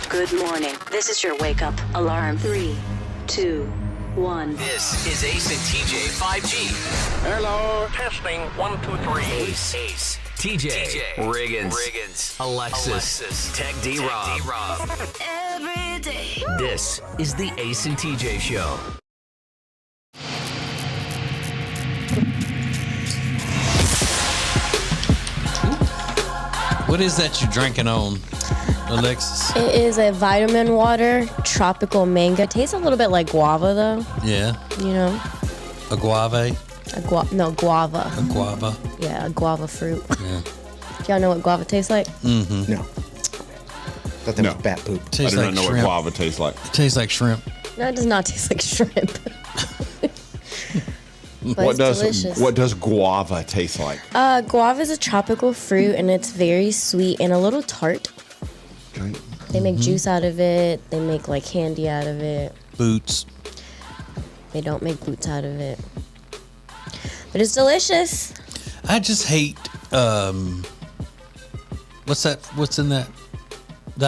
Good morning. This is your wake-up alarm. 3, 2, 1. This is Ace and TJ 5G. Hello. Testing. 1, 2, 3. Ace. TJ. Riggins. Alexis. Tech D-Rob. Every day. This is the Ace and TJ Show. What is that you're drinking on, Alexis? It is a vitamin water, tropical mango. Tastes a little bit like guava, though. Yeah. You know? A guava? Guava. A guava. Yeah, a guava fruit. Yeah. Y'all know what guava tastes like? Mm-hmm. No. Thought that was bat poop. Tastes I do like not know shrimp. what guava tastes like. It tastes like shrimp. No, it does not taste like shrimp. But it's delicious. What does guava taste like? Guava is a tropical fruit, and it's very sweet and a little tart. Okay. They make juice out of it. They make, like, candy out of it. Boots. They don't make boots out of it. But it's delicious. I just hate, what's that? What's in that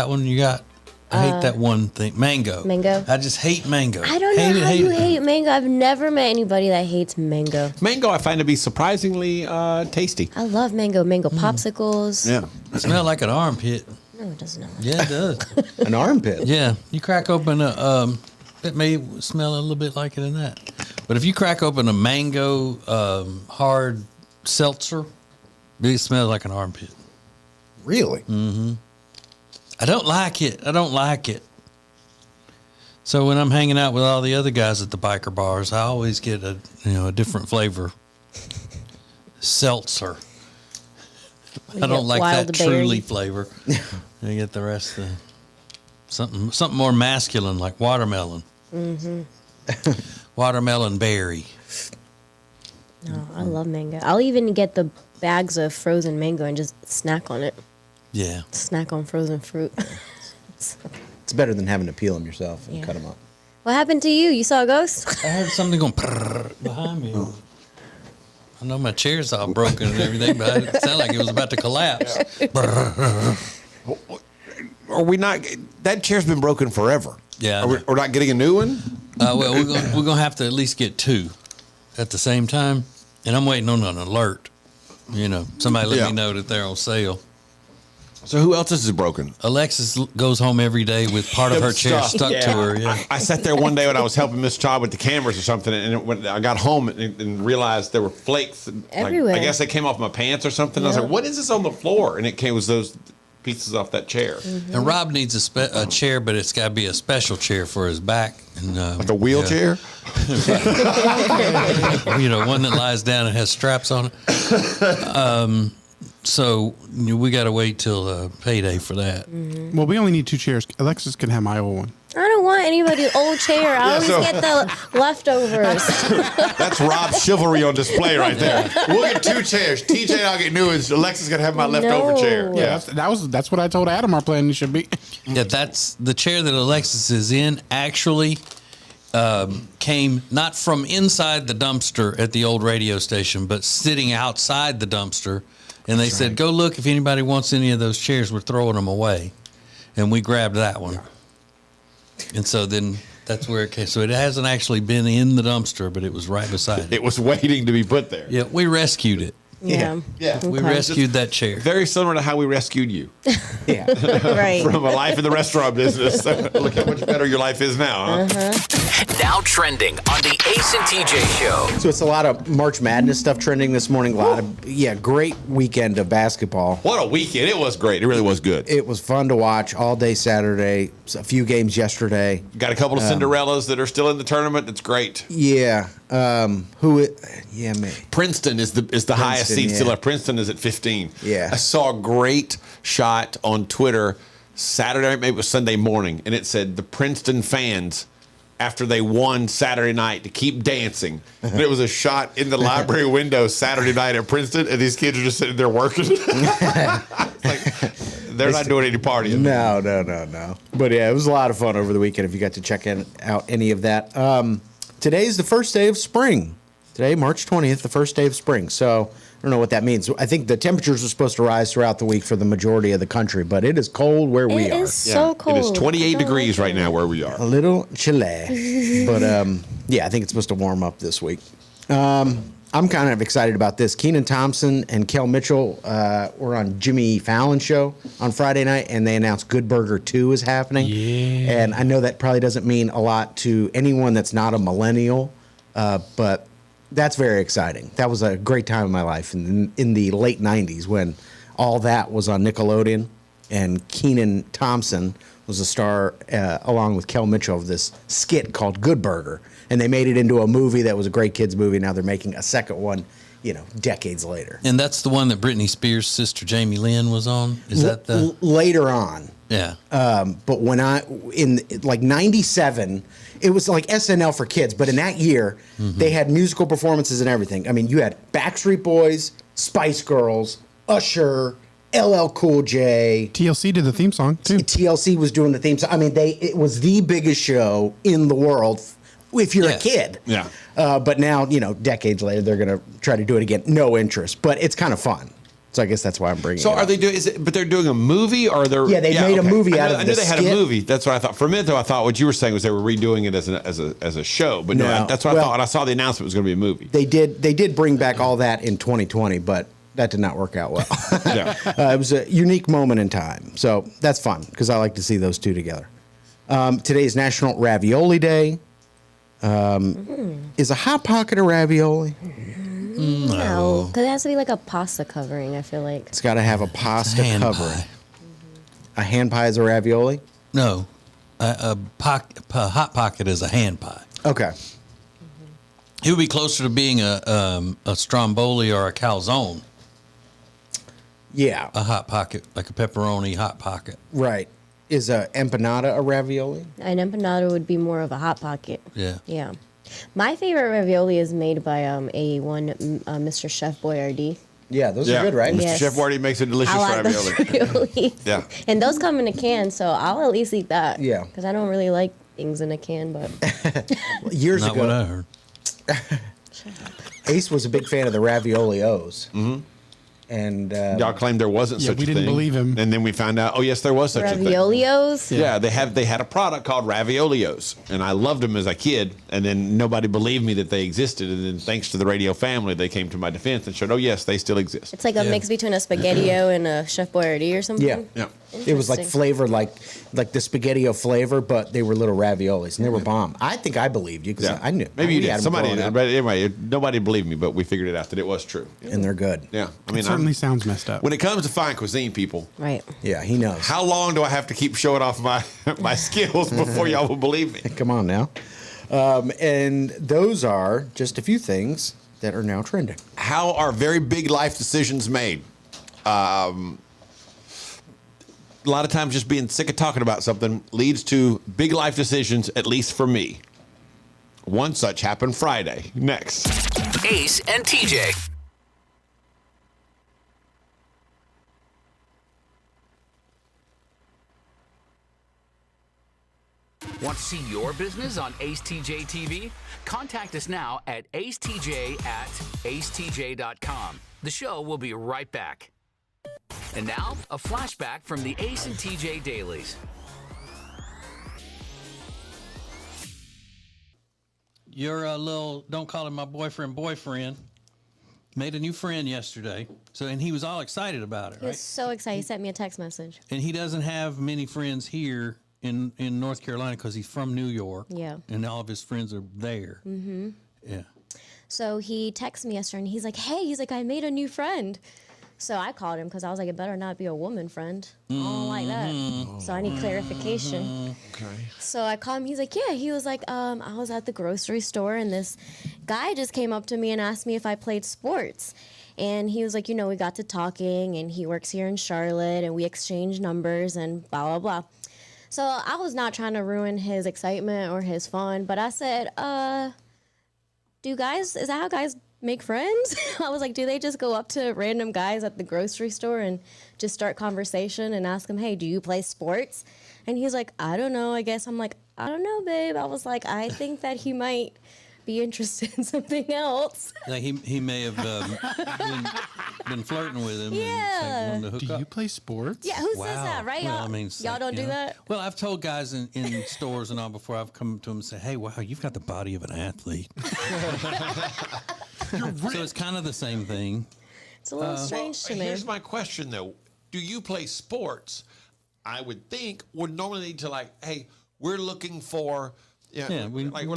one you got? I hate that one thing. Mango. Mango? I just hate mango. I don't know how you hate mango. I've never met anybody that hates mango. Mango, I find to be surprisingly tasty. I love mango. Mango popsicles. Yeah. It smells like an armpit. No, it does not. Yeah, it does. An armpit. Yeah. You crack open it may smell a little bit like it in that. But if you crack open a mango hard seltzer, it smells like an armpit. Really? Mm-hmm. I don't like it. So when I'm hanging out with all the other guys at the biker bars, I always get a different flavor. Seltzer. I don't like that truly flavor. I get the rest of something more masculine like watermelon. Mm-hmm. Watermelon berry. No, I love mango. I'll even get the bags of frozen mango and just snack on it. Yeah. Snack on frozen fruit. It's better than having to peel them yourself and cut them up. What happened to you? You saw a ghost? I heard something going behind me. I know my chair's all broken and everything, but it sounded like it was about to collapse. Are we not? That chair's been broken forever. Yeah. We're not getting a new one? Well, we're going to have to at least get two at the same time. And I'm waiting on an alert. Somebody let me know that they're on sale. So who else is broken? Alexis goes home every day with part of her chair stuck to her. Yeah. I sat there one day when I was helping Miss Child with the cameras or something, and when I got home and realized there were flakes everywhere. I guess they came off my pants or something. I was like, "What is this on the floor?" And it was those pieces off that chair. Mm-hmm. And Rob needs a chair, but it's got to be a special chair for his back. And, like a wheelchair? One that lies down and has straps on it. So we got to wait till payday for that. Mm-hmm. Well, we only need 2 chairs. Alexis can have my old one. I don't want anybody's old chair. I always get the leftovers. That's Rob's chivalry on display right there. We'll get 2 chairs. TJ and I'll get new ones. Alexis gonna have my leftover chair. Yeah, that's what I told Adam our plan should be. Yeah, that's the chair that Alexis is in. Actually, came not from inside the dumpster at the old radio station, but sitting outside the dumpster. And they said, "Go look if anybody wants any of those chairs. We're throwing them away," and we grabbed that one. And so then that's where it came. So it hasn't actually been in the dumpster, but it was right beside it. It was waiting to be put there. Yeah, we rescued it. Yeah. We rescued that chair. Very similar to how we rescued you. Yeah. Right. From a life in the restaurant business. Look how much better your life is now, huh? Now trending on the Ace and TJ Show. So it's a lot of March Madness stuff trending this morning. Great weekend of basketball. What a weekend. It was great. It really was good. It was fun to watch all day Saturday. A few games yesterday. Got a couple of Cinderellas that are still in the tournament. That's great. Yeah. Man. Princeton is the highest seed still left. Princeton is at 15. Yeah. I saw a great shot on Twitter Saturday, maybe it was Sunday morning, and it said the Princeton fans after they won Saturday night to keep dancing. And it was a shot in the library window Saturday night at Princeton, and these kids are just sitting there working. They're not doing any partying. No. But yeah, it was a lot of fun over the weekend if you got to check out any of that. Today's the first day of spring. Today, March 20th, the first day of spring. So I don't know what that means. I think the temperatures are supposed to rise throughout the week for the majority of the country, but it is cold where we It are. is so cold. It is 28 I don't degrees like right it. now where we are. A little chilly. But yeah, I think it's supposed to warm up this week. I'm kind of excited about this. Kenan Thompson and Kel Mitchell were on Jimmy Fallon's show on Friday night, and they announced Good Burger 2 is happening. Yeah. And I know that probably doesn't mean a lot to anyone that's not a millennial, but that's very exciting. That was a great time in my life in the late 90s when all that was on Nickelodeon, and Kenan Thompson was a star along with Kel Mitchell of this skit called Good Burger. And they made it into a movie that was a great kids movie. Now they're making a second one, decades later. And that's the one that Britney Spears' sister Jamie Lynn was on? Is that the... Later on. Yeah. But when in like 97, it was like SNL for kids. But in that year, they had musical performances and everything. I mean, you had Backstreet Boys, Spice Girls, Usher, LL Cool J. TLC did the theme song, too. TLC was doing the theme song. I mean, it was the biggest show in the world if you're a kid. Yeah. But now, decades later, they're going to try to do it again. No interest. But it's kind of fun. So I guess that's why I'm bringing it So up. are they doing? But they're doing a movie, or they're? Yeah, they made a movie out of I knew the they had a skit. movie. That's what I thought. For a minute, though, I thought what you were saying was they were redoing it as a show. But no, No. that's what I Well, thought. And I saw the announcement it was going to be a movie. They did bring back all that in 2020, but that did not work out well. Yeah. It was a unique moment in time. So that's fun because I like to see those two together. Today is National Ravioli Day. Is a Hot Pocket a ravioli? No, because it has to be like a pasta covering, I feel like. It's got to have a pasta hand covering. pie. A hand pie is a ravioli? No. A Hot Pocket is a hand pie. Okay. It would be closer to being a stromboli or a calzone. Yeah. A Hot Pocket, like a pepperoni Hot Pocket. Right. Is a empanada a ravioli? An empanada would be more of a hot pocket. Yeah. Yeah. My favorite ravioli is made by Mr. Chef Boyardee. Yeah, those are good, right? Mr. Yes. Chef Boyardee makes a delicious I like ravioli. those raviolis. Yeah. And those come in a can, so I'll at least eat that. Yeah. Because I don't really like things in a can, but Years Not ago, what I heard. Ace was a big fan of the ravioli O's. Mm-hmm. And Y'all claimed there wasn't Yeah, such we a thing. didn't believe him. And then we found out, oh yes, there was such a thing. raviolios. Yeah, they had a product called Raviolios, and I loved them as a kid. And then nobody believed me that they existed. And then thanks to the radio family, they came to my defense and showed, oh yes, they still exist. It's like a mix between a SpaghettiO and a Chef Boyardee or something. yeah, Yeah. it was like Interesting. flavored like the SpaghettiO flavor, but they were little raviolis, and they were bomb. I think I believed you because Yeah. I knew. Maybe you we had did. 'em Somebody growing did. up, But anyway, nobody believed me, but we figured it out that it was true. and they're good. Yeah. I mean, It certainly sounds messed up. when it comes to fine cuisine, people, Right. Yeah, he knows. how long do I have to keep showing off my my skills before y'all will believe me? Come on now. And those are just a few things that are now trending. How are very big life decisions made? A lot of times just being sick of talking about something leads to big life decisions, at least for me. One such happened Friday. Next. Ace and TJ. Want to see your business on Ace TJ TV? Contact us now at acetj@acetj.com. The show will be right back. And now, a flashback from the Ace and TJ Dailies. Your little, don't call him my boyfriend, made a new friend yesterday. And he was all excited about it, He right? was so excited. He sent me a text message. And he doesn't have many friends here in North Carolina because he's from New York. Yeah. And all of his friends are there. Mm-hmm. Yeah. So he texted me yesterday and he's like, hey, I made a new friend. So I called him because I was like, it better not be a woman friend. I don't like that. So I need clarification. Okay. So I called him. He's like, yeah. He was like, I was at the grocery store and this guy just came up to me and asked me if I played sports. And he was like, we got to talking and he works here in Charlotte and we exchanged numbers and blah, blah, blah. So I was not trying to ruin his excitement or his fun, but I said, is that how guys make friends? I was like, do they just go up to random guys at the grocery store and just start conversation and ask them, hey, do you play sports? And he's like, I don't know, I guess. I'm like, I don't know, babe. I was like, I think that he might be interested in something else. Like he may have been flirting with him. Yeah. And wanted to hook Do you up. play sports? Yeah, who says that, right? Well, Y'all, I mean, it's y'all like, don't you do know. that? Well, I've told guys in stores and all before I've come to them and say, "Hey, wow, you've got the body of an athlete." So it's kind of the same thing. It's a little strange to me. Here's my question though: do you play sports? I would think would normally lead to like, hey, we're looking for. Yeah, we're we trying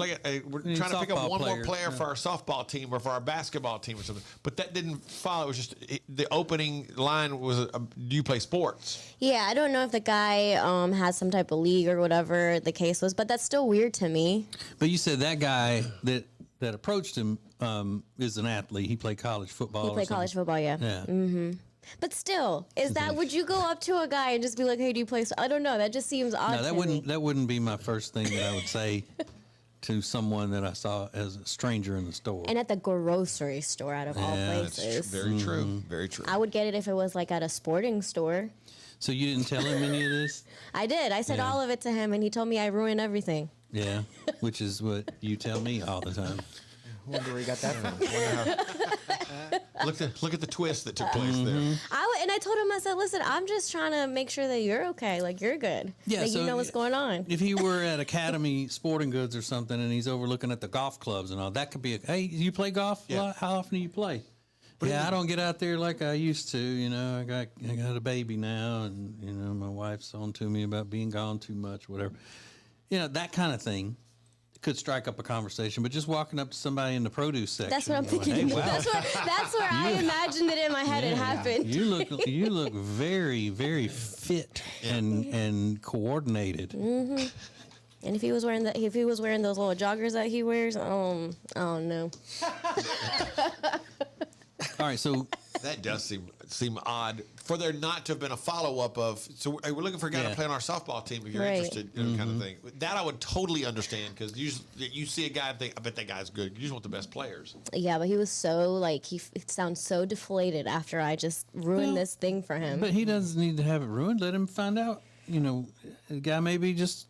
need to pick up softball one more players, player for our softball team or for our basketball team or something. But that didn't follow. It was just the opening line was, "Do you play sports?" Yeah, I don't know if the guy has some type of league or whatever the case was, but that's still weird to me. But you said that guy that approached him is an athlete. He played college football. He or played something. college football, yeah. Yeah. But still, would you go up to a guy and just be like, "Hey, do you play?" I don't know. That just seems odd. No, to me. that wouldn't be my first thing that I would say to someone that I saw as a stranger in the store. And at the grocery store, out of all Yeah, places, Very true. Very true. I would get it if it was like at a sporting store. So you didn't tell him any of this? I did. I said Yeah. all of it to him, and he told me I ruined everything. Yeah, which is what you tell me all the time. I wonder where you got that from. Look at the twist that took place there. And I told him, I said, "Listen, I'm just trying to make sure that you're okay. Like you're good. Yeah, that so you know what's going on." If he were at Academy Sporting Goods or something, and he's overlooking at the golf clubs and all, that could be hey, you play golf? Yeah. Well, how often do you play? I don't get out there like I used to. You know, I got a baby now, and you know my wife's on to me about being gone too much, whatever. You know, that kind of thing could strike up a conversation. But just walking up to somebody in the produce section, That's what I'm going, thinking. Hey, wow. That's where I imagined it in my head. It happened. You look very, very fit and coordinated. And if he was wearing those little joggers that he wears, I don't know. All right, so That does seem odd for there not to have been a follow up of. So we're looking for a guy to play on our softball team if you're Right. interested, you know, kind of thing. That I would totally understand because you see a guy and think, I bet that guy's good. You just want the best players. Yeah, but he was so like it sounds so deflated after I just ruined this thing for him. but he doesn't need to have it ruined. Let him find out. You know, the guy may be just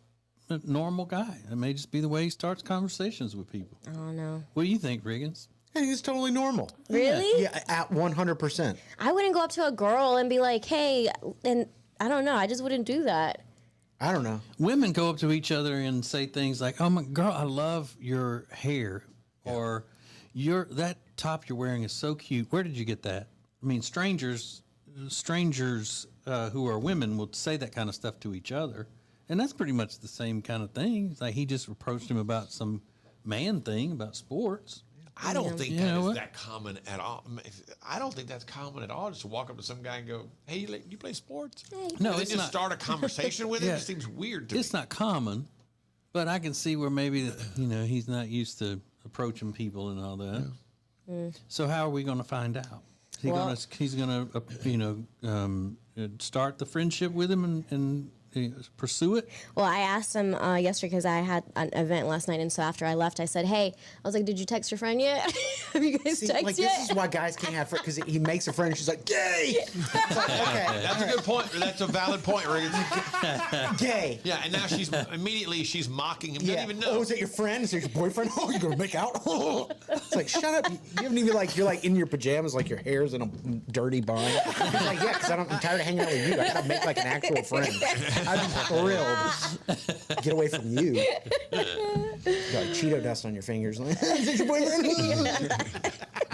a normal guy. It may just be the way he starts conversations with people. I don't know. What do you think, Riggins? I think it's totally normal. Really? Yeah, at 100%. I wouldn't go up to a girl and be like, "Hey," and I don't know. I just wouldn't do that. I don't know. Women go up to each other and say things like, "Oh my girl, I love your hair," or that top you're wearing is so cute. Where did you get that?" I mean, strangers who are women will say that kind of stuff to each other, and that's pretty much the same kind of thing. It's like he just approached him about some man thing about sports. I don't think You that know is what? that common at all. I don't think that's common at all. Just to walk up to some guy and go, "Hey, you play sports?" No, And then it's just not. start a conversation with him. Yeah. It seems weird to me. It's not common, but I can see where maybe he's not used to approaching people and all that. So how are we going to find out? He's going to start the friendship with him and pursue it. Well, I asked him yesterday because I had an event last night, and so after I left, I said, "Hey," I was like, "Did you text your friend yet? Have you guys See, texted like, yet?" this is why guys can't have friends, because he makes a friend and she's like, gay! It's like, okay, That's a good point. That's a valid point, Riggins. gay. Yeah, and now she's mocking him. Yeah. Doesn't even know. Oh, is it your friend? Is it your boyfriend? Oh, you're going to make out? It's like, shut up. You haven't even, you're in your pajamas, like your hair's in a dirty bun. He's like, yeah, because I'm tired of hanging out with you. I got to make an actual friend. I'd be thrilled to get away from you. You got Cheeto dust on your fingers. Is it your boyfriend?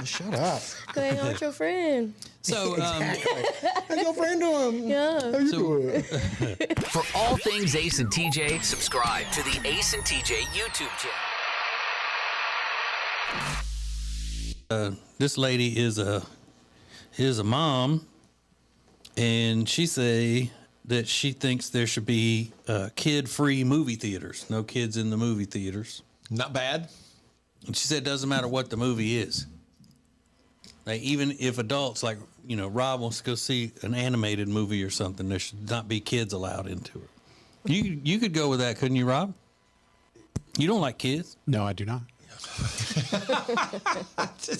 Shut up. Going out with your friend. So, Exactly. How's your friend doing? Yeah. How you doing? For all things Ace and TJ, subscribe to the Ace and TJ YouTube channel. This lady is a mom, and she say that she thinks there should be kid-free movie theaters. No kids in the movie theaters. Not bad. And she said it doesn't matter what the movie is. Like, even if adults, Rob wants to go see an animated movie or something, there should not be kids allowed into it. You could go with that, couldn't you, Rob? You don't like kids. No, I do not.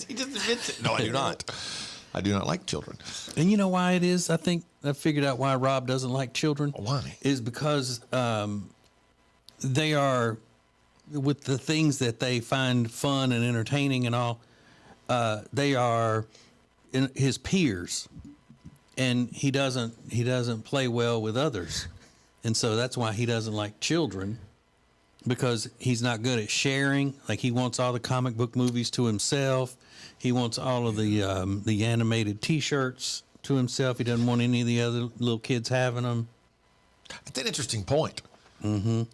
He just admits it. No, I do not. I do not like children. And you know why it is? I think I figured out why Rob doesn't like children. Why? Is because they are with the things that they find fun and entertaining and all, they are his peers, and he doesn't play well with others, and so that's why he doesn't like children, because he's not good at sharing. Like, he wants all the comic book movies to himself. He wants all of the animated T-shirts to himself. He doesn't want any of the other little kids having them. That's an interesting point. I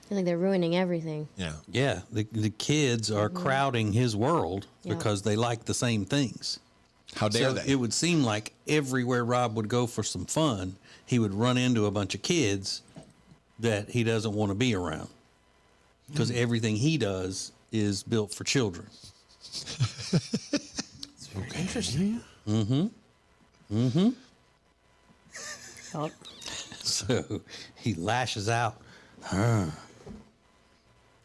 think they're ruining everything. Yeah. Yeah, the kids are crowding his world because they like the same things. How dare So they? it would seem like everywhere Rob would go for some fun, he would run into a bunch of kids that he doesn't want to be around, because everything he does is built for children. Interesting. So he lashes out.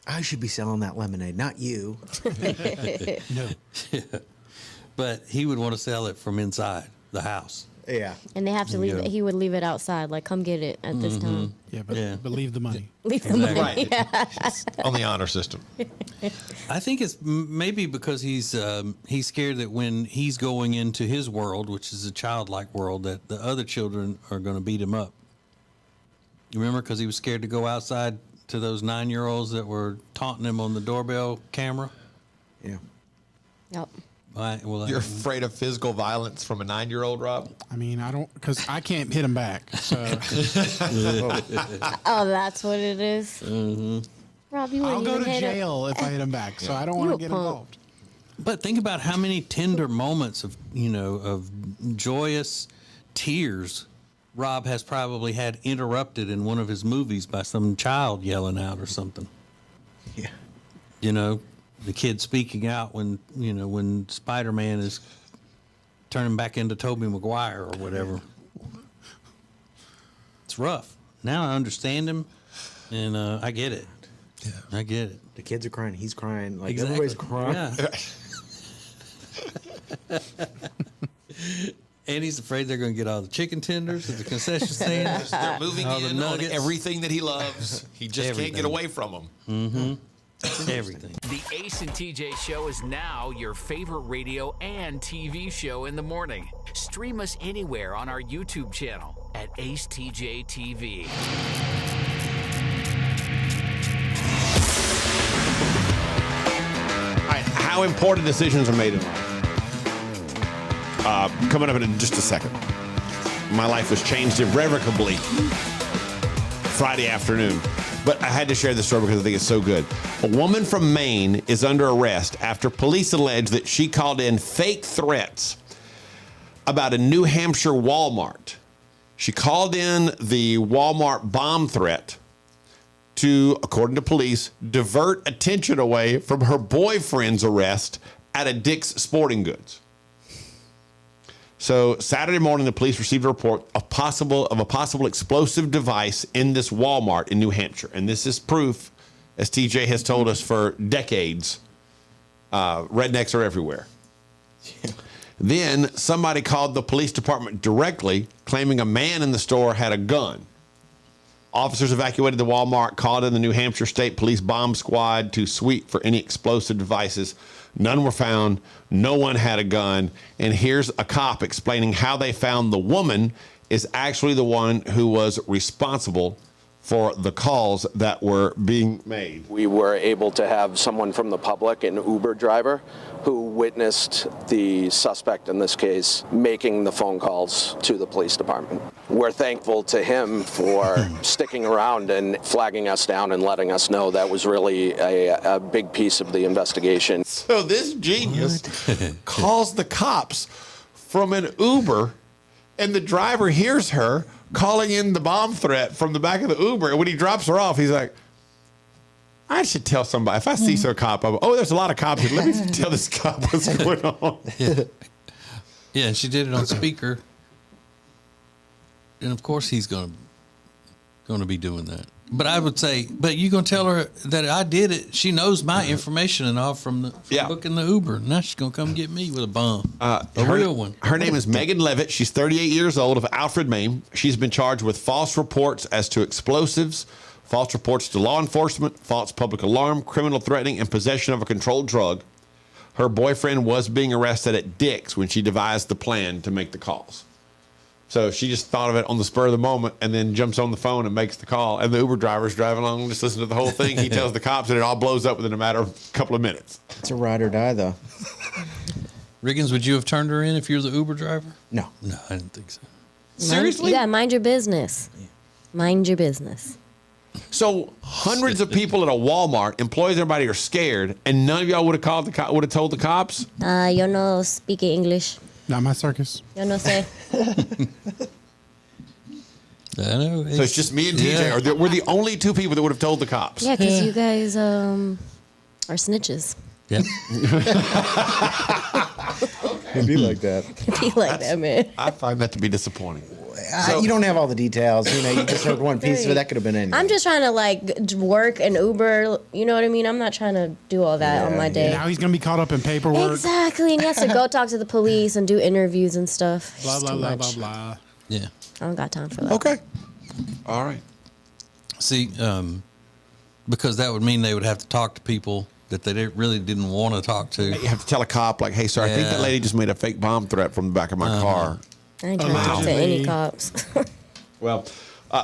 I should be selling that lemonade, not you. But he would want to sell it from inside the house. Yeah. And they have to leave Yeah. it. He would leave it outside, like, come get it at this time. Yeah, but Yeah. leave the money. Leave the money. Right. On the honor system. I think it's maybe because he's scared that when he's going into his world, which is a childlike world, that the other children are going to beat him up. You remember? Because he was scared to go outside to those 9-year-olds that were taunting him on the doorbell camera. Yeah. Yep. Well, You're afraid of physical violence from a 9-year-old, Rob? I mean, I don't, because I can't hit him back. So Oh, that's what it is. Mm-hmm. Rob, you I'll wouldn't go even to hit it. jail if I hit him back. So I don't You want a to get punk. involved. But think about how many tender moments of joyous tears Rob has probably had interrupted in one of his movies by some child yelling out or something. Yeah. You know, the kid speaking out when Spider-Man is turning back into Tobey Maguire or whatever. It's rough. Now I understand him, and I get it. Yeah. I get it. The kids are crying. He's crying. Like, Exactly. everybody's crying. Yeah. And he's afraid they're going to get all the chicken tenders at the concession stand. They're moving All the in on nuggets. everything that he loves. He just can't Everything. get away from them. Everything. The Ace and TJ Show is now your favorite radio and TV show in the morning. Stream us anywhere on our YouTube channel at Ace TJ TV. All right, how important decisions are made in life. Coming up in just a second. My life was changed irrevocably Friday afternoon. But I had to share this story because I think it's so good. A woman from Maine is under arrest after police allege that she called in fake threats about a New Hampshire Walmart. She called in the Walmart bomb threat to, according to police, divert attention away from her boyfriend's arrest at a Dick's Sporting Goods. So Saturday morning, the police received a report of a possible explosive device in this Walmart in New Hampshire. And this is proof, as TJ has told us for decades, rednecks are everywhere. Then somebody called the police department directly, claiming a man in the store had a gun. Officers evacuated the Walmart, called in the New Hampshire State Police Bomb Squad to sweep for any explosive devices. None were found. No one had a gun. And here's a cop explaining how they found the woman is actually the one who was responsible for the calls that were being made. We were able to have someone from the public, an Uber driver, who witnessed the suspect in this case making the phone calls to the police department. We're thankful to him for sticking around and flagging us down and letting us know that was really a big piece of the investigation. So this genius calls the cops from an Uber, and the driver hears her calling in the bomb threat from the back of the Uber. And when he drops her off, he's like, I should tell somebody. If I see some cop, there's a lot of cops here. Let me tell this cop what's going on. Yeah, and she did it on speaker. And of course he's going to be doing that. But I would say, but you going to tell her that I did it. She knows my information and all from booking the Uber. Now she's going to come get me with a bomb. A real one. Her name is Megan Levitt. She's 38 years old, of Alfred, Maine. She's been charged with false reports as to explosives, false reports to law enforcement, false public alarm, criminal threatening, and possession of a controlled drug. Her boyfriend was being arrested at Dick's when she devised the plan to make the calls. So she just thought of it on the spur of the moment and then jumps on the phone and makes the call. And the Uber driver's driving along, just listening to the whole thing. He tells the cops, and it all blows up within a matter of a couple of minutes. It's a ride or die, though. Riggins, would you have turned her in if you're the Uber driver? No. No, I didn't think so. Seriously? You gotta mind your business. Mind your business. So hundreds of people at a Walmart, employees, everybody are scared, and none of y'all would have called would have told the cops. Yo no speak English. Not my circus. Yo no sé. I know. So it's just me and TJ. Yeah. We're the only two people that would have told the cops. Yeah, because you guys are snitches. Yeah. It'd be like that. Be like that, man. I find that to be disappointing. You don't have all the details. You know, you just heard one piece of it. That could have been anything. I'm just trying to like work and Uber. You know what I mean? I'm not trying to do all that on my day. Now he's gonna be caught up in paperwork. Exactly, and he has to go talk to the police and do interviews and stuff. It's Blah just blah too blah much. blah blah. Yeah. I don't got time for that. Okay. All right. See, because that would mean they would have to talk to people that they really didn't want to talk to. You have to tell a cop, like, hey, sir, I think that Yeah. lady just made a fake bomb threat from the back of my car. I ain't trying to talk to any Allegedly. cops. Well,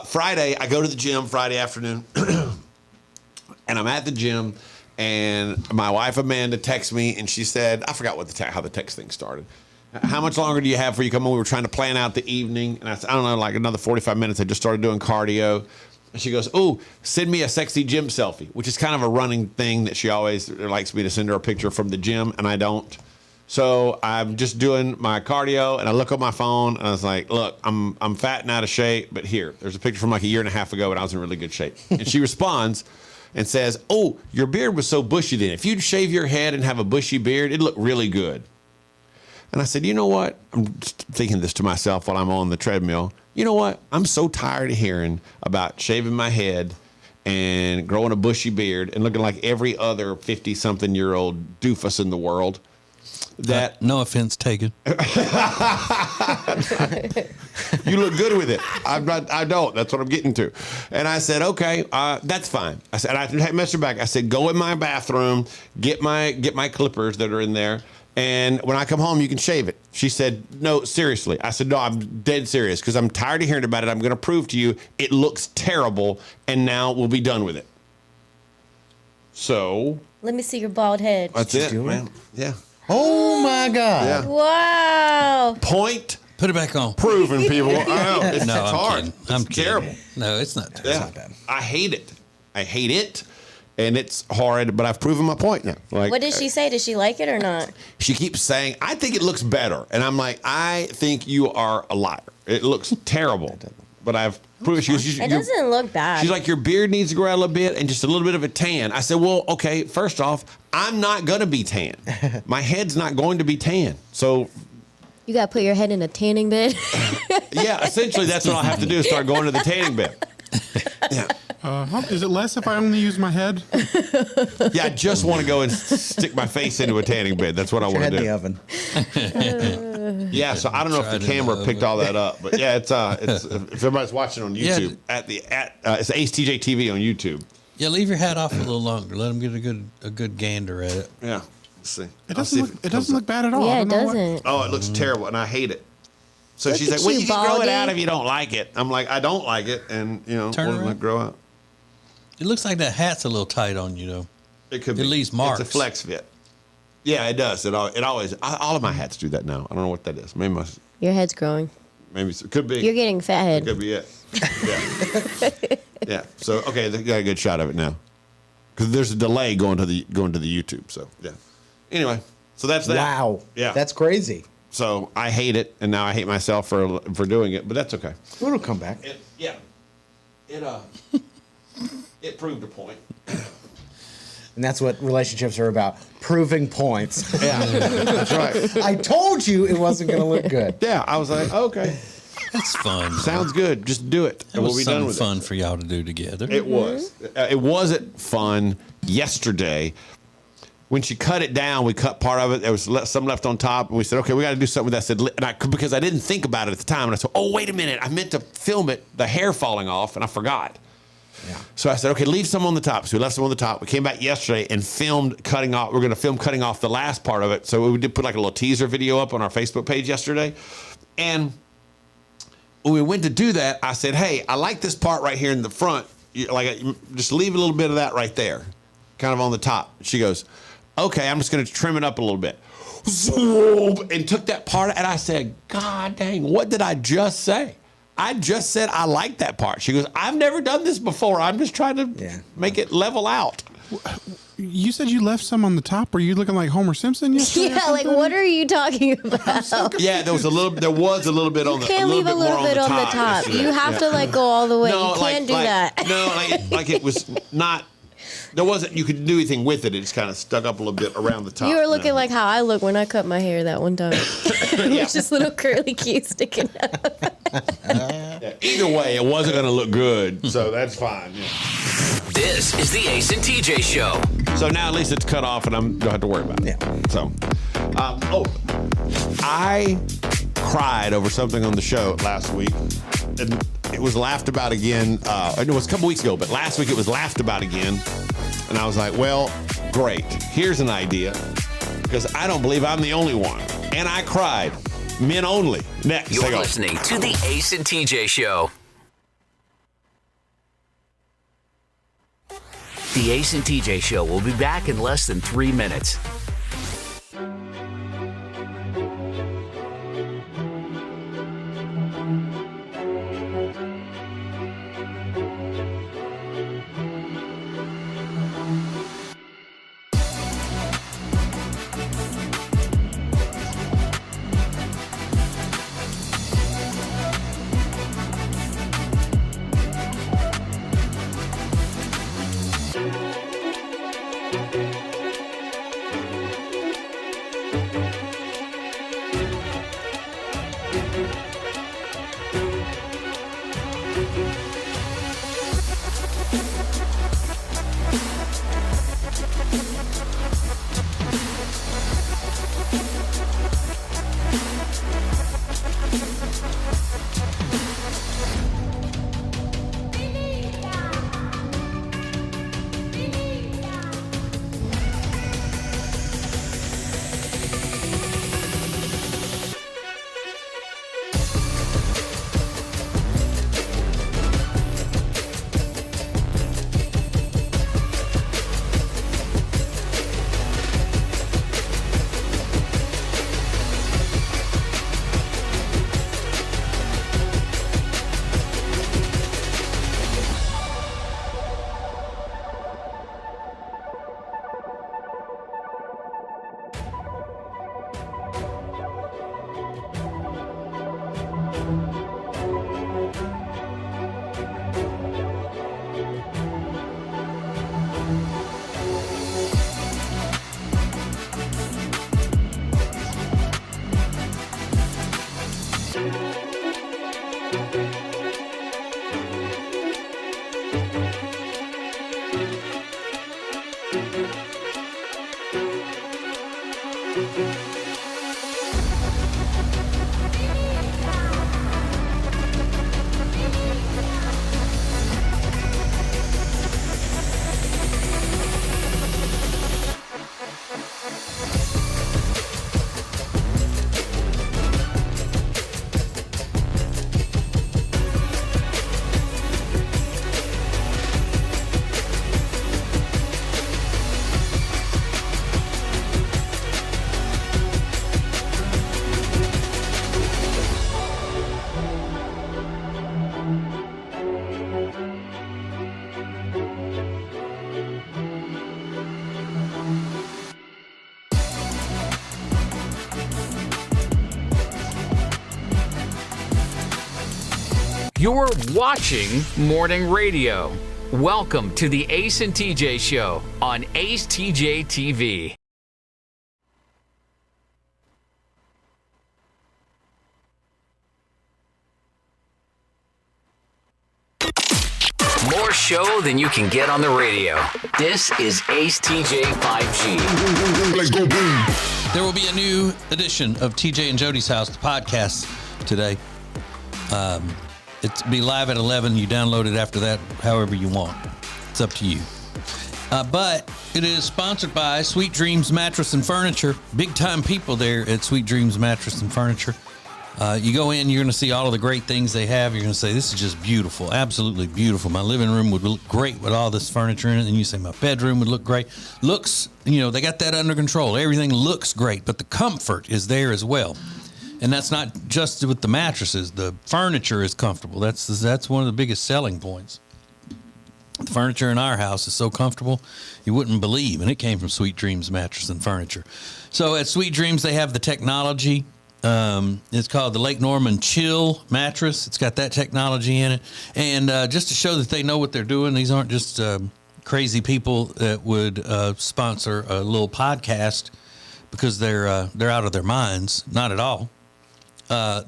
Friday, I go to the gym Friday afternoon, and I'm at the gym, and my wife Amanda texts me, and she said, I forgot what how the text thing started. How much longer do you have before you come home? We were trying to plan out the evening, and I said, I don't know, like another 45 minutes. I just started doing cardio. And she goes, oh, send me a sexy gym selfie, which is kind of a running thing that she always likes me to send her a picture from the gym, and I don't. So I'm just doing my cardio, and I look at my phone, and I was like, look, I'm fat and out of shape, but here, there's a picture from like a year and a half ago, and I was in really good shape. And she responds and says, oh, your beard was so bushy then. If you'd shave your head and have a bushy beard, it'd look really good. And I said, you know what? I'm just thinking this to myself while I'm on the treadmill. You know what? I'm so tired of hearing about shaving my head and growing a bushy beard and looking like every other 50-something-year-old doofus in the world. That No offense taken. you look good with it. I don't. That's what I'm getting to. And I said, okay, that's fine. I said, I messaged her back. I said, go in my bathroom, get my clippers that are in there. And when I come home, you can shave it. She said, no, seriously. I said, no, I'm dead serious because I'm tired of hearing about it. I'm going to prove to you it looks terrible, and now we'll be done with it. So Let me see your bald head. that's it, man. Yeah. Oh my God. Yeah. Wow. Point Put it back on. proven, people. I know. It's No, I'm hard. kidding. It's I'm kidding. terrible. No, it's not. Yeah. I hate it. I hate it. And it's hard, but I've proven my point now. Like, What did she say? Did she like it or not? she keeps saying, I think it looks better. And I'm like, I think you are a liar. It looks terrible. But I've proven It doesn't look bad. She's like, your beard needs to grow out a little bit and just a little bit of a tan. I said, well, okay, first off, I'm not going to be tan. My head's not going to be tan. So, You got to put your head in a tanning bed. yeah, essentially that's what I'll have to do is start going to the tanning bed. Yeah. Is it less if I only use my head? Yeah, I just want to go and stick my face into a tanning bed. That's what I want Head to in the do. oven. Yeah, so I don't know if the Tried it in camera the picked oven. all that up, but yeah, it's if everybody's watching on Yeah. YouTube it's Ace TJ TV on YouTube. Yeah, leave your hat off a little longer. Let them get a good gander at it. Yeah, let's see. It I'll see doesn't if look. It doesn't look bad at all. I yeah, don't it know what- doesn't. Oh, it looks terrible, and I hate it. So Look she's at like, "Well, you, you can grow it Baldy." out if you don't like it." I'm like, "I don't like it," and Turn we'll around. let it grow out. It looks like that hat's a little tight on you, though. It could It be. leaves marks. It's a flex fit. Yeah, it does. It always. All of my hats do that now. I don't know what that is. Maybe Your head's growing. it could be. You're getting fat head. Could be it. Yeah. Yeah. So okay, they got a good shot of it now, because there's a delay going to the YouTube. So yeah. Anyway, so that's that. Wow. Yeah. That's crazy. So I hate it, and now I hate myself for doing it, but that's okay. It'll come back. It proved a point. And that's what relationships are about. Proving points. Yeah, that's right. I told you it wasn't going to look good. Yeah, I was like, okay, That's fun. sounds good. Just do it, That and we'll was be done something with fun for y'all to do together. it. It was. It wasn't fun yesterday. When she cut it down, we cut part of it. There was some left on top, and we said, "Okay, we got to do something with that." I said, because I didn't think about it at the time, and I said, "Oh, wait a minute! I meant to film it, the hair falling off, and I forgot." Yeah. So I said, okay, leave some on the top. So we left some on the top. We came back yesterday and filmed cutting off. We're going to film cutting off the last part of it. So we did put like a little teaser video up on our Facebook page yesterday. And when we went to do that, I said, hey, I like this part right here in the front. Just leave a little bit of that right there, kind of on the top. She goes, okay, I'm just going to trim it up a little bit. And took that part, and I said, God dang, what did I just say? I just said I like that part. She goes, I've never done this before. I'm just trying to make it level out. You said you left some on the top. Were you looking like Homer Simpson yesterday? Yeah, like what are you talking about? Yeah, there was a little bit on the top. You can't leave a little bit on the top. yesterday. You have to like go all the way. You can't do that. No, like it was not. There wasn't. You could do anything with it. It just kind of stuck up a little bit around the top. You were looking like how I look when I cut my hair that one time. With just little curly Q's sticking out. Yeah, either way, it wasn't going to look good, so that's fine. Yeah. This is the Ace and TJ Show. So now at least it's cut off, and I don't have to worry about it. Yeah. So, I cried over something on the show last week, and it was laughed about again. It was a couple weeks ago, but last week it was laughed about again, and I was like, well, great. Here's an idea, because I don't believe I'm the only one, and I cried. Men only. Next. You're listening to the Ace and TJ Show. The Ace and TJ Show will be back in less than 3 minutes. You're watching morning radio. Welcome to the Ace and TJ Show on Ace TJ TV. More show than you can get on the radio. This is Ace TJ 5G. Let's go boom. There will be a new edition of TJ and Jody's House, the podcast, today. It'll be live at 11. You download it after that, however you want. It's up to you. But it is sponsored by Sweet Dreams Mattress and Furniture. Big time people there at Sweet Dreams Mattress and Furniture. You go in, you're going to see all of the great things they have. You're going to say, this is just beautiful, absolutely beautiful. My living room would look great with all this furniture in it. And you say, my bedroom would look great. Looks, they got that under control. Everything looks great, but the comfort is there as well. And that's not just with the mattresses. The furniture is comfortable. That's one of the biggest selling points. The furniture in our house is so comfortable, you wouldn't believe. And it came from Sweet Dreams Mattress and Furniture. So at Sweet Dreams, they have the technology. It's called the Lake Norman Chill mattress. It's got that technology in it. And just to show that they know what they're doing, these aren't just crazy people that would sponsor a little podcast because they're out of their minds. Not at all.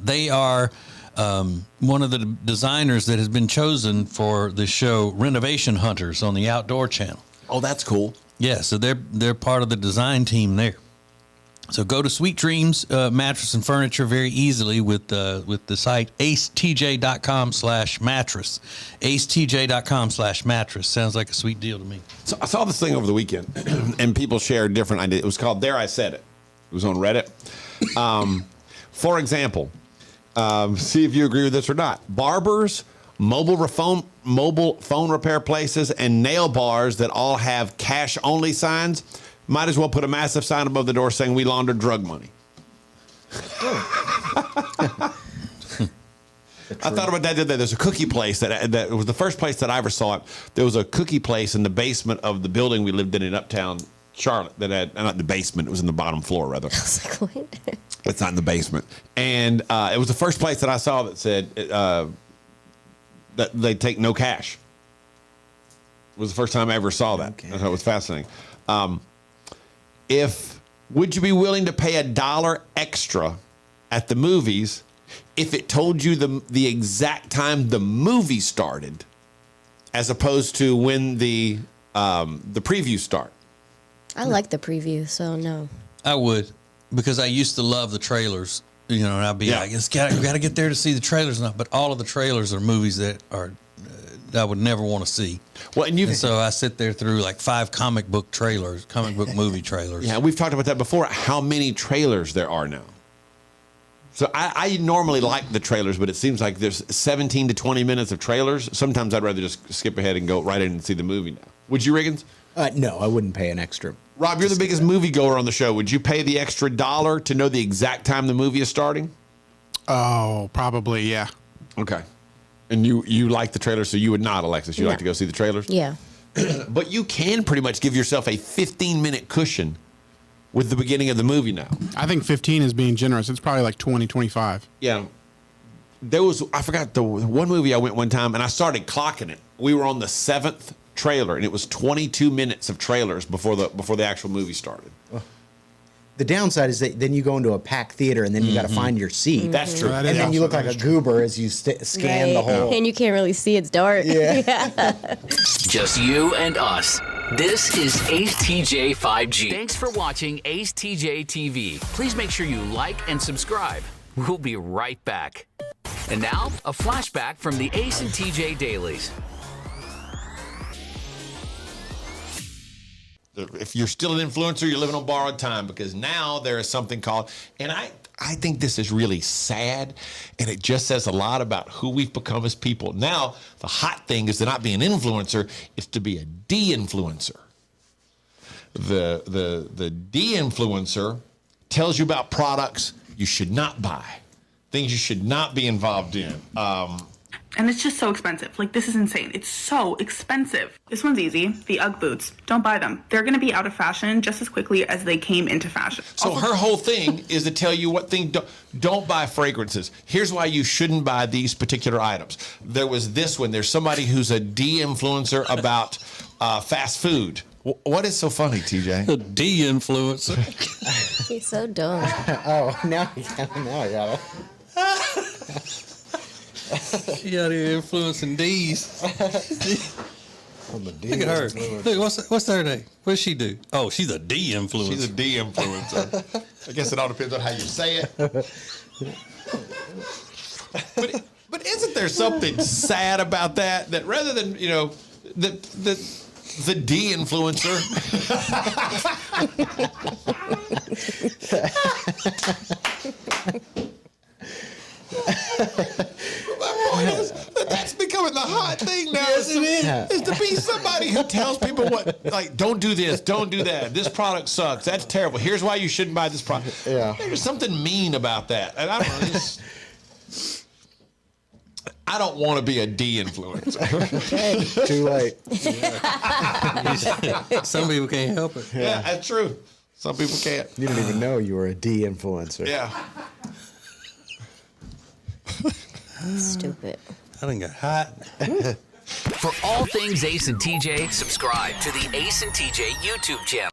They are one of the designers that has been chosen for the show Renovation Hunters on the Outdoor Channel. Oh, that's cool. Yeah, so they're part of the design team there. So go to Sweet Dreams Mattress and Furniture very easily with the site acetj.com/mattress. acetj.com/mattress. Sounds like a sweet deal to me. So I saw this thing over the weekend, and people shared different ideas. It was called There I Said It. It was on Reddit. For example, see if you agree with this or not. Barbers, mobile phone repair places, and nail bars that all have cash-only signs might as well put a massive sign above the door saying we launder drug money. I thought about that the other day. There's a cookie place that was the first place that I ever saw it. There was a cookie place in the basement of the building we lived in Uptown Charlotte that had, not the basement, it was in the bottom floor rather. I was like, what? It's not in the basement. And it was the first place that I saw that said that they take no cash. It was the first time I ever saw that. Okay. I thought it was fascinating. Would you be willing to pay $1 extra at the movies if it told you the exact time the movie started, as opposed to when the previews start? I like the preview, so no. I would, because I used to love the trailers. And I'd be like, we got to get there to see the trailers now. But all of the trailers are movies that are I would never want to see. Well, and so I sit there through like 5 comic book movie trailers. Yeah, we've talked about that before, how many trailers there are now. So I normally like the trailers, but it seems like there's 17 to 20 minutes of trailers. Sometimes I'd rather just skip ahead and go right in and see the movie now. Would you, Riggins? No, I wouldn't pay an extra. Rob, you're the biggest moviegoer on the show. Would you pay the extra $1 to know the exact time the movie is starting? Oh, probably, yeah. Okay. And you like the trailers, so you would not, Alexis. You like to go see the trailers? Yeah. But you can pretty much give yourself a 15-minute cushion with the beginning of the movie now. I think 15 is being generous. It's probably like 20, 25. Yeah. I forgot the one movie I went one time, and I started clocking it. We were on the 7th trailer, and it was 22 minutes of trailers before the actual movie started. The downside is that then you go into a packed theater and then you got to find your seat. That's true. That And is then you also- look like a goober as you scan the whole. And you can't really see, it's dark. Yeah. Just you and us. This is Ace TJ 5G. Thanks for watching Ace TJ TV. Please make sure you like and subscribe. We'll be right back. And now, a flashback from the Ace and TJ dailies. If you're still an influencer, you're living on borrowed time, because now there is something called, and I think this is really sad, and it just says a lot about who we've become as people. Now, the hot thing is to not be an influencer, it's to be a de-influencer. The de-influencer tells you about products you should not buy, things you should not be involved in. And it's just so expensive. Like, this is insane. It's so expensive. This one's easy. The UGG boots. Don't buy them. They're going to be out of fashion just as quickly as they came into fashion. So her whole thing is to tell you what thing don't buy fragrances. Here's why you shouldn't buy these particular items. There was this one. There's somebody who's a de-influencer about fast food. What is so funny, TJ? A de-influencer. He's so dumb. Oh, now I got it. She out here influencing D's. Look at her. Look, what's her name? What does she do? Oh, she's a de-influencer. She's a de-influencer. I guess it all depends on how you say it. But isn't there something sad about that? That rather than, the de-influencer. My point is that's becoming the hot thing now. Yes, is to be somebody who tells people don't do this, don't do that. This product sucks. That's terrible. Here's why you shouldn't buy this product. Yeah. There's something mean about that. And I don't know. I don't want to be a de-influencer. Too late. Some people can't help it. Yeah, that's true. Some people can't. You didn't even know you were a de-influencer. Yeah. Stupid. I done got hot. For all things Ace and TJ, subscribe to the Ace and TJ YouTube channel.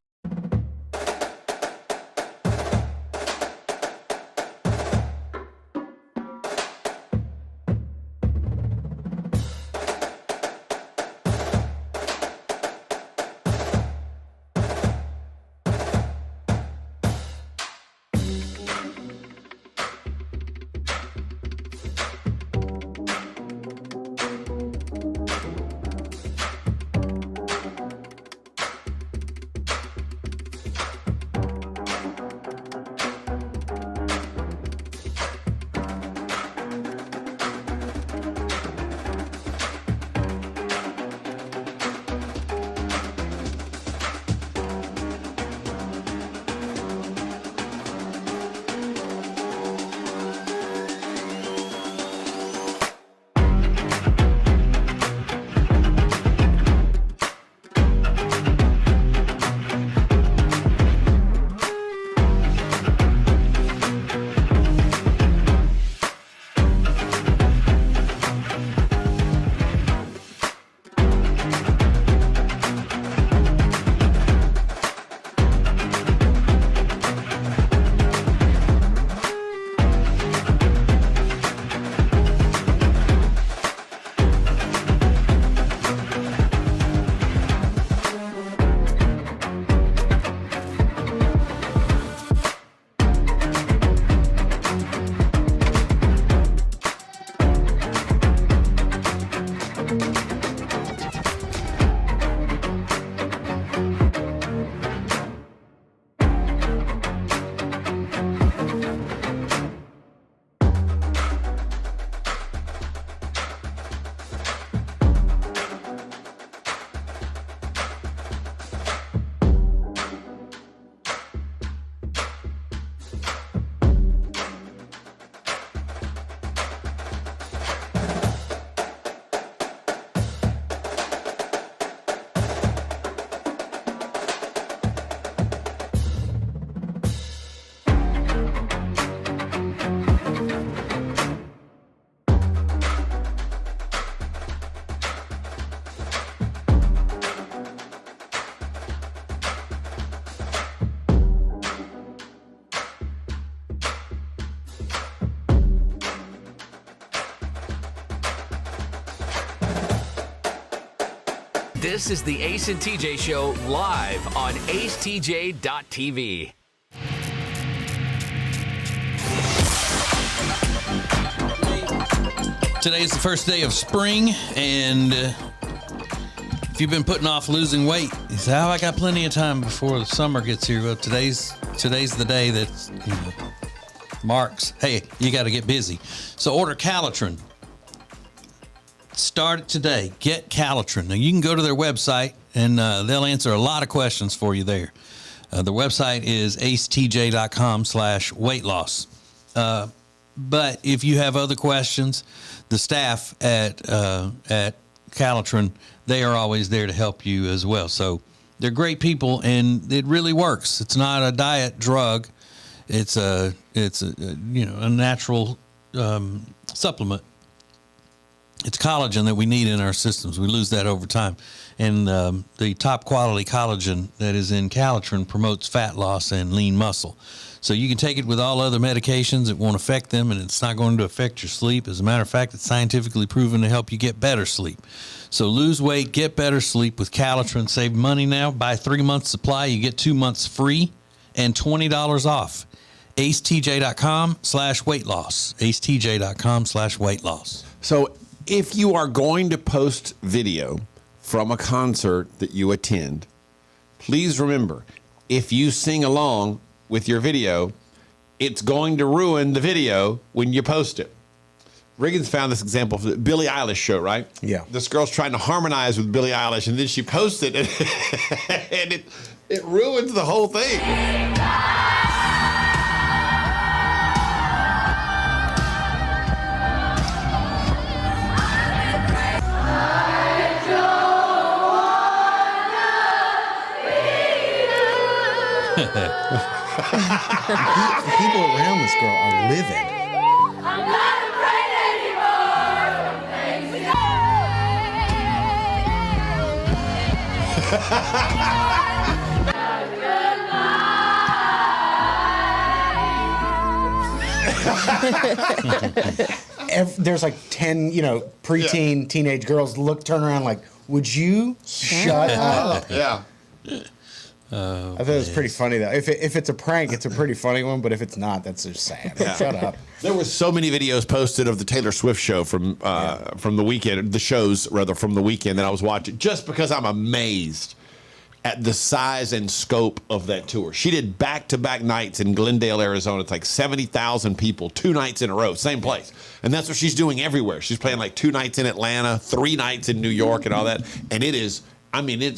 This is the Ace and TJ Show live on acetj.tv. Today is the first day of spring, and if you've been putting off losing weight, you say, "Oh, I got plenty of time before the summer gets here." Well, today's the day that marks, hey, you got to get busy. So order Calitrin. Start it today. Get Calitrin. Now, you can go to their website, and they'll answer a lot of questions for you there. The website is acetj.com/weight loss. But if you have other questions, the staff at Calitrin, they are always there to help you as well. So they're great people, and it really works. It's not a diet drug. It's a natural supplement. It's collagen that we need in our systems. We lose that over time. And the top quality collagen that is in Calitrin promotes fat loss and lean muscle. So you can take it with all other medications. It won't affect them, and it's not going to affect your sleep. As a matter of fact, it's scientifically proven to help you get better sleep. So lose weight, get better sleep with Calitrin. Save money now. Buy 3 months supply. You get 2 months free and $20 off. acetj.com/weight loss. acetj.com/weight loss. So if you are going to post video from a concert that you attend, please remember, if you sing along with your video, it's going to ruin the video when you post it. Riggins found this example for the Billie Eilish show, right? Yeah. This girl's trying to harmonize with Billie Eilish, and then she posts it, and, and it ruins the whole thing. The people around this girl are living. I'm not afraid There's like 10, preteen, teenage girls turn around like, would you shut up? Yeah. I thought it was pretty funny though. If it's a prank, it's a pretty funny one. But if it's not, that's just sad. Yeah. Shut up. There were so many videos posted of the Taylor Swift show from the weekend, the shows rather from the weekend that I was watching, just because I'm amazed at the size and scope of that tour. She did back-to-back nights in Glendale, Arizona. It's like 70,000 people, 2 nights in a row, same place. And that's what she's doing everywhere. She's playing like 2 nights in Atlanta, 3 nights in New York and all that. And it's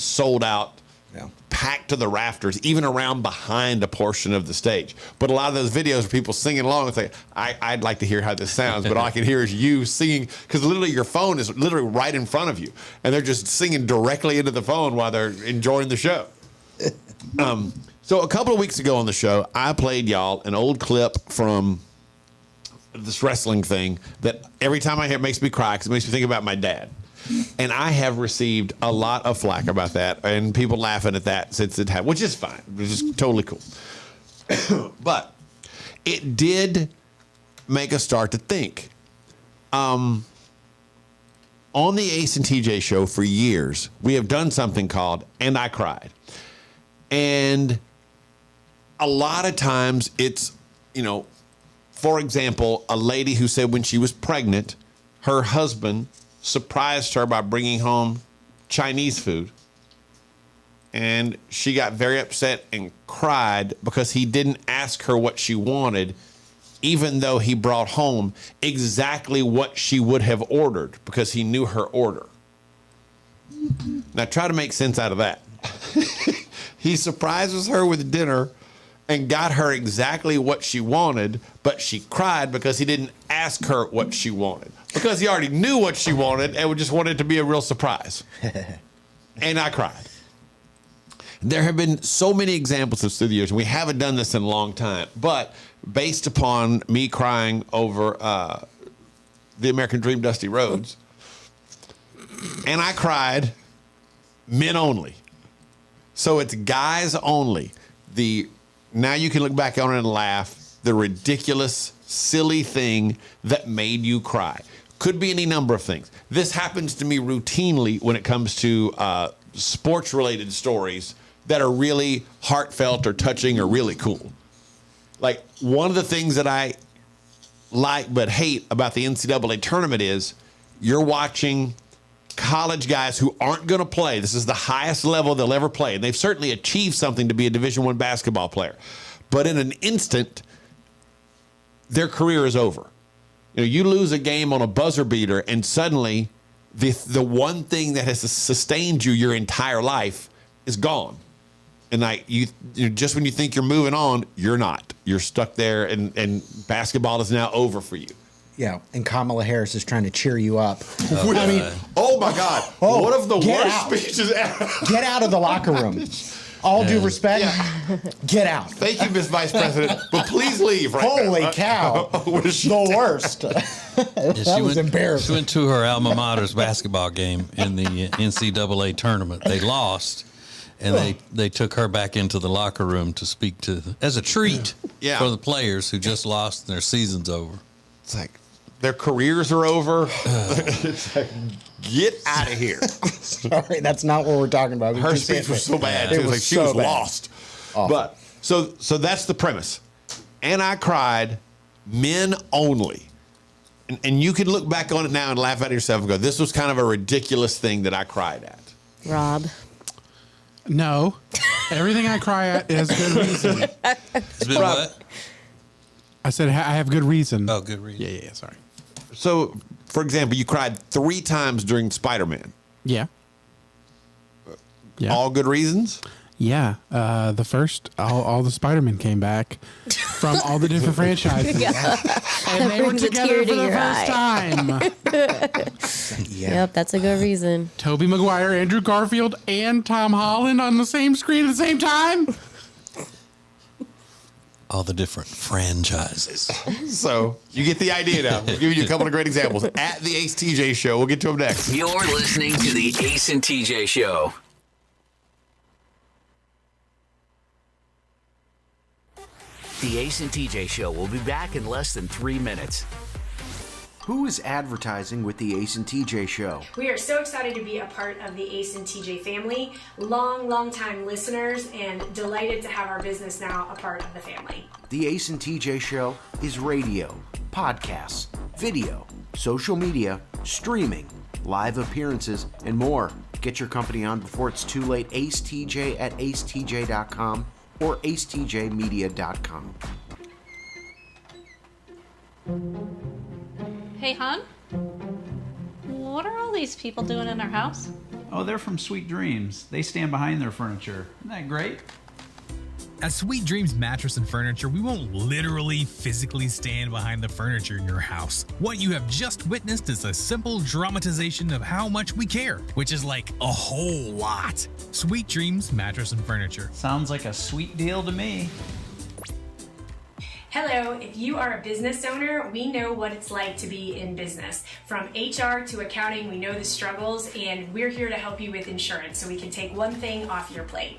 sold out. Yeah. Packed to the rafters, even around behind a portion of the stage. But a lot of those videos are people singing along and say, I'd like to hear how this sounds, but all I can hear is you singing, because literally your phone is literally right in front of you, and they're just singing directly into the phone while they're enjoying the show. So a couple of weeks ago on the show, I played y'all an old clip from this wrestling thing that every time I hear it makes me cry because it makes me think about my dad. And I have received a lot of flack about that and people laughing at that since it happened, which is fine. Which is totally cool. But it did make us start to think. On the Ace and TJ show for years, we have done something called And I Cried. And a lot of times it's, for example, a lady who said when she was pregnant, her husband surprised her by bringing home Chinese food. And she got very upset and cried because he didn't ask her what she wanted, even though he brought home exactly what she would have ordered because he knew her order. Now try to make sense out of that. He surprises her with dinner and got her exactly what she wanted, but she cried because he didn't ask her what she wanted. Because he already knew what she wanted and just wanted it to be a real surprise. And I cried. There have been so many examples through the years, and we haven't done this in a long time, but based upon me crying over the American Dream Dusty Rhodes, and I cried men only. So it's guys only. Now you can look back on it and laugh. The ridiculous, silly thing that made you cry. Could be any number of things. This happens to me routinely when it comes to sports-related stories that are really heartfelt or touching or really cool. Like, one of the things that I like but hate about the NCAA tournament is you're watching college guys who aren't going to play. This is the highest level they'll ever play. And they've certainly achieved something to be a Division I basketball player. But in an instant, their career is over. You lose a game on a buzzer beater, and suddenly the one thing that has sustained you your entire life is gone. And just when you think you're moving on, you're not. You're stuck there, and basketball is now over for you. Yeah, and Kamala Harris is trying to cheer you up. Oh my God! One of the worst speeches ever. Get out of the locker room. All due respect, get out. Thank you, Miss Vice President, but please leave right now. Holy cow. The worst. That was embarrassing. She went to her alma mater's basketball game in the NCAA tournament. They lost, and they took her back into the locker room to speak to, as a treat for the players who just lost and their season's over. It's like, their careers are over. It's like, get out of here. Sorry, that's not what we're talking about. Her speech was so bad. It was like she was lost. Awful. But so that's the premise. and I cried, men only. And you can look back on it now and laugh at yourself and go, this was kind of a ridiculous thing that I cried at. Rob. No. Everything I cry at has good reason. It's been what? I said I have good reason. Oh, good reason. Yeah, sorry. So, for example, you cried 3 times during Spider-Man. Yeah. Yeah. All good reasons? Yeah. The first, all the Spider-Men came back from all the different franchises. Yeah. And they were brings a together tear for to the your first time. Yep, that's a good reason. Tobey Maguire, Andrew Garfield, and Tom Holland on the same screen at the same time. All the different franchises. So you get the idea now. We'll give you a couple of great examples at the Ace TJ Show. We'll get to them next. You're listening to the Ace and TJ Show. The Ace and TJ Show will be back in less than 3 minutes. Who is advertising with the Ace and TJ Show? We are so excited to be a part of the Ace and TJ family, long time listeners, and delighted to have our business now a part of the family. The Ace and TJ Show is radio, podcasts, video, social media, streaming, live appearances, and more. Get your company on before it's too late. Ace TJ at acetj.com or acetjmedia.com. Hey, hon? What are all these people doing in our house? Oh, they're from Sweet Dreams. They stand behind their furniture. Isn't that great? At Sweet Dreams Mattress and Furniture, we won't literally physically stand behind the furniture in your house. What you have just witnessed is a simple dramatization of how much we care, which is like a whole lot. Sweet Dreams Mattress and Furniture. Sounds like a sweet deal to me. Hello, if you are a business owner, we know what it's like to be in business. From HR to accounting, we know the struggles, and we're here to help you with insurance so we can take one thing off your plate.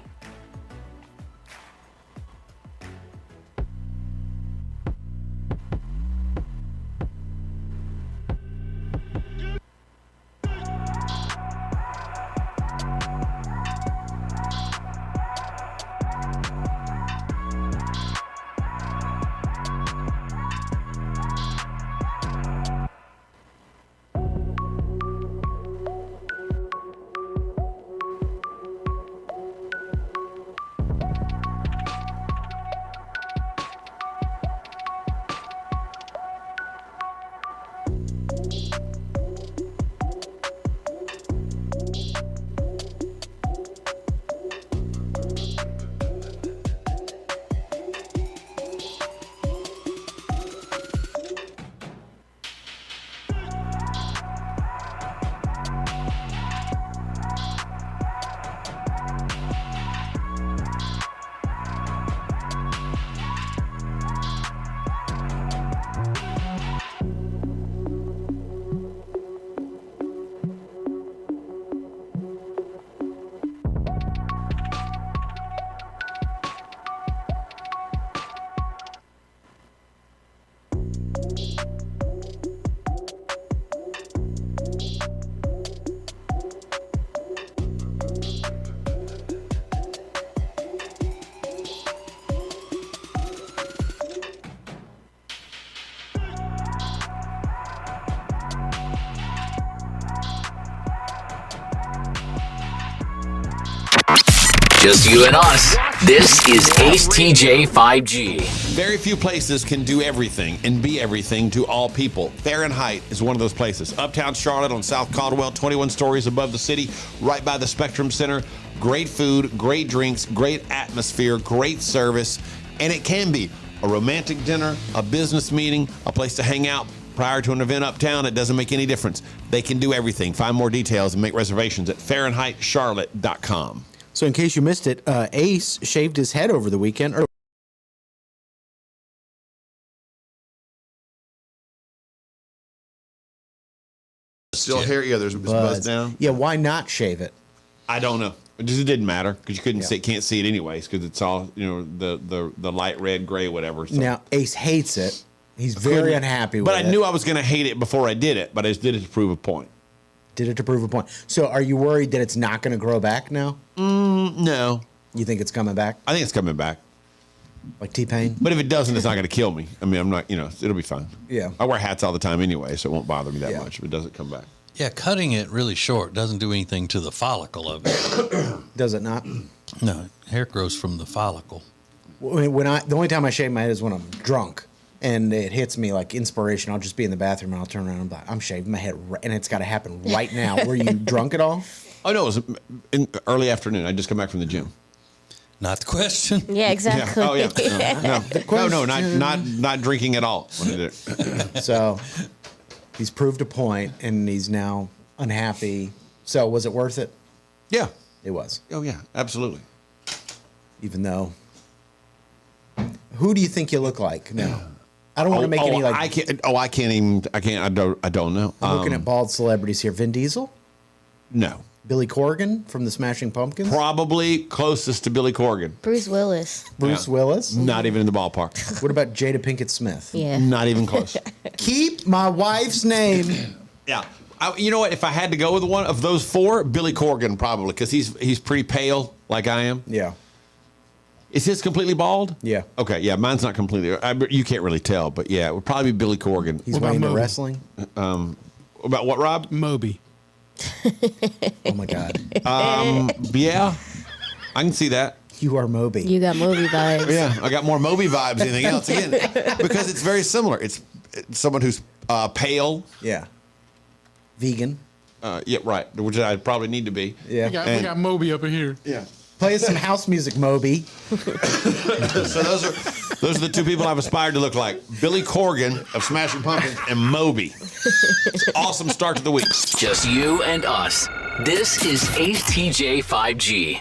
Just you and us. This is Ace TJ 5G. Very few places can do everything and be everything to all people. Fahrenheit is one of those places. Uptown Charlotte on South Caldwell, 21 stories above the city, right by the Spectrum Center. Great food, great drinks, great atmosphere, great service. And it can be a romantic dinner, a business meeting, a place to hang out prior to an event uptown. It doesn't make any difference. They can do everything. Find more details and make reservations at FahrenheitCharlotte.com. So in case you missed it, Ace shaved his head over the weekend. Still hair? Yeah, there's buzz down. Yeah, why not shave it? I don't know. It just didn't matter because you couldn't see, can't see it anyways because it's all the light red, gray, whatever. So. Now Ace hates it. He's very unhappy with it. But I knew I was going to hate it before I did it. But I just did it to prove a point. Did it to prove a point. So are you worried that it's not going to grow back now? No. You think it's coming back? I think it's coming back. Like T-Pain? But if it doesn't, it's not going to kill me. I mean, I'm not, it'll be fine. Yeah. I wear hats all the time anyway, so it won't bother me that much if it doesn't come back. Yeah, cutting it really short doesn't do anything to the follicle of it. Does it not? No, hair grows from the follicle. The only time I shave my head is when I'm drunk. And it hits me like inspiration. I'll just be in the bathroom and I'll turn around and be like, I'm shaving my head, and it's got to happen right now. Were you drunk at all? Oh, no, it was in early afternoon. I just come back from the gym. Not the question. Yeah, exactly. Yeah. Oh, yeah. No, not drinking at all when I did it. So he's proved a point, and he's now unhappy. So was it worth it? Yeah. It was. Oh, yeah, absolutely. Even though, who do you think you look like now? I don't want to make any like. I can't even. I don't know. I'm looking at bald celebrities here. Vin Diesel, No. Billy Corgan from the Smashing Pumpkins, Probably closest to Billy Corgan. Bruce Willis. Bruce Willis. Not even in the ballpark. What about Jada Pinkett Smith? Yeah. Not even close. Keep my wife's name. Yeah. You know what? If I had to go with one of those four, Billy Corgan probably, because he's pretty pale like I am. Yeah. Is his completely bald? Yeah. Okay. Yeah, mine's not completely. You can't really tell, but yeah, it would probably be Billy Corgan. He's way into wrestling. About what, Rob? Moby. Oh my God. Yeah, I can see that. You are Moby. You got Moby vibes. Yeah, I got more Moby vibes than anything else. Again, because it's very similar. It's someone who's pale. Yeah. Vegan. Yeah, right. Which I probably need to be. Yeah. We got Moby up in here. Yeah. Play us some house music, Moby. So those are the two people I've aspired to look like: Billy Corgan of Smashing Pumpkins and Moby. It's an awesome start to the week. Just you and us. This is ATJ 5G.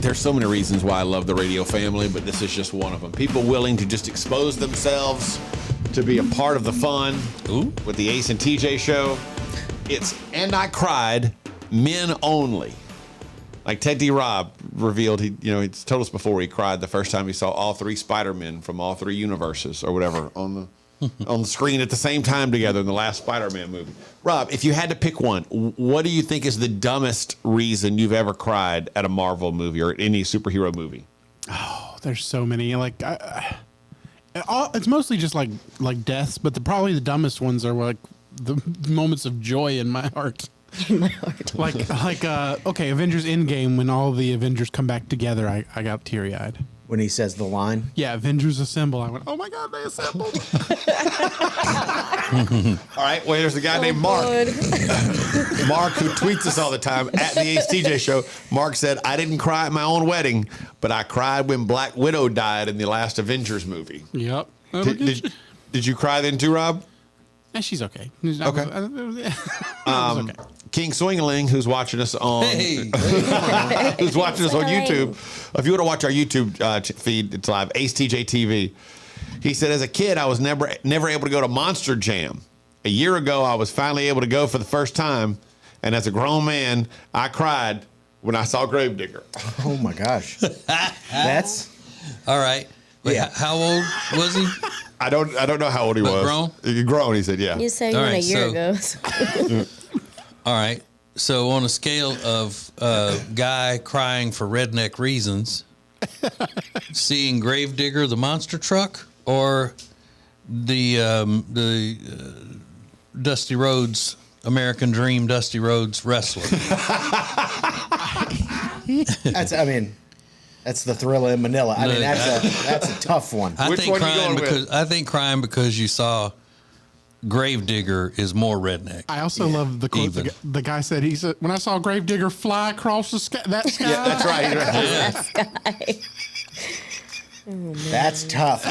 There's so many reasons why I love the radio family, but this is just one of them. People willing to just expose themselves to be a part of the fun. Ooh. With the Ace and TJ show. It's And I Cried, men only. Like Ted D. Robb revealed, he's told us before he cried the first time he saw all three Spider-Men from all three universes or whatever on the screen at the same time together in the last Spider-Man movie. Rob, if you had to pick one, what do you think is the dumbest reason you've ever cried at a Marvel movie or at any superhero movie? Oh, there's so many. Like, it's mostly just like deaths, but probably the dumbest ones are like the moments of joy in my heart. In my heart. Okay, Avengers Endgame, when all the Avengers come back together, I got teary-eyed. when he says the line. Yeah, Avengers Assemble. I went, oh my God, they assembled. All right, well, there's a guy named Mark. Mark, who tweets us all the time at the Ace TJ Show. Mark said, I didn't cry at my own wedding, but I cried when Black Widow died in the last Avengers movie. Yep. Did you cry then too, Rob? Yeah, she's okay. Okay. Okay. King Swingling, who's watching us on who's watching us on YouTube. If you want to watch our YouTube feed, it's live, Ace TJ TV. He said, as a kid, I was never able to go to Monster Jam. A year ago, I was finally able to go for the first time, and as a grown man, I cried when I saw Gravedigger. Oh my gosh, that's all right. Wait, Yeah. how old was he? I don't know how old he was. Grown? Grown, he said, yeah. You said you All went right, a year ago. All right. So on a scale of guy crying for redneck reasons, seeing Gravedigger, the monster truck, or the Dusty Rhodes, American Dream Dusty Rhodes wrestler? That's the Thriller in Manila. I mean, that's a tough one. Which one you going with? I think crying because you saw Gravedigger is more redneck. I also love the quote the guy said. He said, when I saw Gravedigger fly across the sky, that sky. Yeah, that's right. That sky. That's tough.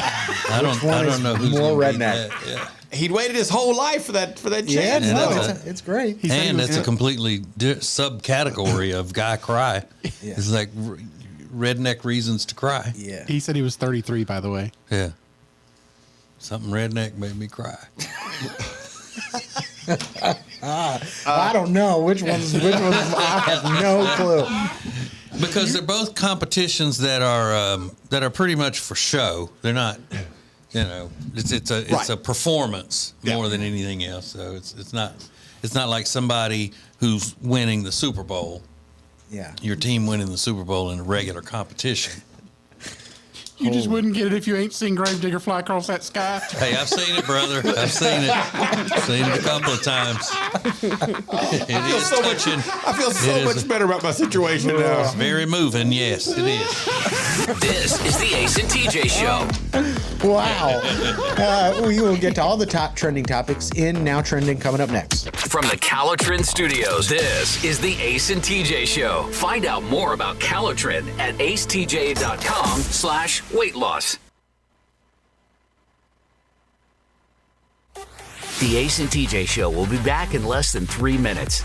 I don't know who's more gonna beat redneck. that, yeah. He'd waited his whole life for that Yeah, chance. no, it's great. He said he And was that's a completely subcategory of guy cry. Yeah. It's like redneck reasons to cry. Yeah. He said he was 33, by the way. Yeah. Something redneck made me cry. I don't know which ones. I have no clue. Because they're both competitions that are pretty much for show. They're not, it's a performance more than anything else. So it's not like somebody who's winning the Super Bowl. Yeah. Your team winning the Super Bowl in a regular competition. You just wouldn't get it if you ain't seen Gravedigger fly across that sky. Hey, I've seen it, brother. I've seen it. I've seen it a couple of times. It is touching. I feel so much better about my situation now. It's very moving. Yes, it is. This is the Ace and TJ Show. Wow. We will get to all the top trending topics in Now Trending coming up next. From the Calotrin Studios, this is the Ace and TJ Show. Find out more about Calotrin at acetj.com/weight loss. The Ace and TJ Show will be back in less than 3 minutes.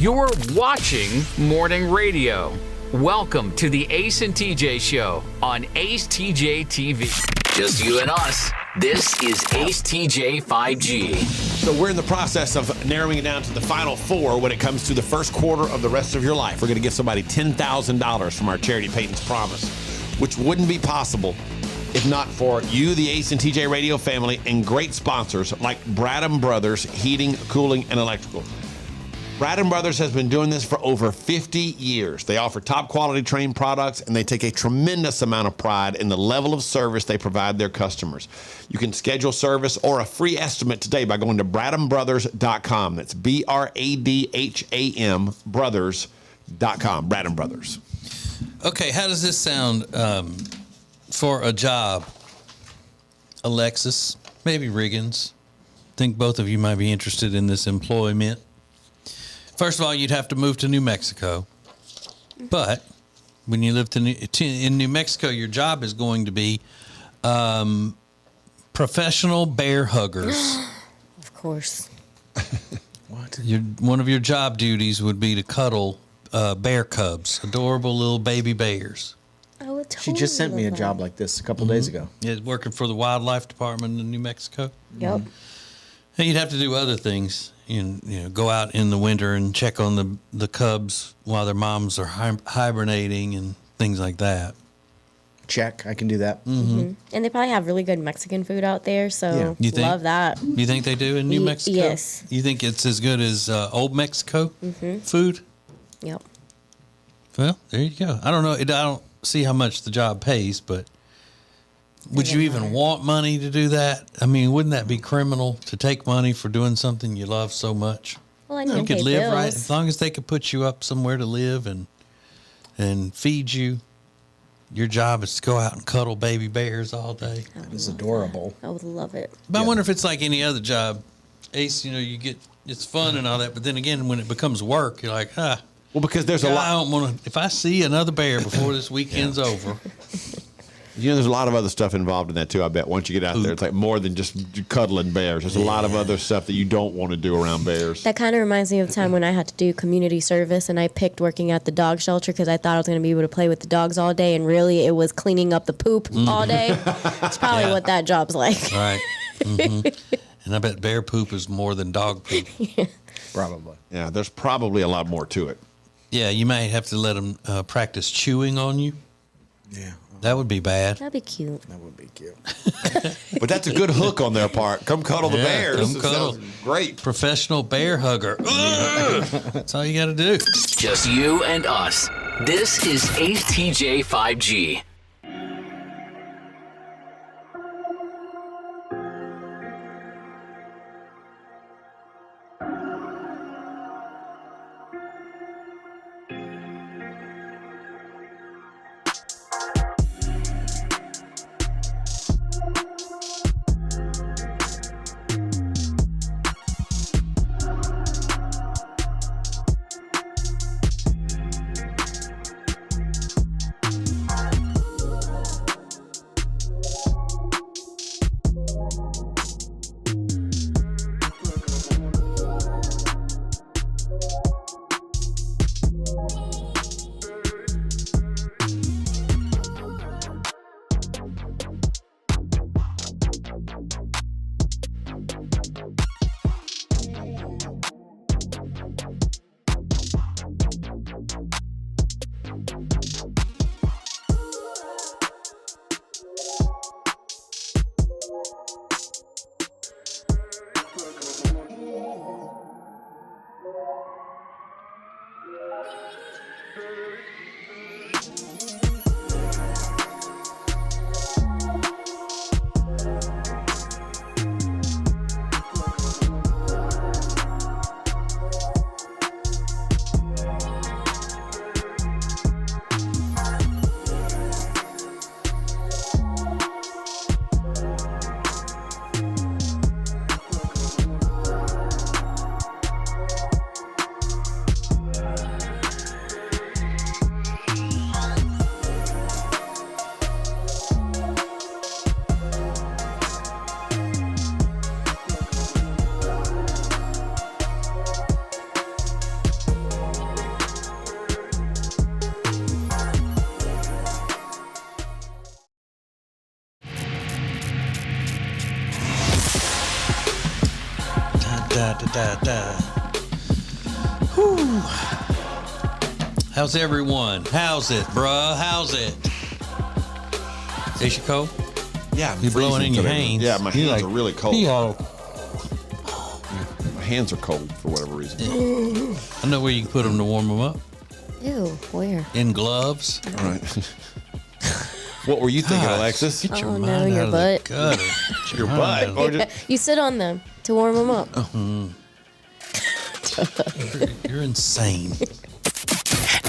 You're watching morning radio. Welcome to the Ace and TJ Show on Ace TJ TV. Just you and us. This is Ace TJ 5G. So we're in the process of narrowing it down to the final four when it comes to the first quarter of the rest of your life. We're going to give somebody $10,000 from our charity Peyton's Promise, which wouldn't be possible if not for you, the Ace and TJ Radio family, and great sponsors like Bradham Brothers Heating, Cooling, and Electrical. Bradham Brothers has been doing this for over 50 years. They offer top quality trained products, and they take a tremendous amount of pride in the level of service they provide their customers. You can schedule service or a free estimate today by going to BradhamBrothers.com. That's BRADHAM Brothers.com. Bradham Brothers. Okay, how does this sound for a job? Alexis, maybe Riggins. I think both of you might be interested in this employment. First of all, you'd have to move to New Mexico. But when you live in New Mexico, your job is going to be professional bear huggers. Of course. What? One of your job duties would be to cuddle bear cubs, adorable little baby bears. I would She just sent me a job like this a couple days ago. Yeah, working for the wildlife department in New Mexico. Yep. And you'd have to do other things. You know, go out in the winter and check on the cubs while their moms are hibernating and things like that. Check, I can do that. Mm-hmm. And they probably have really good Mexican food out there, so You think? love that. You think they do in New Mexico? Yes. You think it's as good as old Mexico food? Yep. Well, there you go. I don't know. I don't see how much the job pays, but would you even want money to do that? I mean, wouldn't that be criminal to take money for doing something you love so much? Well, I You can could pay live bills. right as long as they could put you up somewhere to live and feed you. Your job is to go out and cuddle baby bears all day. That is adorable. I would love it. But I wonder if it's like any other job. Ace, you know, it's fun and all that, but then again, when it becomes work, you're like, well, because there's a lot. I don't want to. If I see another bear before this weekend's over. You know, there's a lot of other stuff involved in that too, I bet. Once you get out there, it's like more than just cuddling bears. There's a lot of other stuff that you don't want to do around bears. That kind of reminds me of the time when I had to do community service and I picked working at the dog shelter because I thought I was going to be able to play with the dogs all day, and really it was cleaning up the poop all day. It's probably what that job's like. Right. And I bet bear poop is more than dog poop. Probably. Yeah, there's probably a lot more to it. Yeah, you might have to let them practice chewing on you. Yeah. That would be bad. That'd be cute. That would be cute. But that's a good hook on their part. Come cuddle the bears. Come It cuddle. sounds great. Professional bear hugger. That's all you got to do. Just you and us. This is Ace TJ 5G. da da da da. Whew. How's everyone? How's it, bruh? How's it? Is you cold? Yeah, I'm you're blowing freezing in your today. hands. Yeah, my hands are really cold. Yeah. My hands are cold for whatever reason. I know where you can put them to warm them up. Ew, where? In gloves. All right. What were you thinking, Gosh, Alexis? Get your Oh, no, mind your out of butt. the gutter. Your butt. Or just, You sit on them to warm them up. You're insane.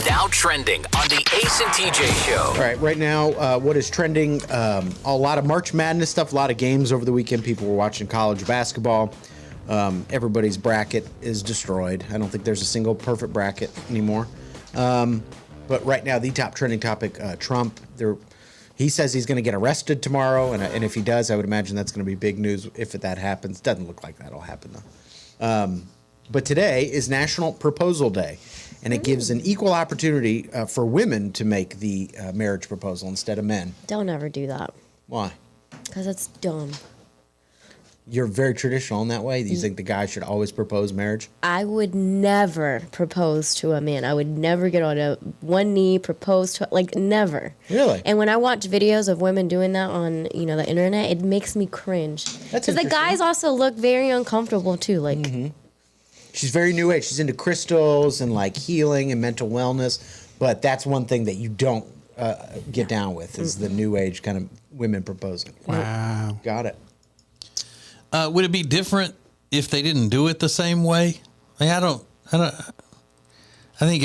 Now trending on the Ace and TJ Show. All right, right now, what is trending? A lot of March Madness stuff, a lot of games over the weekend. People were watching college basketball. Everybody's bracket is destroyed. I don't think there's a single perfect bracket anymore. But right now, the top trending topic, Trump. He says he's going to get arrested tomorrow, and if he does, I would imagine that's going to be big news if that happens. Doesn't look like that'll happen, though. But today is National Proposal Day, and it gives an equal opportunity for women to make the marriage proposal instead of men. Don't ever do that. Why? Because it's dumb. You're very traditional in that way. You think the guy should always propose marriage? I would never propose to a man. I would never get on one knee, propose to, like, never. Really? And when I watch videos of women doing that on, the internet, it makes me cringe. That's because the guys also look very uncomfortable too. Like, She's very new age. She's into crystals and like healing and mental wellness. But that's one thing that you don't get down with is the new age kind of women proposing. Wow. Got it. Would it be different if they didn't do it the same way? I don't. I think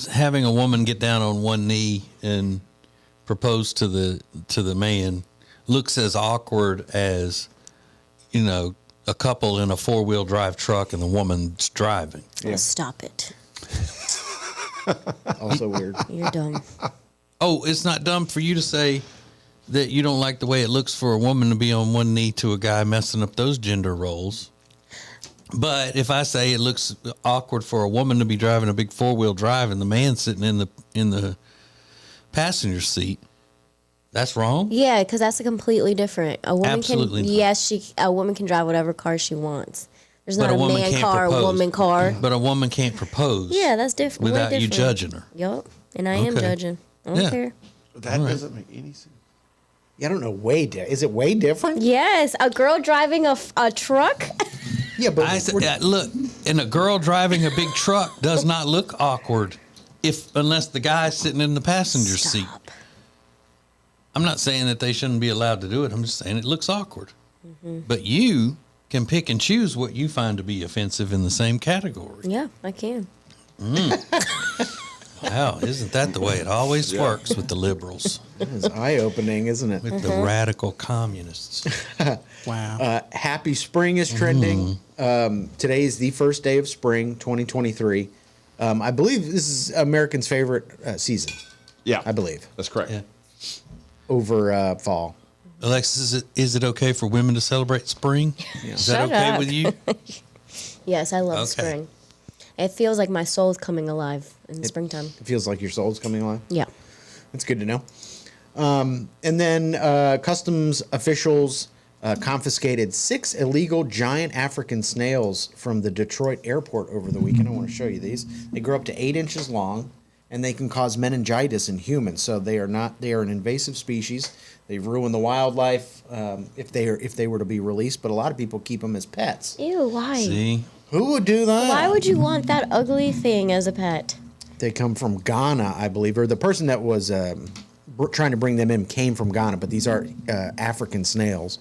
having a woman get down on one knee and propose to the man looks as awkward as, a couple in a 4-wheel drive truck and the woman's driving. yeah. Stop it. Also weird. You're dumb. Oh, it's not dumb for you to say that you don't like the way it looks for a woman to be on one knee to a guy messing up those gender roles. But if I say it looks awkward for a woman to be driving a big 4-wheel drive and the man sitting in the passenger seat, that's wrong? Yeah, because that's a completely different. A woman Absolutely can. not. Yes, a woman can drive whatever car she wants. There's But not a a woman man can't car, propose. woman car. But a woman can't propose. Yeah, that's different. Without you judging her. Yup, and I am Okay. judging. I don't Yeah. care. that doesn't make any sense. Yeah, I don't know. Is it way different? Yes, a girl driving a truck. Yeah, but I said, look, and a girl driving a big truck does not look awkward unless the guy's sitting in the passenger seat. I'm not saying that they shouldn't be allowed to do it. I'm just saying it looks awkward. But you can pick and choose what you find to be offensive in the same category. Yeah, I can. Wow, isn't that the way it always works with the liberals? It's eye-opening, isn't it? With the radical communists. Wow. Happy Spring is trending. Today is the first day of spring, 2023. I believe this is Americans' favorite season. Yeah, I believe. That's correct. Yeah. Over fall. Alexis, is it okay for women to celebrate spring? Is that Shut okay up. with you? Yes, I love Okay. spring. It feels like my soul's coming alive in springtime. It feels like your soul's coming alive. Yeah. That's good to know. And then customs officials confiscated 6 illegal giant African snails from the Detroit airport over the weekend. I want to show you these. They grow up to 8 inches long, and they can cause meningitis in humans. So they are an invasive species. They ruin the wildlife if they were to be released. But a lot of people keep them as pets. Ew, why? See? Who would do that? Why would you want that ugly thing as a pet? They come from Ghana, I believe, or the person that was trying to bring them in came from Ghana. But these are African snails,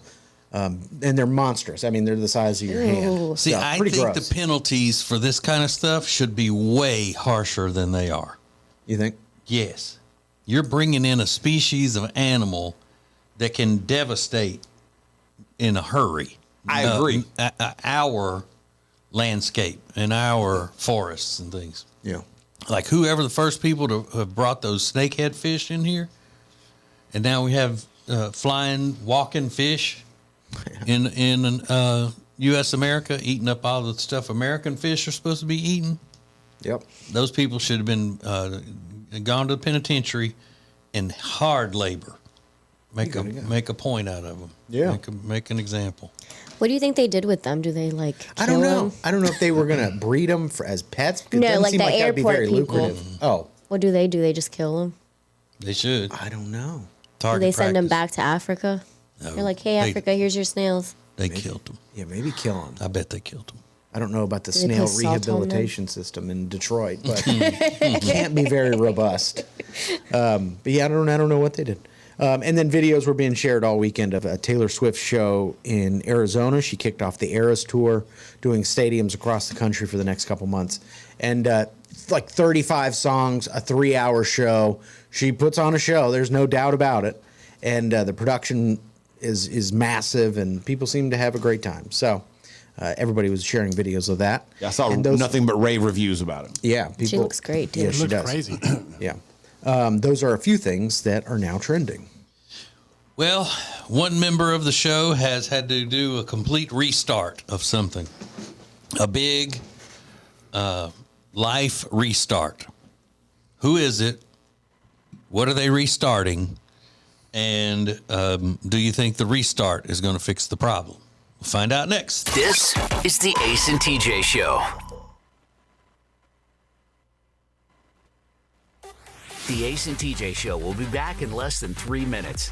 and they're monstrous. I mean, they're the size of your hand. See, So, I pretty think gross. the penalties for this kind of stuff should be way harsher than they are. You think? Yes. You're bringing in a species of animal that can devastate in a hurry. I agree. Our landscape and our forests and things. Yeah. Like whoever the first people to have brought those snakehead fish in here, and now we have flying, walking fish in U.S. America eating up all the stuff American fish are supposed to be eating. Yep. Those people should have been gone to the penitentiary in hard labor. Make a point out of them. Yeah. Make an example. What do you think they did with them? Do they like? I don't kill know. them? I don't know if they were gonna breed them as pets. It No, doesn't like seem the that'd be airport very people. lucrative. Oh, What do? They just kill them? They should. I don't know. Target Do they send them practice. back to Africa? No, They're like, hey, they- Africa, here's your snails. They killed them. Yeah, maybe kill them. I bet they killed them. I don't know about the Do they snail put salt on them? rehabilitation system in Detroit, but it can't be very robust. But yeah, I don't know what they did. And then videos were being shared all weekend of a Taylor Swift show in Arizona. She kicked off the Eras Tour, doing stadiums across the country for the next couple months. And like 35 songs, a 3-hour show. She puts on a show. There's no doubt about it. And the production is massive, and people seem to have a great time. So everybody was sharing videos of that. Yeah, I saw And those- nothing but rave reviews about it. Yeah, people, She looks great, dude. Yeah, she Looks does. crazy. Yeah. Those are a few things that are now trending. Well, one member of the show has had to do a complete restart of something. A big life restart. Who is it? What are they restarting? And do you think the restart is going to fix the problem? We'll find out next. This is the Ace and TJ Show. The Ace and TJ Show will be back in less than 3 minutes.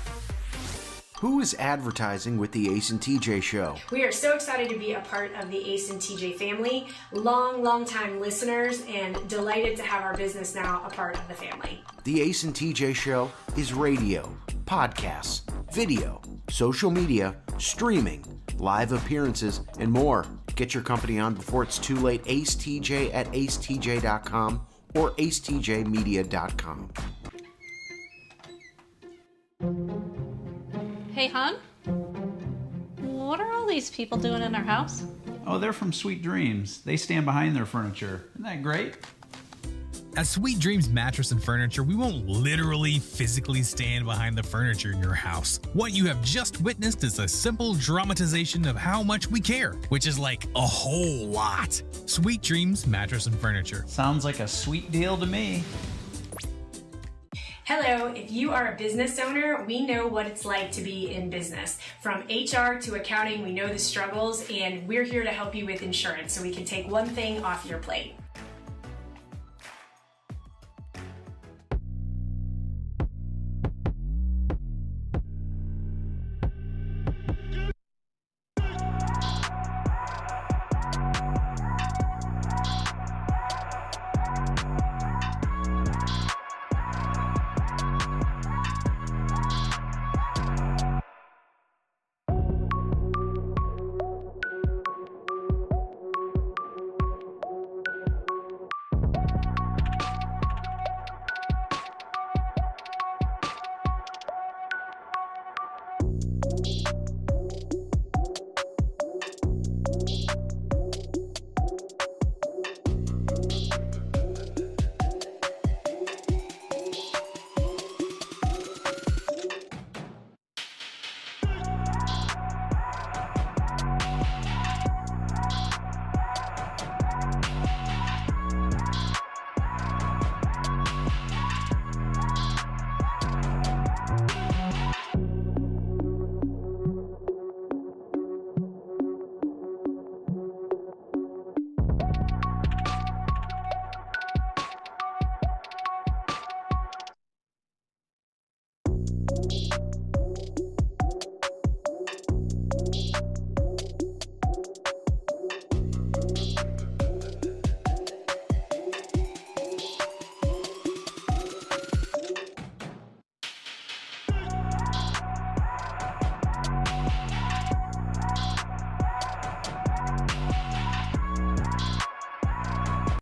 Who is advertising with the Ace and TJ Show? We are so excited to be a part of the Ace and TJ family, long time listeners, and delighted to have our business now a part of the family. The Ace and TJ Show is radio, podcasts, video, social media, streaming, live appearances, and more. Get your company on before it's too late. Ace TJ at acetj.com or acetjmedia.com. Hey, hon. What are all these people doing in our house? Oh, they're from Sweet Dreams. They stand behind their furniture. Isn't that great? At Sweet Dreams Mattress and Furniture, we won't literally physically stand behind the furniture in your house. What you have just witnessed is a simple dramatization of how much we care, which is like a whole lot. Sweet Dreams Mattress and Furniture. Sounds like a sweet deal to me. Hello, if you are a business owner, we know what it's like to be in business. From HR to accounting, we know the struggles, and we're here to help you with insurance so we can take one thing off your plate.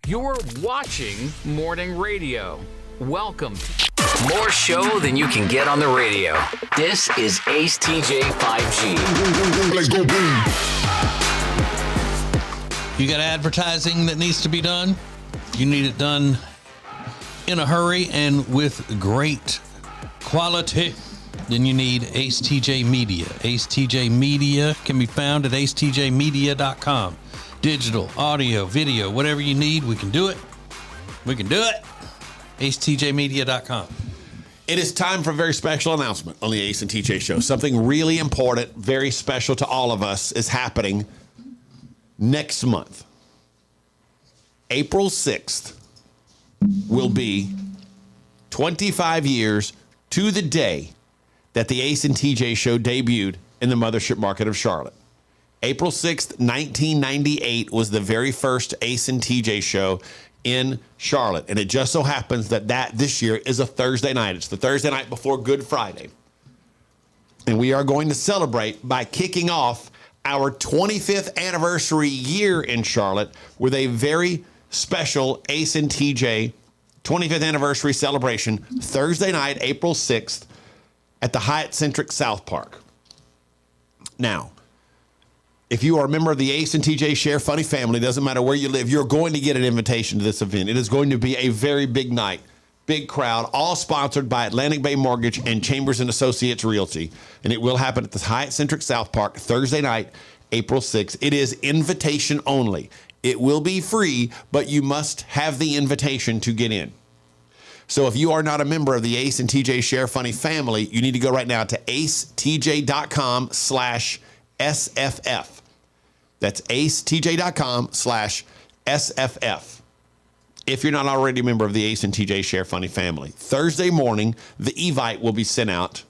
You're watching morning radio. Welcome. More show than you can get on the radio. This is Ace TJ 5G. Let's go boom. You got advertising that needs to be done? You need it done in a hurry and with great quality. Then you need Ace TJ Media. Ace TJ Media can be found at acetjmedia.com. Digital, audio, video, whatever you need, we can do it. We can do it. acetjmedia.com. It is time for a very special announcement on the Ace and TJ Show. Something really important, very special to all of us is happening next month. April 6th will be 25 years to the day that the Ace and TJ Show debuted in the Mothership market of Charlotte. April 6th, 1998 was the very first Ace and TJ Show in Charlotte. And it just so happens that this year is a Thursday night. It's the Thursday night before Good Friday. And we are going to celebrate by kicking off our 25th anniversary year in Charlotte with a very special Ace and TJ 25th anniversary celebration Thursday night, April 6th at the Hyatt Centric South Park. Now, if you are a member of the Ace and TJ Share Funny family, doesn't matter where you live, you're going to get an invitation to this event. It is going to be a very big night, big crowd, all sponsored by Atlantic Bay Mortgage and Chambers and Associates Realty. And it will happen at the Hyatt Centric South Park Thursday night, April 6th. It is invitation only. It will be free, but you must have the invitation to get in. So if you are not a member of the Ace and TJ Share Funny family, you need to go right now to acetj.com/SFF. That's acetj.com/SFF. If you're not already a member of the Ace and TJ Share Funny family, Thursday morning, the Evite will be sent out.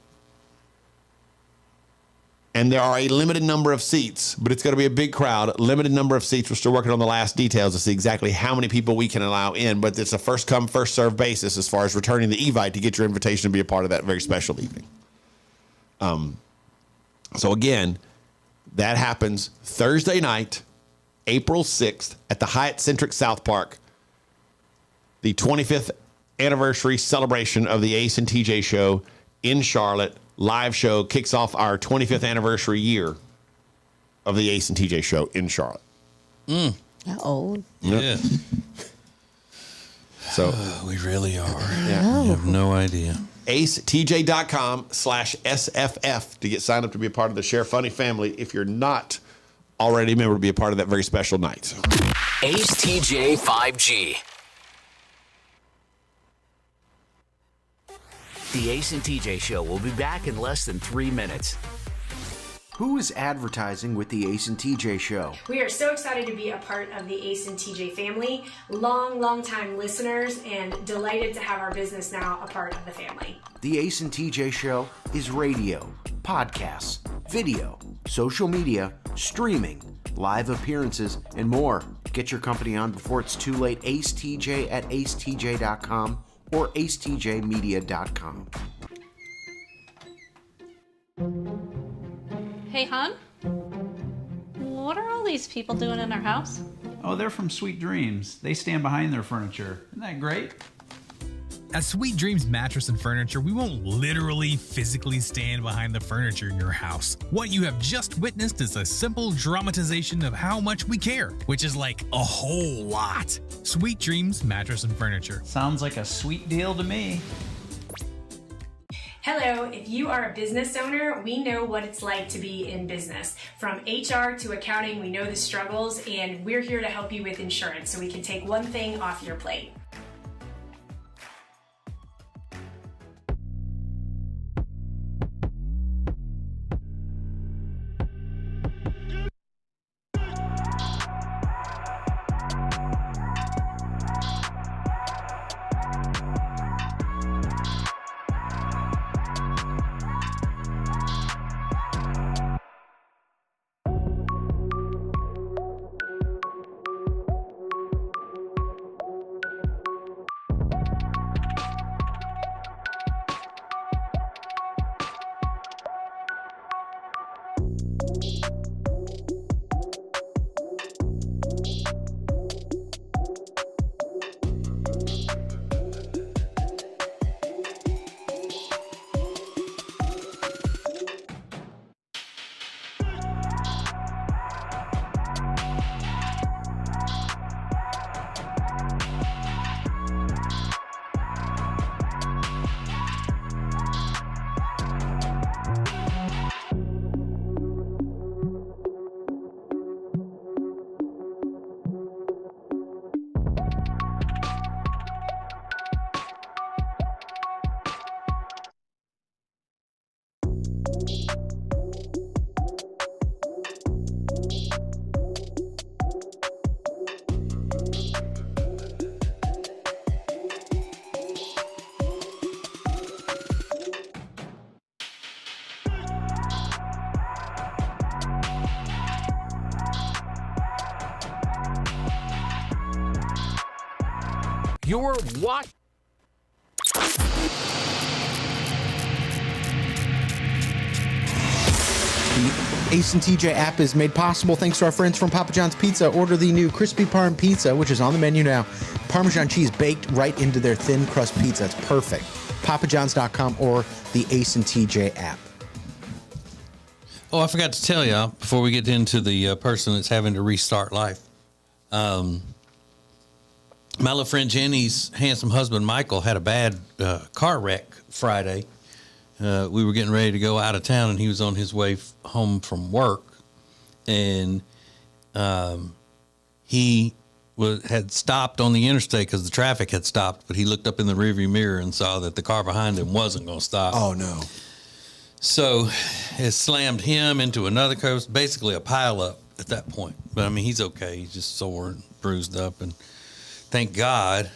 And there are a limited number of seats, but it's going to be a big crowd. Limited number of seats. We're still working on the last details to see exactly how many people we can allow in, but it's a first come, first served basis as far as returning the Evite to get your invitation to be a part of that very special evening. So again, that happens Thursday night, April 6th at the Hyatt Centric South Park. The 25th anniversary celebration of the Ace and TJ Show in Charlotte. Live show kicks off our 25th anniversary year of the Ace and TJ Show in Charlotte. How old? Yeah. So we really are. Yeah. You have no idea. acetj.com/SFF to get signed up to be a part of the Share Funny family if you're not already a member to be a part of that very special night. Ace TJ 5G. The Ace and TJ Show will be back in less than 3 minutes. Who is advertising with the Ace and TJ Show? We are so excited to be a part of the Ace and TJ family, long time listeners, and delighted to have our business now a part of the family. The Ace and TJ Show is radio, podcasts, video, social media, streaming, live appearances, and more. Get your company on before it's too late. Ace TJ at acetj.com or acetjmedia.com. Hey, hon? What are all these people doing in our house? Oh, they're from Sweet Dreams. They stand behind their furniture. Isn't that great? At Sweet Dreams Mattress and Furniture, we won't literally physically stand behind the furniture in your house. What you have just witnessed is a simple dramatization of how much we care, which is like a whole lot. Sweet Dreams Mattress and Furniture. Sounds like a sweet deal to me. Hello, if you are a business owner, we know what it's like to be in business. From HR to accounting, we know the struggles, and we're here to help you with insurance so we can take one thing off your plate. You're what? Ace and TJ app is made possible thanks to our friends from Papa John's Pizza. Order the new Crispy Parm Pizza, which is on the menu now. Parmesan cheese baked right into their thin crust pizza. It's perfect. PapaJohns.com or the Ace and TJ app. Oh, I forgot to tell you before we get into the person that's having to restart life. My little friend Jenny's handsome husband Michael had a bad car wreck Friday. We were getting ready to go out of town, and he was on his way home from work, and he had stopped on the interstate because the traffic had stopped. But he looked up in the rearview mirror and saw that the car behind him wasn't going to stop. Oh no! So it slammed him into another car. It was basically a pileup at that point. But I mean, he's okay. He's just sore and bruised up, and thank God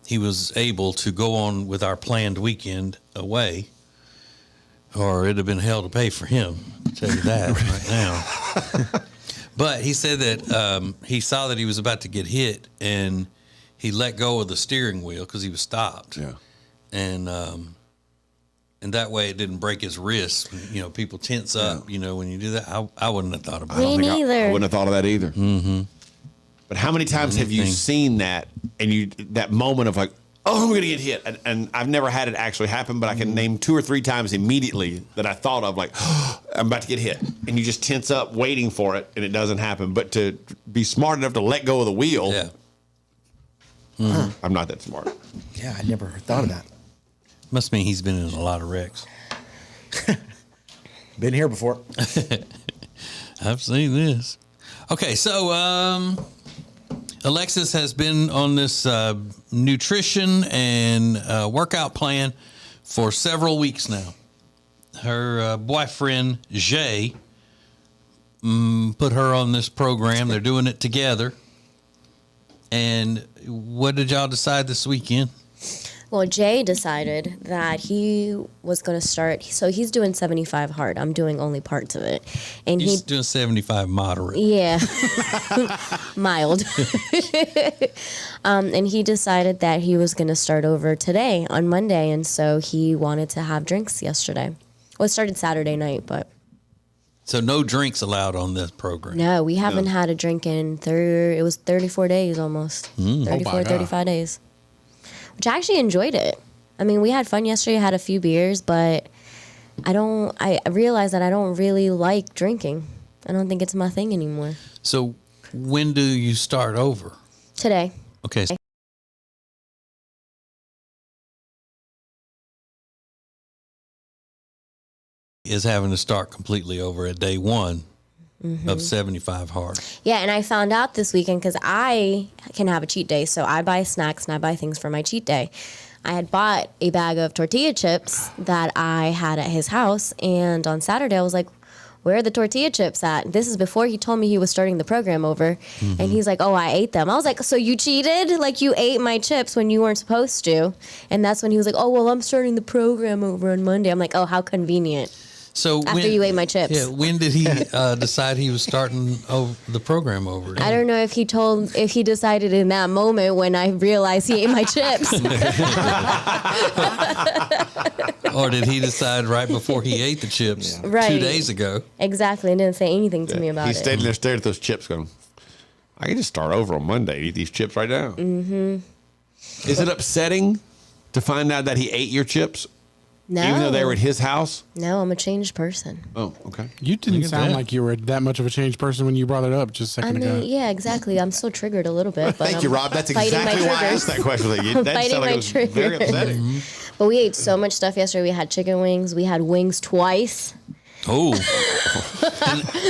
he was able to go on with our planned weekend away. Or it'd have been hell to pay for him, I'll tell you that right now. But he said that he saw that he was about to get hit, and he let go of the steering wheel because he was stopped. Yeah. And that way it didn't break his wrist. You know, people tense up, you know, when you do that. I wouldn't have thought about it. Me neither. I wouldn't have thought of that either. Mm-hmm. But how many times have you seen that, and that moment of like, oh, I'm going to get hit. And I've never had it actually happen, but I can name 2 or 3 times immediately that I thought of, like, oh, I'm about to get hit. And you just tense up waiting for it, and it doesn't happen. But to be smart enough to let go of the wheel, I'm not that smart. Yeah, I never thought of that. Must mean he's been in a lot of wrecks. Been here before. I've seen this. Okay, so Alexis has been on this nutrition and workout plan for several weeks now. Her boyfriend, Jay, put her on this program. They're doing it together. And what did y'all decide this weekend? Well, Jay decided that he was going to start. So he's doing 75 hard. I'm doing only parts of it. And He's doing 75 moderate. Yeah. Mild. And he decided that he was going to start over today on Monday. And so he wanted to have drinks yesterday. Well, it started Saturday night, but. So no drinks allowed on this program? No, we haven't had a drink in, it was 34 days almost. 34, 35 days. Which I actually enjoyed it. I mean, we had fun yesterday, had a few beers, but I realized that I don't really like drinking. I don't think it's my thing anymore. So when do you start over? Today. Okay. Is having to start completely over at day 1 of 75 hard. Yeah, and I found out this weekend because I can have a cheat day. So I buy snacks and I buy things for my cheat day. I had bought a bag of tortilla chips that I had at his house. And on Saturday, I was like, where are the tortilla chips at? This is before he told me he was starting the program over. And he's like, oh, I ate them. I was like, so you cheated? Like, you ate my chips when you weren't supposed to. And that's when he was like, oh, well, I'm starting the program over on Monday. I'm like, oh, how convenient. So after you ate my chips. Yeah, when did he decide he was starting the program over? I don't know if he decided in that moment when I realized he ate my chips. Or did he decide right before he ate the chips 2 days ago? Exactly, and didn't say anything to me about it. He stayed there staring at those chips going, I can just start over on Monday and eat these chips right now. Mm-hmm. Is it upsetting to find out that he ate your chips? No. Even though they were at his house? No, I'm a changed person. Oh, okay. You didn't sound like you were that much of a changed person when you brought it up just a second ago. Yeah, exactly. I'm still triggered a little bit. But Thank you, Rob. That's exactly why I asked that question. That sounded like it was very upsetting. But we ate so much stuff yesterday. We had chicken wings. We had wings twice. Oh.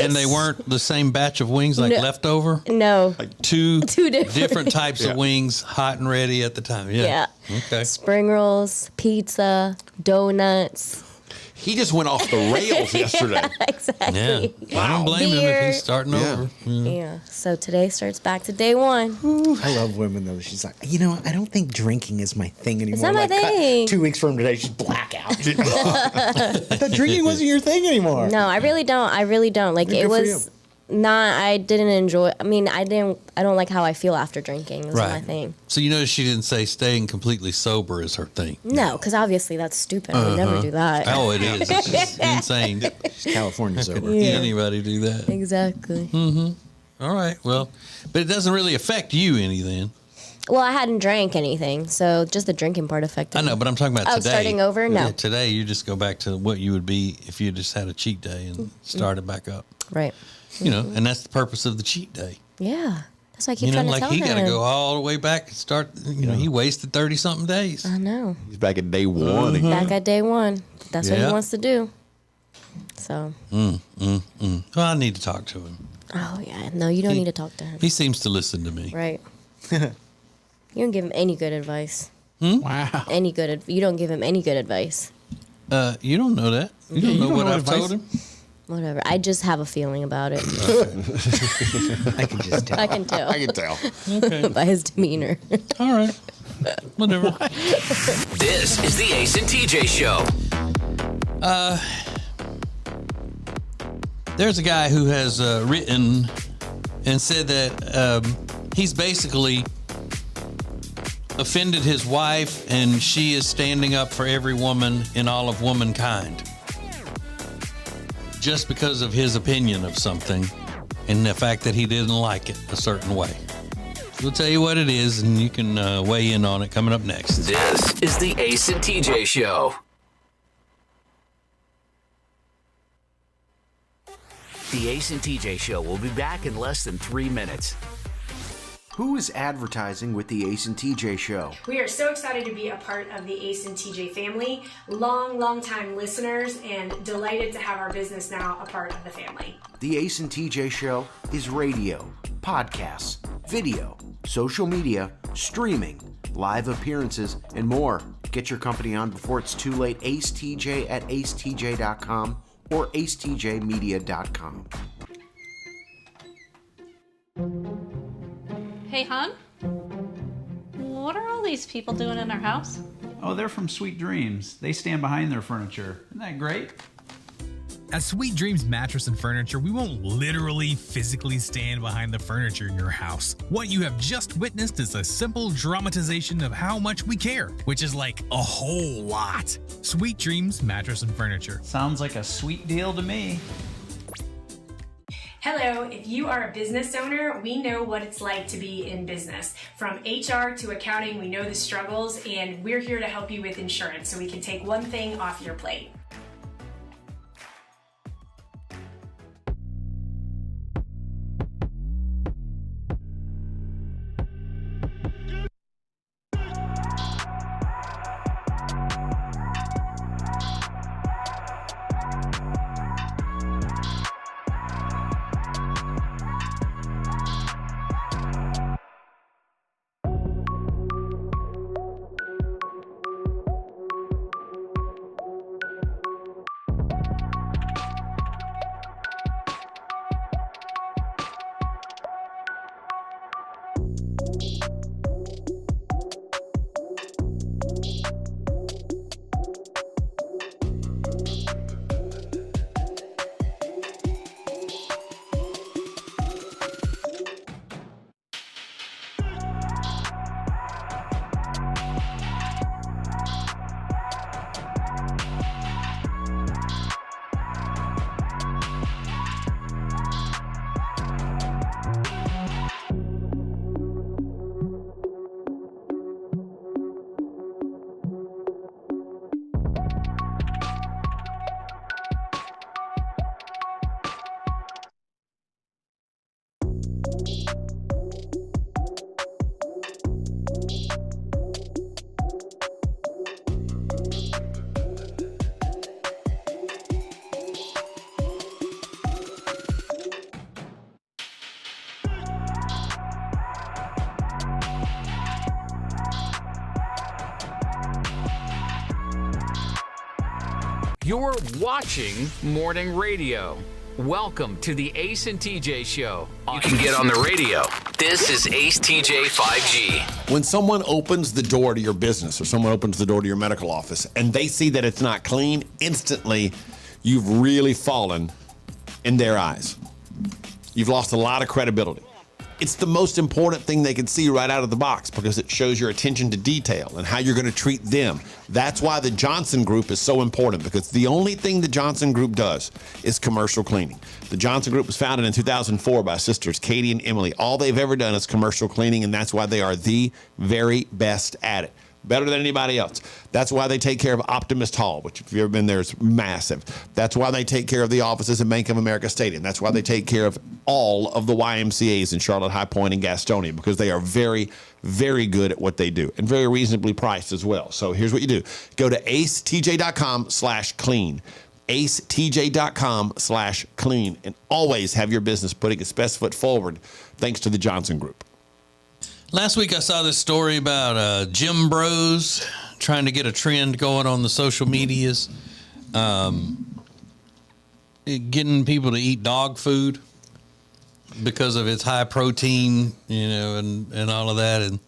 and they weren't the same batch of wings like leftover? No. Like two different types of wings, hot and ready at the time. Yeah. Okay. Spring rolls, pizza, donuts. He just went off the rails yesterday. Exactly. Yeah. I don't blame him if he's starting over. Yeah. So today starts back to day one. I love women though. She's like, I don't think drinking is my thing anymore. It's not my thing. 2 weeks from today, she's blackout. I thought drinking wasn't your thing anymore. No, I really don't. Like Good it for was not. I didn't enjoy. I mean, I don't like how I feel after drinking. Is my thing. So you notice she didn't say staying completely sober is her thing. No, because obviously that's stupid. I would never do that. Oh, it is. It's just insane. She's California sober. Yeah. Anybody do that? Exactly. All right. Well, but it doesn't really affect you any then. Well, I hadn't drank anything, so just the drinking part affected I know, me. but I'm talking about today. Starting over? No. Yeah, today you just go back to what you would be if you just had a cheat day and started back up. Right. You know, and that's the purpose of the cheat day. Yeah. That's why I keep trying to tell he him. got to go all the way back and start. He wasted 30-something days. I know. He's back at day one. Back at day one. That's what he wants to do. So. Well, I need to talk to him. Oh yeah. No, you don't need to talk to him. He seems to listen to me. Right. You don't give him any good advice. Wow. You don't give him any good advice. You don't know that. You don't know what I've told him. Whatever. I just have a feeling about it. I can just tell. I can tell. I can tell. Okay. By his demeanor. All right. Whatever. This is the Ace and TJ Show. There's a guy who has written and said that he's basically offended his wife and she is standing up for every woman in all of womankind just because of his opinion of something and the fact that he didn't like it a certain way. We'll tell you what it is and you can weigh in on it coming up next. This is the Ace and TJ Show. The Ace and TJ Show will be back in less than 3 minutes. Who is advertising with the Ace and TJ Show? We are so excited to be a part of the Ace and TJ family, long time listeners, and delighted to have our business now a part of the family. The Ace and TJ Show is radio, podcasts, video, social media, streaming, live appearances, and more. Get your company on before it's too late. Ace TJ at acetj.com or acetjmedia.com. Hey, hon? What are all these people doing in our house? Oh, they're from Sweet Dreams. They stand behind their furniture. Isn't that great? At Sweet Dreams Mattress and Furniture, we won't literally physically stand behind the furniture in your house. What you have just witnessed is a simple dramatization of how much we care, which is like a whole lot. Sweet Dreams Mattress and Furniture. Sounds like a sweet deal to me. Hello, if you are a business owner, we know what it's like to be in business. From HR to accounting, we know the struggles, and we're here to help you with insurance so we can take one thing off your plate. You're watching morning radio. Welcome to the Ace and TJ Show. You can get on the radio. This is Ace TJ 5G. When someone opens the door to your business or someone opens the door to your medical office and they see that it's not clean, instantly you've really fallen in their eyes. You've lost a lot of credibility. It's the most important thing they can see right out of the box because it shows your attention to detail and how you're going to treat them. That's why the Johnson Group is so important, because the only thing the Johnson Group does is commercial cleaning. The Johnson Group was founded in 2004 by sisters Katie and Emily. All they've ever done is commercial cleaning, and that's why they are the very best at it. Better than anybody else. That's why they take care of Optimist Hall, which if you've ever been there, is massive. That's why they take care of the offices in Bank of America Stadium. That's why they take care of all of the YMCAs in Charlotte, High Point, and Gastonia, because they are very, very good at what they do and very reasonably priced as well. So here's what you do. Go to acetj.com/clean. acetj.com/clean, and always have your business putting its best foot forward thanks to the Johnson Group. Last week I saw this story about gym bros trying to get a trend going on the social medias, getting people to eat dog food because of its high protein, and all of that. And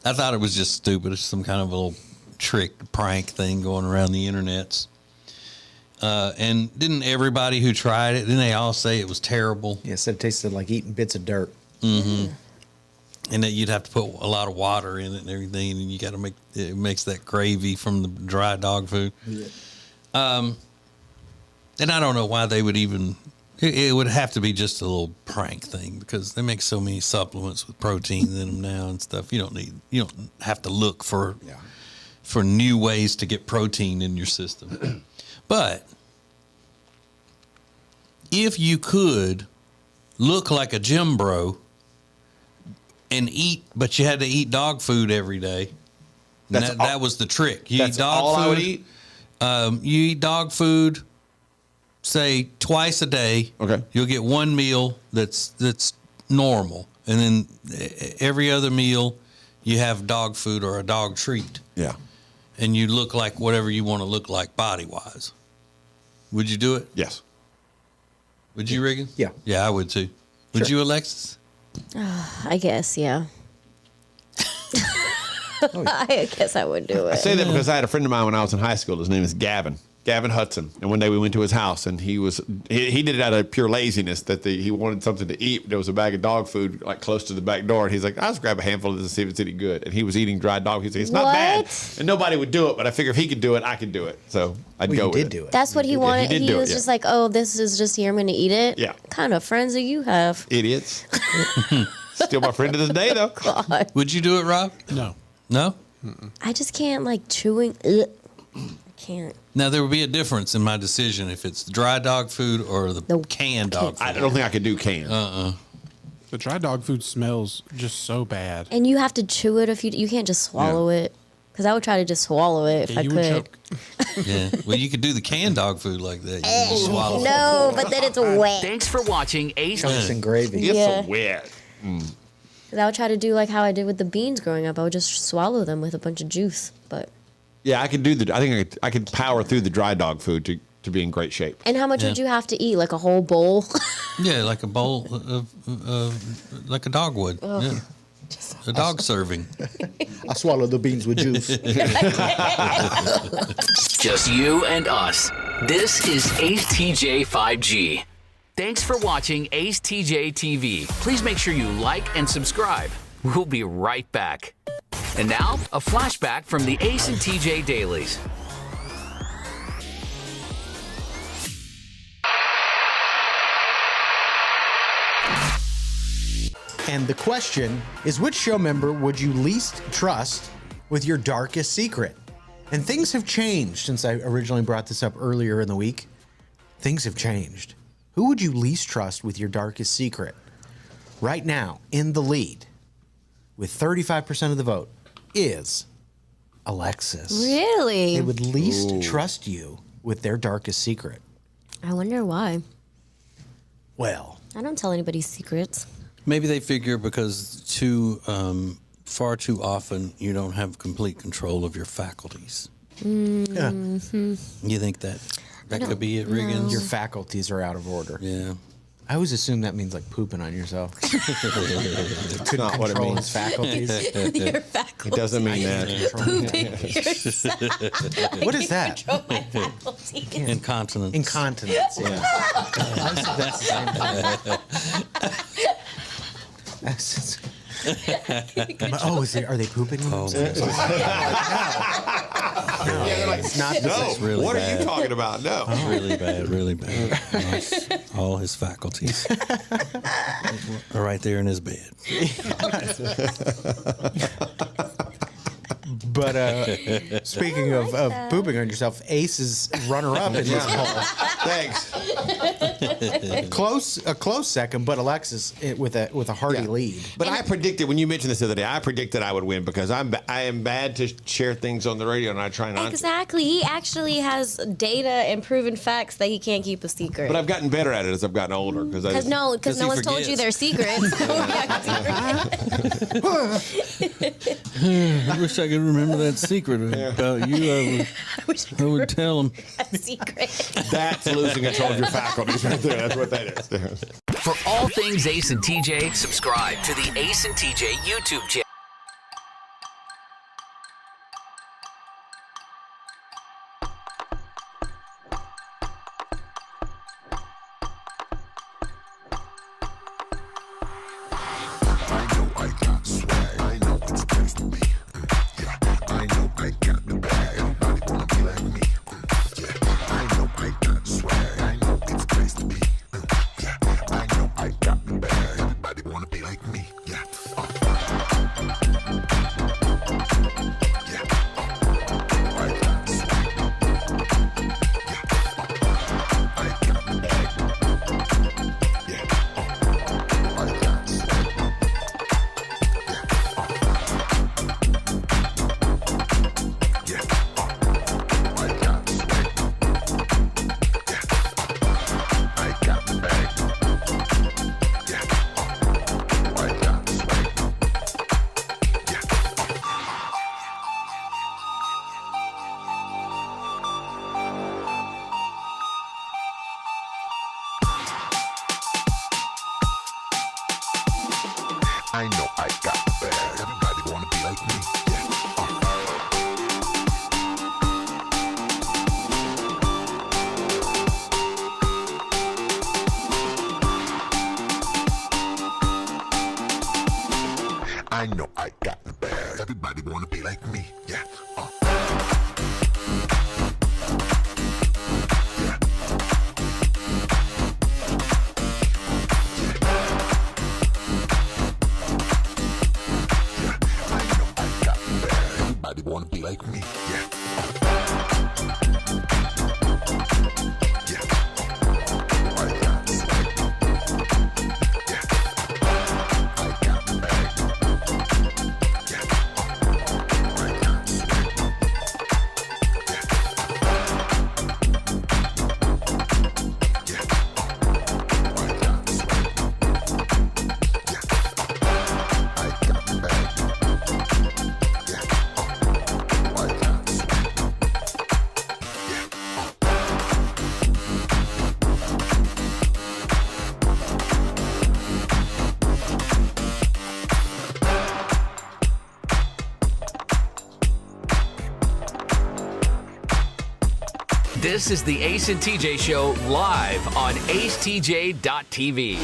I thought it was just stupid. It's some kind of a little trick, prank thing going around the internets. And didn't everybody who tried it, didn't they all say it was terrible? Yeah, said it tasted like eating bits of dirt. Mm-hmm. And that you'd have to put a lot of water in it and everything, and you got to it makes that gravy from the dry dog food. Yeah. And I don't know why they would even. It would have to be just a little prank thing, because they make so many supplements with protein in them now and stuff. You don't have to look for new ways to get protein in your system. But if you could look like a gym bro and eat, but you had to eat dog food every day. That was the trick. You eat dog all food. I would eat? You eat dog food, say twice a day. Okay. You'll get one meal that's normal, and then every other meal you have dog food or a dog treat. Yeah. And you look like whatever you want to look like body wise. Would you do it? Yes. Would you, Regan? Yeah. Yeah, I would too. Would you, Alexis? I guess, yeah. I guess I would do it. I say that because I had a friend of mine when I was in high school. His name is Gavin Hudson. And one day we went to his house, and he did it out of pure laziness, that he wanted something to eat. There was a bag of dog food like close to the back door, and he's like, I'll just grab a handful of this and see if it's any good. And he was eating dry dog. He's like, it's not bad. And nobody would do it, but I figure if he could do it, I could do it. So I'd go with it. do it. That's what he wanted. he did He do it, was yeah. just like, oh, this is just here. I'm going to eat it. Yeah. What kind of friends do you have? Idiots. Still my friend to this day, though. God. Would you do it, Rob? No. No? I just can't, like, chewing. Ugh. I can't. Now, there would be a difference in my decision if it's dry dog food or the canned dog food. I don't think I could do canned. The dry dog food smells just so bad. And you have to chew it if you can't just swallow it. Because I would try to just swallow it if I you would could. choke. Yeah. Well, you could do the canned dog food like that. You can just swallow it. No, but then it's wet. Thanks for watching Ace. Chunks and gravy. It's Yeah. so wet. Because I would try to do like how I did with the beans growing up. I would just swallow them with a bunch of juice. But Yeah, I could do I think I could power through the dry dog food to be in great shape. and how much would you have to eat? Like a whole bowl? Yeah, like a bowl of like a dog would. Yeah. A dog serving. I swallowed the beans with juice. Just you and us. This is Ace TJ 5G. Thanks for watching Ace TJ TV. Please make sure you like and subscribe. We'll be right back. And now, a flashback from the Ace and TJ dailies. And the question is, which show member would you least trust with your darkest secret? And things have changed since I originally brought this up earlier in the week. Things have changed. Who would you least trust with your darkest secret? Right now, in the lead, with 35% of the vote, is Alexis. Really? They would least trust you with their darkest secret. I wonder why. Well, I don't tell anybody secrets. Maybe they figure because far too often you don't have complete control of your faculties. You think that could be it, Riggins? Your faculties are out of order. Yeah. I always assume that means like pooping on yourself. Couldn't not what it control means. his faculties. Your faculties. It doesn't mean that. Pooping yourself. What is that? Control my faculties. Incontinence. Incontinence. Yeah. I think that's the same thing. Oh, are they pooping on themselves? No, it's not. No, really what bad. are you talking about? No. Really bad, really bad. All his faculties are right there in his bed. But speaking of pooping on yourself, Ace is runner-up in this poll. Thanks. A close second, but Alexis with a hearty lead. But I predicted, when you mentioned this the other day, I predicted I would win because I am bad to share things on the radio, and I try not to. Exactly. He actually has data and proven facts that he can't keep a secret. But I've gotten better at it as I've gotten older. Because no one's told you their secrets. I wish I could remember that secret about you. I would tell him. A secret. That's losing control of your faculties right there. That's what that is. For all things Ace and TJ, subscribe to the Ace and TJ YouTube channel. I know I got the bag. Everybody wanna be like me. I know I got the bag. Everybody wanna be like me. Yeah. Wanna be like me, yeah. This is the Ace and TJ Show live on acetj.tv.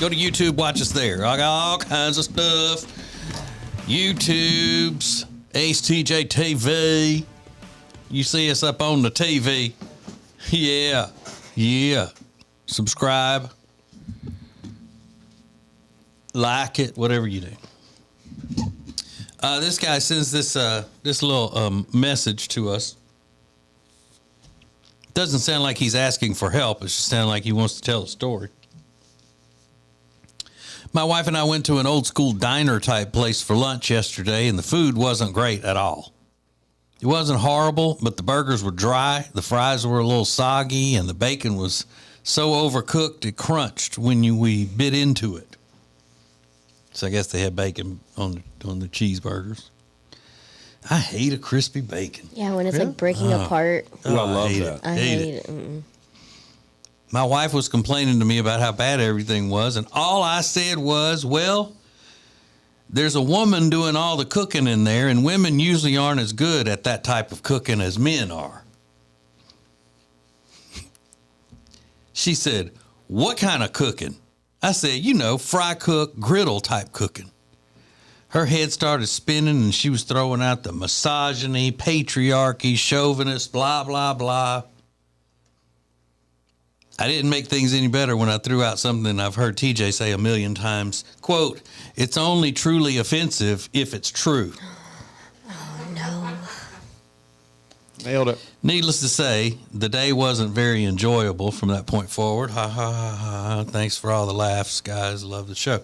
Go to YouTube, watch us there. I got all kinds of stuff. YouTube's Ace TJ TV. You see us up on the TV. Yeah. Subscribe. Like it, whatever you do. This guy sends this little message to us. Doesn't sound like he's asking for help. It just sounds like he wants to tell a story. My wife and I went to an old school diner type place for lunch yesterday, and the food wasn't great at all. It wasn't horrible, but the burgers were dry, the fries were a little soggy, and the bacon was so overcooked it crunched when we bit into it. So I guess they had bacon on the cheeseburgers. I hate a crispy bacon. Yeah, when it's like breaking apart. I love hate that. it. I Hate hate it. it. Mm-mm. My wife was complaining to me about how bad everything was, and all I said was, well, there's a woman doing all the cooking in there, and women usually aren't as good at that type of cooking as men are. She said, what kind of cooking? I said, fry cook, griddle type cooking. Her head started spinning, and she was throwing out the misogyny, patriarchy, chauvinist, blah, blah, blah. I didn't make things any better when I threw out something I've heard TJ say a million times. Quote, it's only truly offensive if it's true. Oh, no. Nailed it. Needless to say, the day wasn't very enjoyable from that point forward. Ha, ha, ha, ha. Thanks for all the laughs, guys. Love the show.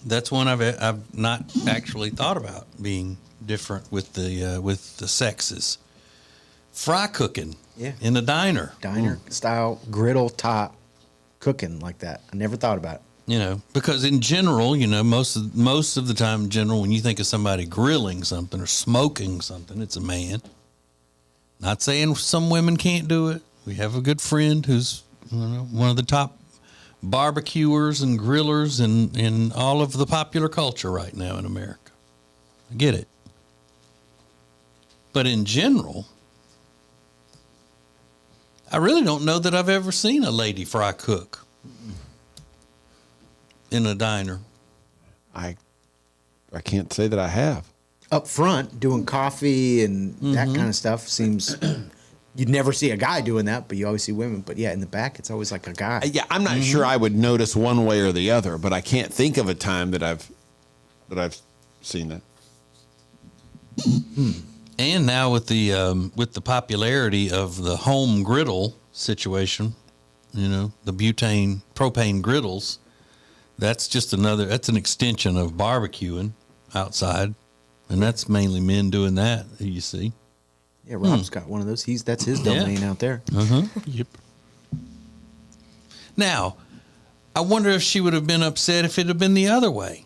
That's one I've not actually thought about being different with the sexes. Fry cooking in a diner. Diner style griddle top cooking like that. I never thought about it. Because in general, most of the time in general, when you think of somebody grilling something or smoking something, it's a man. Not saying some women can't do it. We have a good friend who's one of the top barbecuers and grillers in all of the popular culture right now in America. I get it. But in general, I really don't know that I've ever seen a lady fry cook in a diner. I can't say that I have. Up front, doing coffee and that kind of stuff seems. You'd never see a guy doing that, but you always see women. But yeah, in the back, it's always like a guy. Yeah, I'm not sure I would notice one way or the other, but I can't think of a time that I've seen that. And now with the popularity of the home griddle situation, the propane griddles, that's an extension of barbecuing outside, and that's mainly men doing that you see. Yeah, Rob's got one of those. That's his domain out there. Yep. Now, I wonder if she would have been upset if it had been the other way.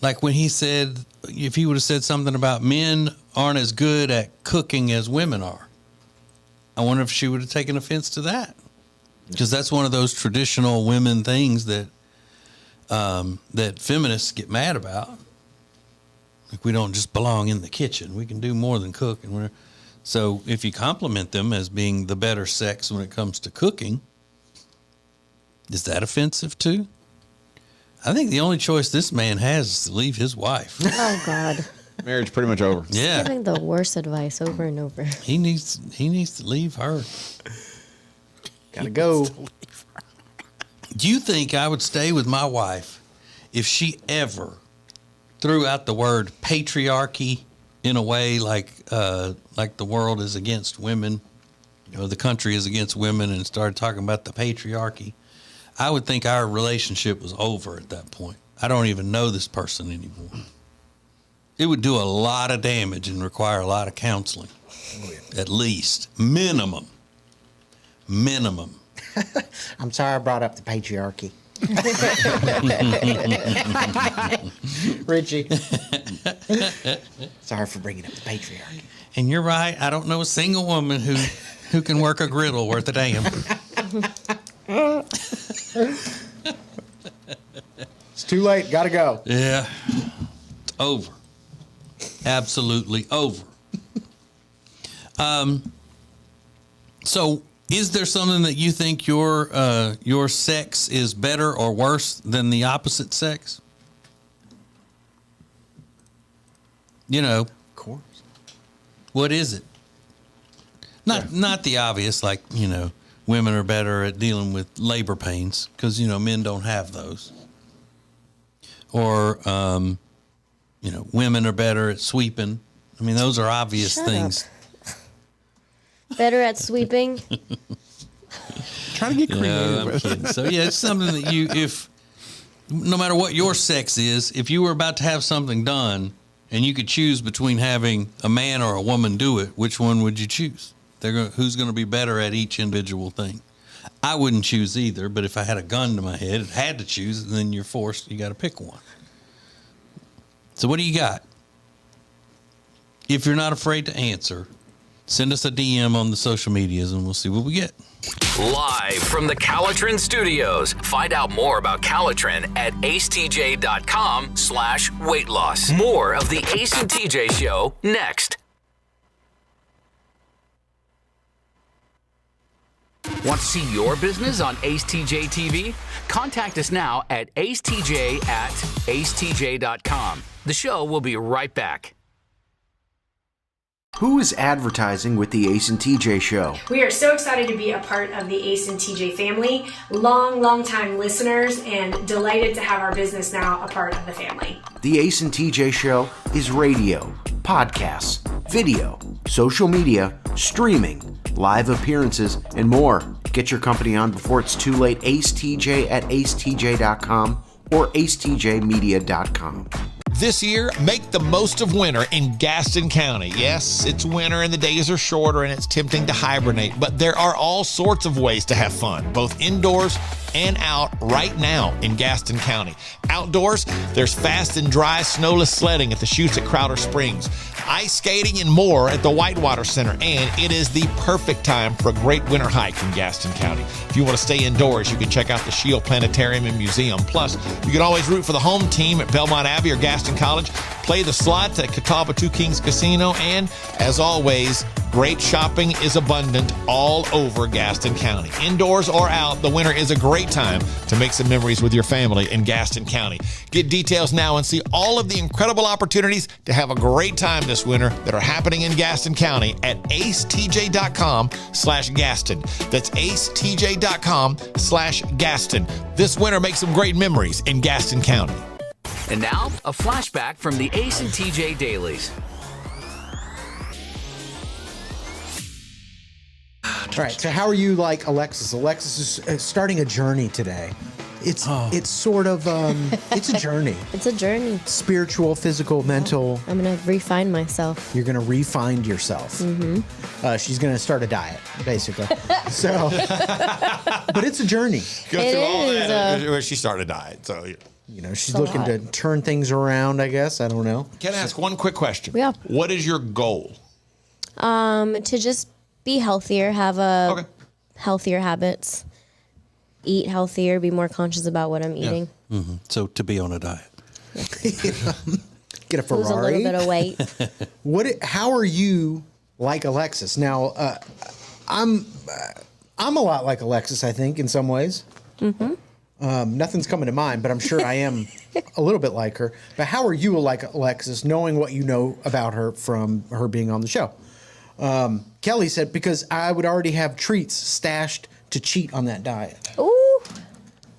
Like when he said, if he would have said something about men aren't as good at cooking as women are. I wonder if she would have taken offense to that. Because that's one of those traditional women things that feminists get mad about. Like we don't just belong in the kitchen. We can do more than cook. So if you compliment them as being the better sex when it comes to cooking, is that offensive too? I think the only choice this man has is to leave his wife. Oh, God. Marriage pretty much over. Yeah. Giving the worst advice over and over. He needs to leave her. Gotta go. Do you think I would stay with my wife if she ever threw out the word patriarchy in a way like the world is against women, the country is against women, and started talking about the patriarchy? I would think our relationship was over at that point. I don't even know this person anymore. It would do a lot of damage and require a lot of counseling. At least. Minimum. I'm sorry I brought up the patriarchy. Richie. Sorry for bringing up the patriarchy. And you're right. I don't know a single woman who can work a griddle worth a damn. It's too late. Gotta go. Yeah. It's over. Absolutely over. So is there something that you think your sex is better or worse than the opposite sex? Of course. What is it? Not the obvious, like, women are better at dealing with labor pains because, men don't have those. Or, women are better at sweeping. I mean, those are obvious things. Up. Better at sweeping. Try to get creative. Yeah, I'm kidding. So, yeah, it's something that no matter what your sex is, if you were about to have something done, and you could choose between having a man or a woman do it, which one would you choose? Who's going to be better at each individual thing? I wouldn't choose either, but if I had a gun to my head and had to choose, then you're forced. You got to pick one. So what do you got? If you're not afraid to answer, send us a DM on the social medias and we'll see what we get. Live from the Calitrin Studios. Find out more about Calitrin at acetj.com/weight loss. More of the Ace and TJ Show next. Want to see your business on Ace TJ TV? Contact us now at acetj@acetj.com. The show will be right back. Who is advertising with the Ace and TJ Show? We are so excited to be a part of the Ace and TJ family, long time listeners, and delighted to have our business now a part of the family. The Ace and TJ Show is radio, podcasts, video, social media, streaming, live appearances, and more. Get your company on before it's too late. AceTJ at acetj.com or acetjmedia.com. This year, make the most of winter in Gaston County. Yes, it's winter and the days are shorter and it's tempting to hibernate, but there are all sorts of ways to have fun, both indoors and out right now in Gaston County. Outdoors, there's fast and dry snowless sledding at the chutes at Crowder Springs, ice skating and more at the Whitewater Center, and it is the perfect time for a great winter hike in Gaston County. If you want to stay indoors, you can check out the Shield Planetarium and Museum. Plus, you can always root for the home team at Belmont Abbey or Gaston College, play the slots at Catawba Two Kings Casino, and as always, great shopping is abundant all over Gaston County. Indoors or out, the winter is a great time to make some memories with your family in Gaston County. Get details now and see all of the incredible opportunities to have a great time this winter that are happening in Gaston County at acetj.com/Gaston. That's acetj.com/Gaston. This winter, make some great memories in Gaston County. And now, a flashback from the Ace and TJ Dailies. All right, so how are you like Alexis? Alexis is starting a journey today. It's sort of, it's a journey. It's a journey. Spiritual, physical, mental. I'm going to refine myself. You're going to refine yourself. Mm-hmm. She's going to start a diet, basically. So, but it's a journey. Go through all that. She started a diet, so... You know, she's looking to turn things around, I guess. I don't know. Can I ask one quick question? Yeah. What is your goal? To just be healthier, have healthier habits, eat healthier, be more conscious about what I'm eating. Mm-hmm. So to be on a diet. Get a Ferrari. Lose a little bit of weight. How are you like Alexis? Now, I'm a lot like Alexis, I think, in some ways. Mm-hmm. Nothing's coming to mind, but I'm sure I am a little bit like her. But how are you like Alexis, knowing what you know about her from her being on the show? Kelly said, because I would already have treats stashed to cheat on that diet. Ooh.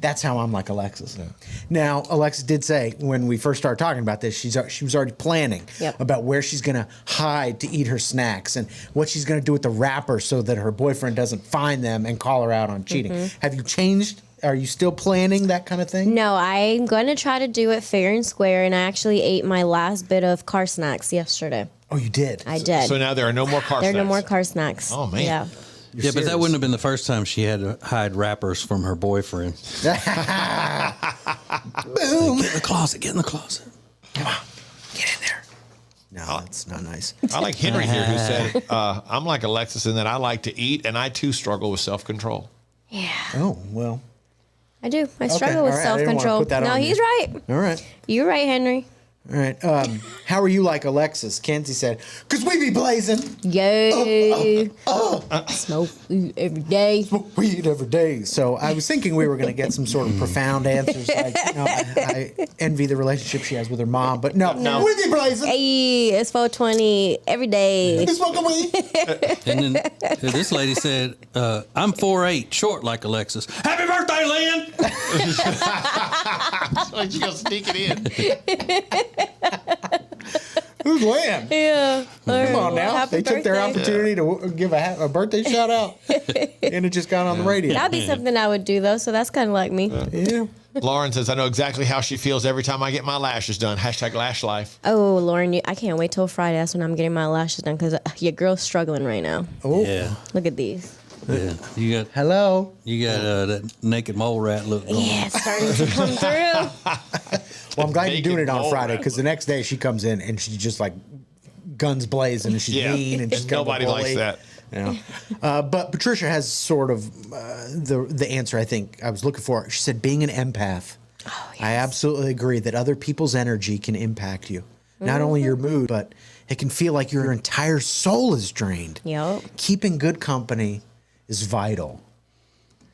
That's how I'm like Alexis. Yeah. Now, Alexis did say when we first started talking about this, she was already planning about where she's going to hide to eat her snacks and what she's going to do with the wrappers so that her boyfriend doesn't find them and call her out on cheating. Mm-hmm. Have you changed? Are you still planning that kind of thing? No, I'm going to try to do it fair and square, and I actually ate my last bit of car snacks yesterday. Oh, you did? I did. So now there are no more car snacks? There are no more car snacks. Oh, man. Yeah. Yeah, but that wouldn't have been the first time she had to hide wrappers from her boyfriend. Boom. Get in the closet. Get in the closet. Come on. Get in there. No, that's not nice. I like Henry here who said, I'm like Alexis in that I like to eat, and I, too, struggle with self-control. Yeah. Oh, well. I do. I struggle with self-control. No, he's right. All right. You're right, Henry. All right. How are you like Alexis? Kenzie said, because we be blazing. Yay. Smoke weed every day. Smoke weed every day. So I was thinking we were going to get some sort of profound answers. Like, I envy the relationship she has with her mom, but no. We be blazing. Hey, it's 420 every day. You smoking weed? And then this lady said, I'm 4'8", short like Alexis. Happy birthday, Lynn! So she's going to sneak it in. Who's Lynn? Yeah. Come on now. Happy They took their opportunity to give a birthday shout out, and it just got on the radio. That'd be something I would do, though, so that's kind of like me. Yeah. Lauren says, I know exactly how she feels every time I get my lashes done. Hashtag lash life. Oh, Lauren, I can't wait till Friday. That's when I'm getting my lashes done because your girl's struggling right now. Oh, Yeah. Look at these. Yeah. You got hello. You got that naked mole rat look going Yeah, on. it's starting to come through. Well, I'm glad you're doing it on Naked Friday mole because the next day she comes in and she's just like guns blazing and she's mean and she's kind of a Nobody likes bully. that. You know? But Patricia has sort of the answer I think I was looking for. She said, being an empath. Oh, yes. I absolutely agree that other people's energy can impact you. Not only your mood, but it can feel like your entire soul is drained. Yep. Keeping good company is vital.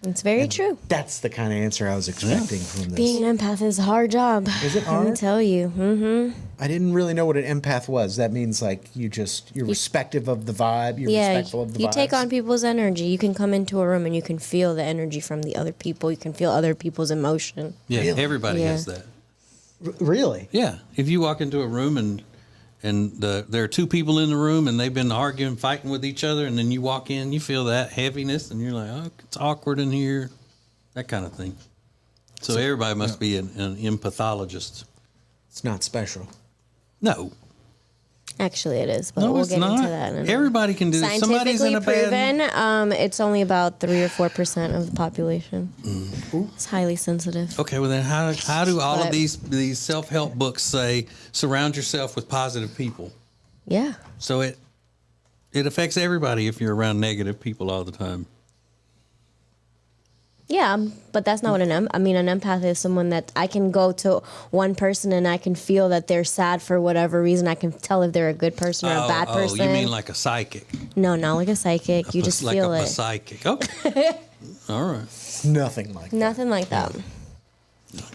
It's very true. That's the kind of answer I was expecting from this. Being an empath is a hard job. Is it Let me hard? tell you. Mm-hmm. I didn't really know what an empath was. That means like you're respective of the vibe. You're respectful of the you vibes. take on people's energy. You can come into a room and you can feel the energy from the other people. You can feel other people's emotion. Yeah, Really? everybody Yeah. has that. Really? Yeah. If you walk into a room and there are two people in the room and they've been arguing, fighting with each other, and then you walk in, you feel that heaviness, and you're like, oh, it's awkward in here, that kind of thing. So everybody must be an empathologist. It's not special. No. Actually, it is, but No, we'll it's get not. into that. In a minute. Everybody can do it. Somebody's in Scientifically a bad... proven, it's only about 3 or 4% of the population. It's highly sensitive. Okay, well then how do all of But- these self-help books say surround yourself with positive people? Yeah. So it affects everybody if you're around negative people all the time. Yeah, but that's not what an empath is someone that I can go to one person and I can feel that they're sad for whatever reason. I can tell if they're a good person or a bad person. Oh, you mean like a psychic? No, not like a psychic. You just like feel a it. psychic. Okay. All right. Nothing like that. Nothing like that.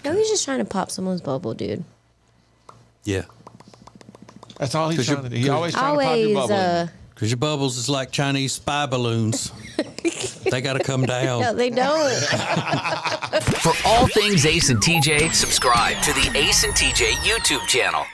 No, he's just trying to pop someone's bubble, dude. Yeah. That's all he's 'Cause trying to do. He always trying to pop Always, your bubble. Because your bubbles is like Chinese spy balloons. They got to come down. No, they don't. For all things Ace and TJ, subscribe to the Ace and TJ YouTube channel.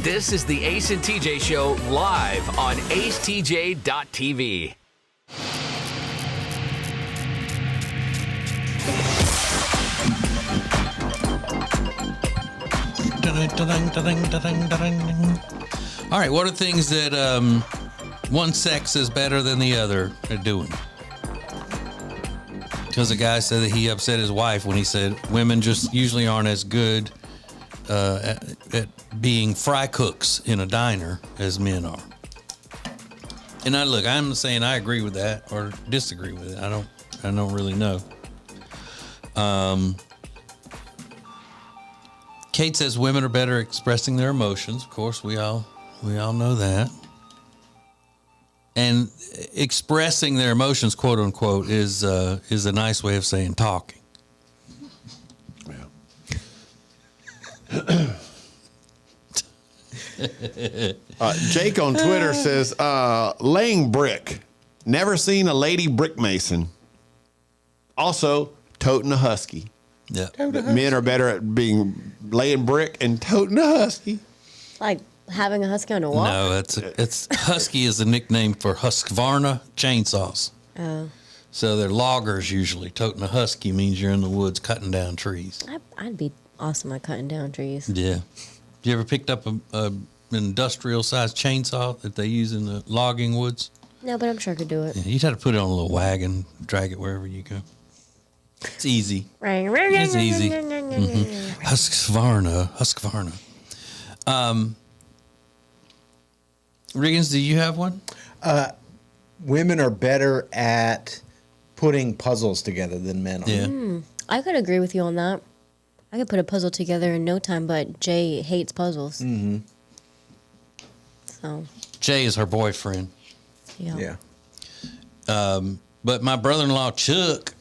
This is the Ace and TJ Show live on acetj.tv. All right, what are things that one sex is better than the other at doing? Because a guy said that he upset his wife when he said women just usually aren't as good at being fry cooks in a diner as men are. And I'm not saying I agree with that or disagree with it. I don't really know. Kate says women are better at expressing their emotions. Of course, we all know that. And expressing their emotions, quote unquote, is a nice way of saying talking. Jake on Twitter says, laying brick. Never seen a lady brick mason. Also, toting a husky. Yeah. That men are better at laying brick and toting a husky. Like having a husky on a wall? No, it's husky is a nickname for Husqvarna chainsaws. Oh. So they're loggers usually. Toting a husky means you're in the woods cutting down trees. I'd be awesome at cutting down trees. Yeah. You ever picked up an industrial-sized chainsaw that they use in the logging woods? No, but I'm sure I could do it. Yeah, you'd have to put it on a little wagon, drag it wherever you go. It's easy. It's easy. Husqvarna. Riggins, do you have one? Women are better at putting puzzles together than men are. Yeah. I could agree with you on that. I could put a puzzle together in no time, but Jay hates puzzles. Mm-hmm. So. Jay is her boyfriend. Yeah. But my brother-in-law, Chuck,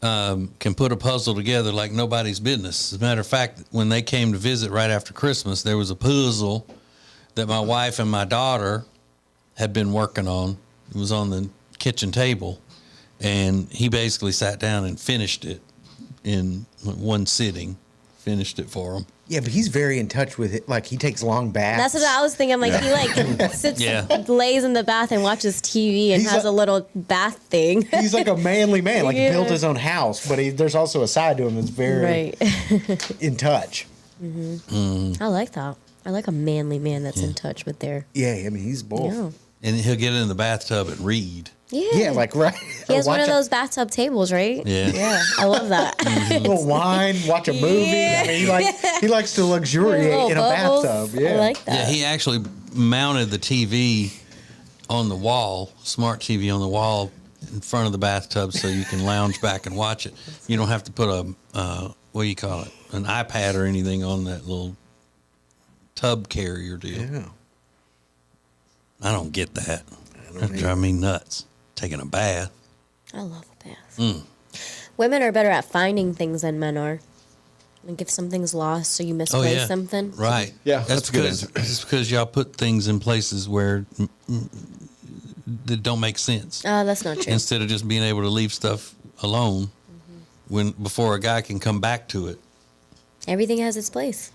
can put a puzzle together like nobody's business. As a matter of fact, when they came to visit right after Christmas, there was a puzzle that my wife and my daughter had been working on. It was on the kitchen table, and he basically sat down and finished it in one sitting. Finished it for them. Yeah, but he's very in touch with it. Like, he takes long baths. That's what I was thinking. I'm like, he sits, lays in the bath and watches TV and has a little bath thing. He's like a manly man. Like, Yeah. he built his own house, but there's also a side to him that's very in touch. I like that. I like a manly man that's in touch with their. Yeah, I mean, he's both. Yeah. And he'll get in the bathtub and read. Yeah. Like, right. He has one of those bathtub tables, right? Yeah. Yeah. I love that. A little wine, watch a movie. Yeah. I mean, he likes to luxuriate Little in a bubbles. bathtub. Yeah. I like that. Yeah, he actually mounted the TV on the wall, smart TV on the wall in front of the bathtub so you can lounge back and watch it. You don't have to put a, what do you call it, an iPad or anything on that little tub carrier deal. Yeah. I don't get that. That drives me nuts. Taking a bath. I love a bath. Women are better at finding things than men are. Like if something's lost or you misplace something. Right. Yeah, That's a good because answer. it's because y'all put things in places where that don't make sense. That's not true. Instead of just being able to leave stuff alone before a guy can come back to it. Everything has its place.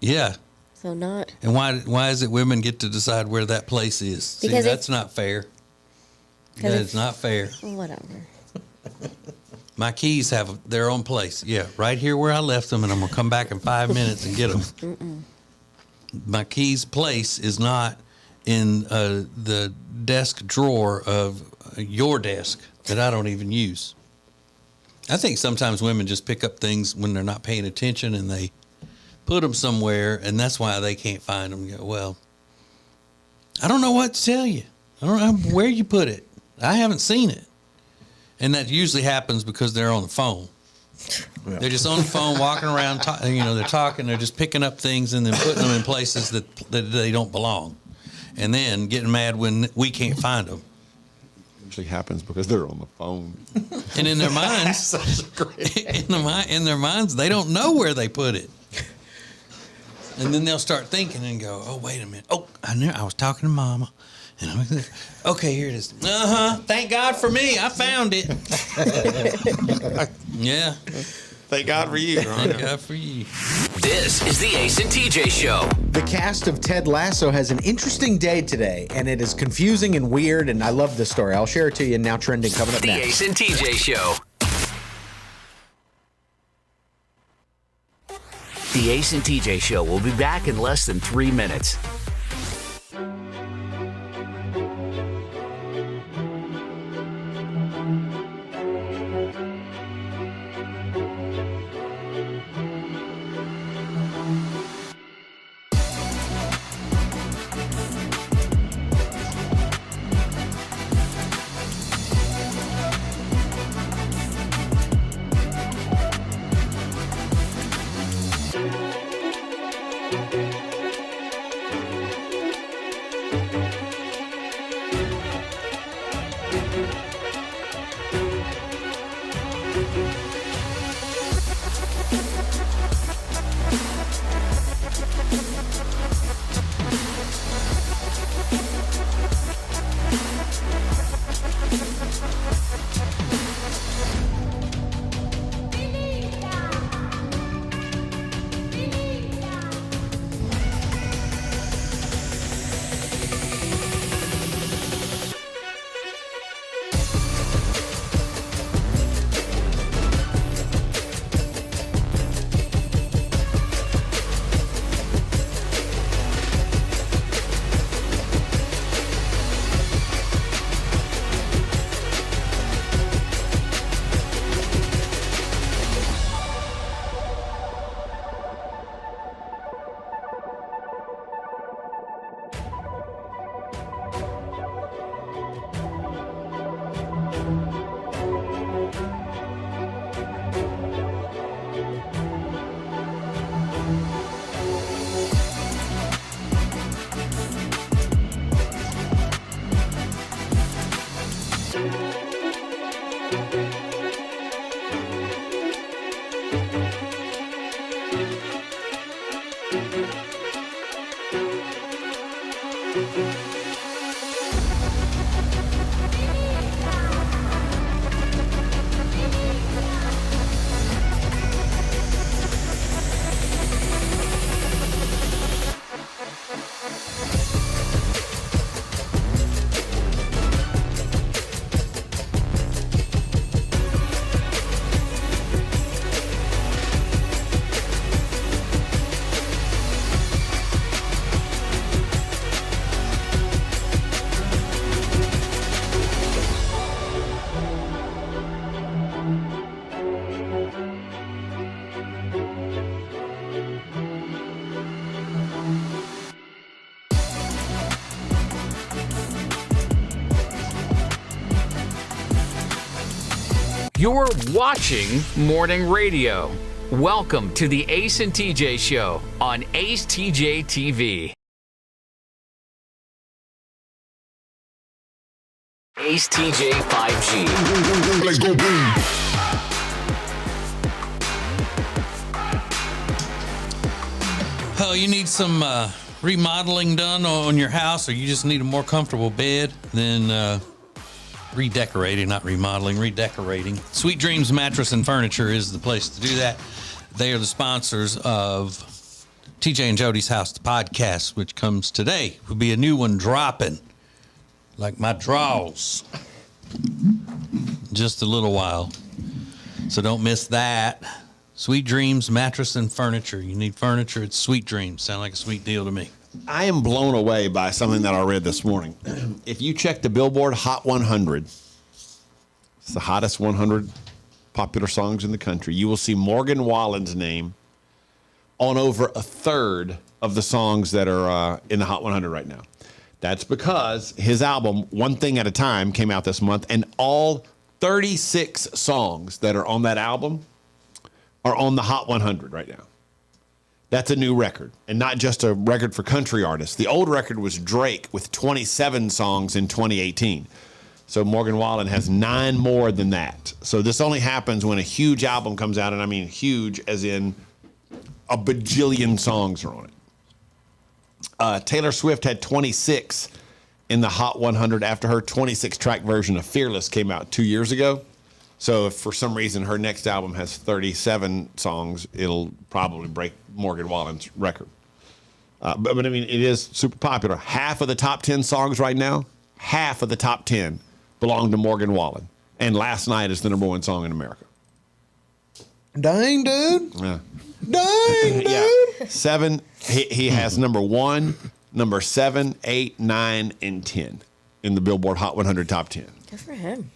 Yeah. So not. And why is it women get to decide where that place is? Because See, that's not fair. That is not fair. Whatever. My keys have their own place. Yeah, right here where I left them, and I'm going to come back in 5 minutes and get them. My keys' place is not in the desk drawer of your desk that I don't even use. I think sometimes women just pick up things when they're not paying attention and they put them somewhere, and that's why they can't find them. You go, well, I don't know what to tell you. I don't know where you put it. I haven't seen it. And that usually happens because they're on the phone. Yeah. They're just on the phone, walking around, they're talking, they're just picking up things and then putting them in places that they don't belong. And then getting mad when we can't find them. Usually happens because they're on the phone. And in their minds, in their minds, they don't know where they put it. And then they'll start thinking and go, "Oh, wait a minute! Oh, I was talking to Mama, and okay, here it is. Thank God for me, I found it. Yeah, thank God for you. Thank God for you." This is the Ace and TJ Show. The cast of Ted Lasso has an interesting day today, and it is confusing and weird, and I love this story. I'll share it to you now. Trending coming up The next. Ace and TJ Show. The Ace and TJ Show will be back in less than 3 minutes. You're watching Morning Radio. Welcome to the Ace and TJ Show on Ace TJ TV. Ace TJ 5G. Let's go boom. Oh, you need some remodeling done on your house, or you just need a more comfortable bed, then redecorating, not remodeling, redecorating. Sweet Dreams Mattress and Furniture is the place to do that. They are the sponsors of TJ and Jody's House, the podcast, which comes today. Will be a new one dropping, like my draws, just a little while. So don't miss that. Sweet Dreams Mattress and Furniture. You need furniture, it's Sweet Dreams. Sound like a sweet deal to me. I am blown away by something that I read this morning. If you check the Billboard Hot 100, it's the hottest 100 popular songs in the country, you will see Morgan Wallen's name on over a third of the songs that are in the Hot 100 right now. That's because his album, One Thing at a Time, came out this month, and all 36 songs that are on that album are on the Hot 100 right now. That's a new record, and not just a record for country artists. The old record was Drake with 27 songs in 2018. So Morgan Wallen has 9 more than that. So this only happens when a huge album comes out, and I mean huge as in a bajillion songs are on it. Taylor Swift had 26 in the Hot 100 after her 26-track version of Fearless came out 2 years ago. So if for some reason her next album has 37 songs, it'll probably break Morgan Wallen's record. But I mean, it is super popular. Half of the top 10 songs right now, half of the top 10 belong to Morgan Wallen. And Last Night is the number 1 song in America. Dang, dude. Yeah. Dang, dude. Yeah. 7, he has number 1, number 7, 8, 9, and 10 in the Billboard Hot 100 top 10. Good for him.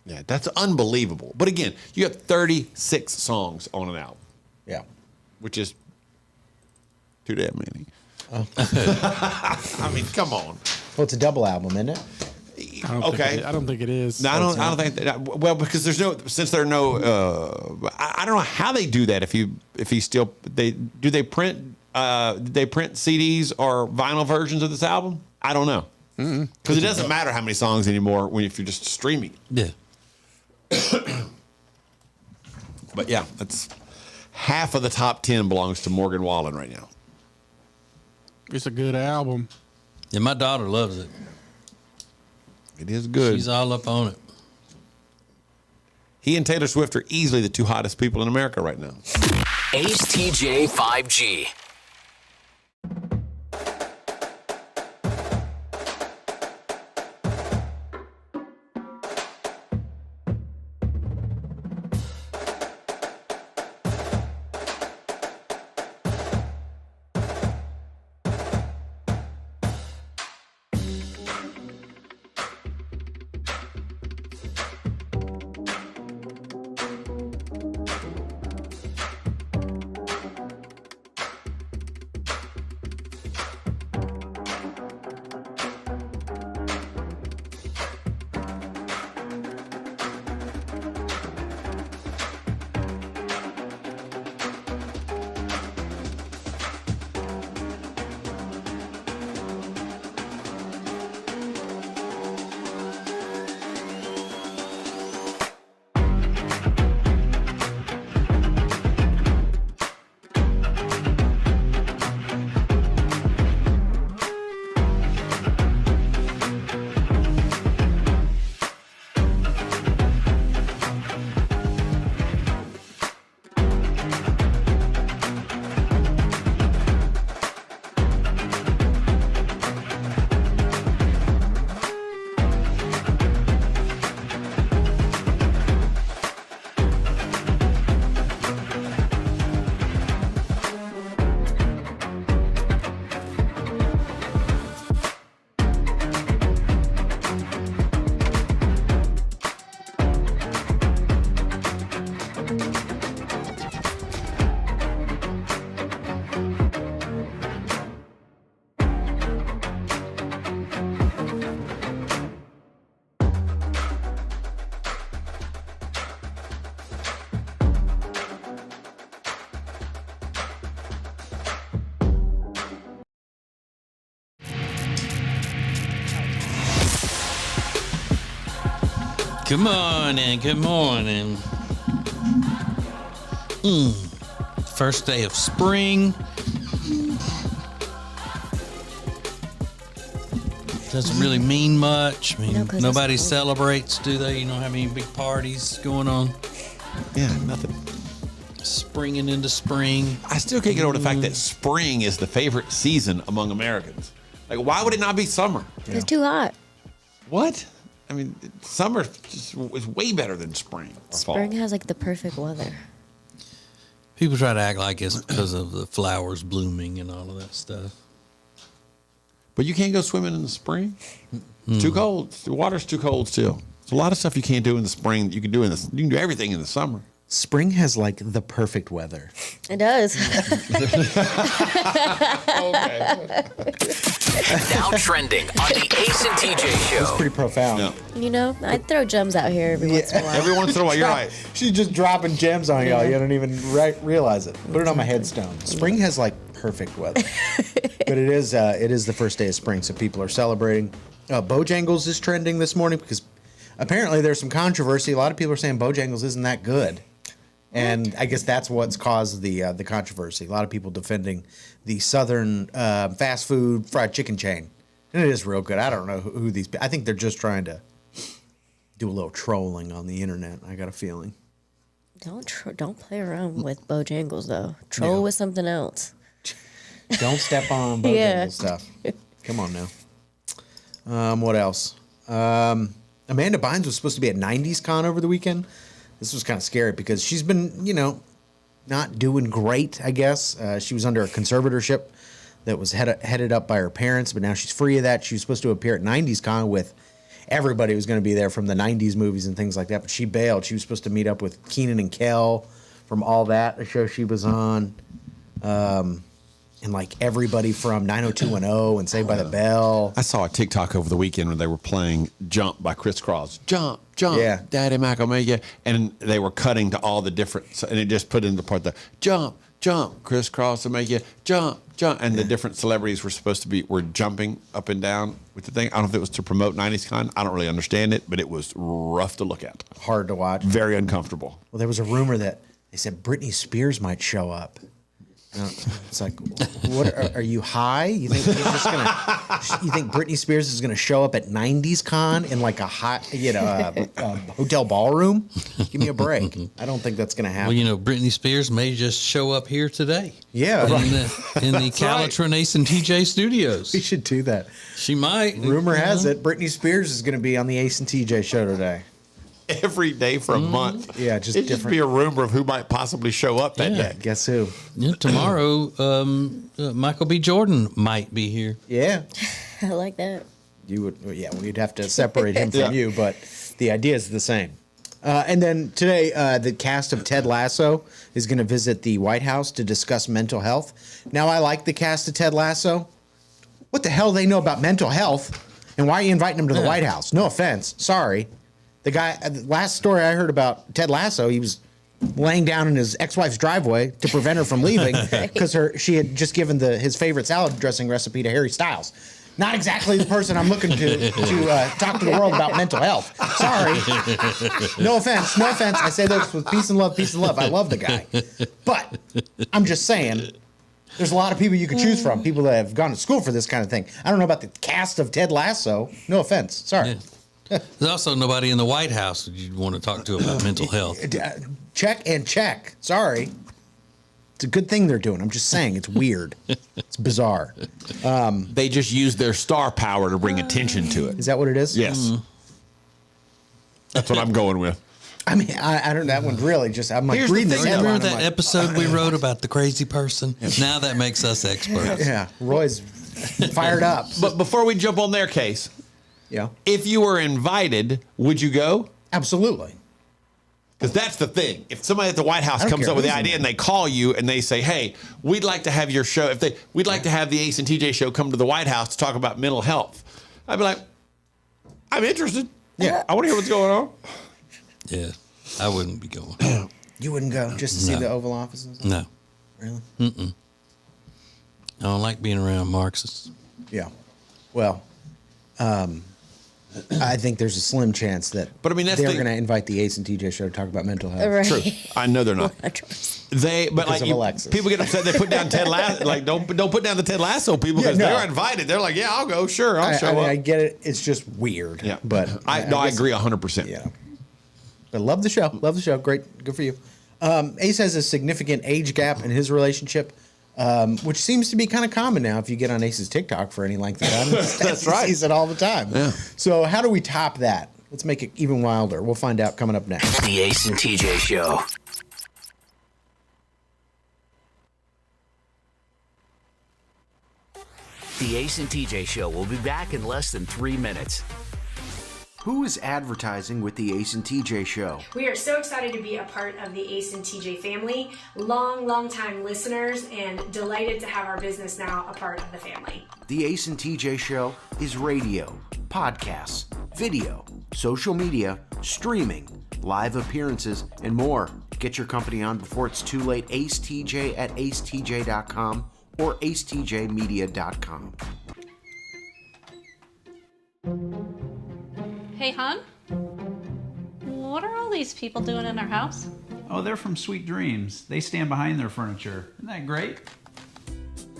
Yeah, that's unbelievable. But again, you have 36 songs on an album. Yeah. Which is too damn many. Oh. I mean, come on. Well, it's a double album, isn't it? I don't think it is. No, I don't think that. Well, because there's no, since there are no, I don't know how they do that. If he still, they print CDs or vinyl versions of this album? I don't know. Because it doesn't matter how many songs anymore if you're just streaming. Yeah. But yeah, that's half of the top 10 belongs to Morgan Wallen right now. It's a good album. Yeah, my daughter loves it. It is good. She's all up on it. He and Taylor Swift are easily the 2 hottest people in America right now. Ace TJ 5G. Good morning. Good morning. First day of spring. Doesn't really mean much. I mean, No, 'cause nobody it's cold. celebrates, do they? You don't have any big parties going on. Yeah, nothing. Springing into spring. I still can't get over the fact that spring is the favorite season among Americans. Like, why would it not be summer? It's too hot. What? I mean, summer is way better than spring or Spring fall. has like the perfect weather. People try to act like it's because of the flowers blooming and all of that stuff. But you can't go swimming in the spring. It's too cold. The water's too cold still. There's a lot of stuff you can't do in the spring that you can do in the. You can do everything in the summer. Spring has like the perfect weather. It does. Now trending on the Ace and TJ It's Show. pretty profound. You know, I throw gems out here every once in a while. Every once in a while, you're right. She's just dropping gems on y'all. You don't even realize it. Put it on my headstone. Spring has like perfect weather, but it is the first day of spring, so people are celebrating. Bojangles is trending this morning because apparently there's some controversy. A lot of people are saying Bojangles isn't that good, and I guess that's what's caused the controversy. A lot of people defending the Southern fast food fried chicken chain, and it is real good. I don't know who these. I think they're just trying to do a little trolling on the internet. I got a feeling. Don't play around with Bojangles though. Troll with something else. Don't step on Bojangles stuff. Come on now. What else? Amanda Bynes was supposed to be at 90s Con over the weekend. This was kind of scary because she's been, not doing great, I guess. She was under a conservatorship that was headed up by her parents, but now she's free of that. She was supposed to appear at 90s Con with everybody who was going to be there from the 90s movies and things like that, but she bailed. She was supposed to meet up with Keenan and Kel from All That, the show she was on. And like everybody from 90210 and Saved by the Bell. I saw a TikTok over the weekend where they were playing Jump by Criss Cross. Jump, jump, Yeah. Daddy Mac Omega. And they were cutting to all the different, and it just put in the part, the jump, jump, Criss Cross Omega, jump, jump. And the different celebrities were jumping up and down with the thing. I don't know if it was to promote 90s Con. I don't really understand it, but it was rough to look at. Hard to watch. Very uncomfortable. Well, there was a rumor that they said Britney Spears might show up. It's like, what? Are you high? You think you're just gonna? You think Britney Spears is gonna show up at 90s Con in like a hot, a hotel ballroom? Give me a break. I don't think that's gonna happen. Well, Britney Spears may just show up here today. Yeah, in the Calitrin Ace and TJ studios. We should do that. She might. Rumor has it Britney Spears is gonna be on the Ace and TJ show today. Every day for a month. Yeah, just It'd different. just be a rumor of who might possibly show up that day. Guess who? Yeah, tomorrow, Michael B. Jordan might be here. Yeah, I like that. you would. Yeah, we'd have to separate him from you, but the idea is the same. And then today, the cast of Ted Lasso is going to visit the White House to discuss mental health. Now, I like the cast of Ted Lasso. What the hell do they know about mental health? And why are you inviting them to the White House? No offense. Sorry. The guy, the last story I heard about Ted Lasso, he was laying down in his ex-wife's driveway to prevent her from leaving because she had just given his favorite salad dressing recipe to Harry Styles. Not exactly the person I'm looking to talk to the world about mental health. Sorry. No offense. No offense. I say this with peace and love, peace and love. I love the guy. But I'm just saying, there's a lot of people you could choose from, people that have gone to school for this kind of thing. I don't know about the cast of Ted Lasso. No offense. Sorry. Yeah. There's also nobody in the White House that you'd want to talk to about mental health. Check and check. Sorry. It's a good thing they're doing. I'm just saying it's weird. It's bizarre. They just use their star power to bring attention to it. Is that what it is? Yes. That's what I'm going with. I mean, I don't know. That one really just, I'm like Here's the reading this thing, headline. Remember I'm that like, episode we wrote about the crazy person? Now that makes us experts. Yeah. Roy's fired up. But before we jump on their case, Yeah. if you were invited, would you go? Absolutely. Because that's the thing. If somebody at the White House I don't comes care up with the who's in idea there. and they call you and they say, "Hey, we'd like to have your show. We'd like to have the Ace and TJ show come to the White House to talk about mental health," I'd be like, "I'm interested. Yeah. I want to hear what's going on." Yeah, I wouldn't be going. You wouldn't go just to see the Oval Office and stuff? No. Really? Mm-mm. I don't like being around Marxists. Yeah. Well, I think there's a slim chance that. But I mean, that's they're the- going to invite the Ace and TJ show to talk about mental health. Right. True. I know they're not. They, but Because like of Alexis. people get upset. They put down Ted Lasso. Like don't put down the Ted Lasso people because Yeah, no. they're invited. They're like, yeah, I'll go. Sure, I'll show I mean, up. I get it. It's just weird. Yeah, but I guess- agree 100%. Yeah. But love the show. Love the show. Great. Good for you. Ace has a significant age gap in his relationship, which seems to be kind of common now if you get on Ace's TikTok for any length of time. That's right. He sees it all the time. Yeah. So how do we top that? Let's make it even wilder. We'll find out coming up next. The Ace and TJ Show. The Ace and TJ Show will be back in less than 3 minutes. Who is advertising with the Ace and TJ show? We are so excited to be a part of the Ace and TJ family, long time listeners, and delighted to have our business now a part of the family. The Ace and TJ show is radio, podcasts, video, social media, streaming, live appearances, and more. Get your company on before it's too late. Ace TJ at acetj.com or acetjmedia.com. Hey, hon? What are all these people doing in our house? Oh, they're from Sweet Dreams. They stand behind their furniture. Isn't that great?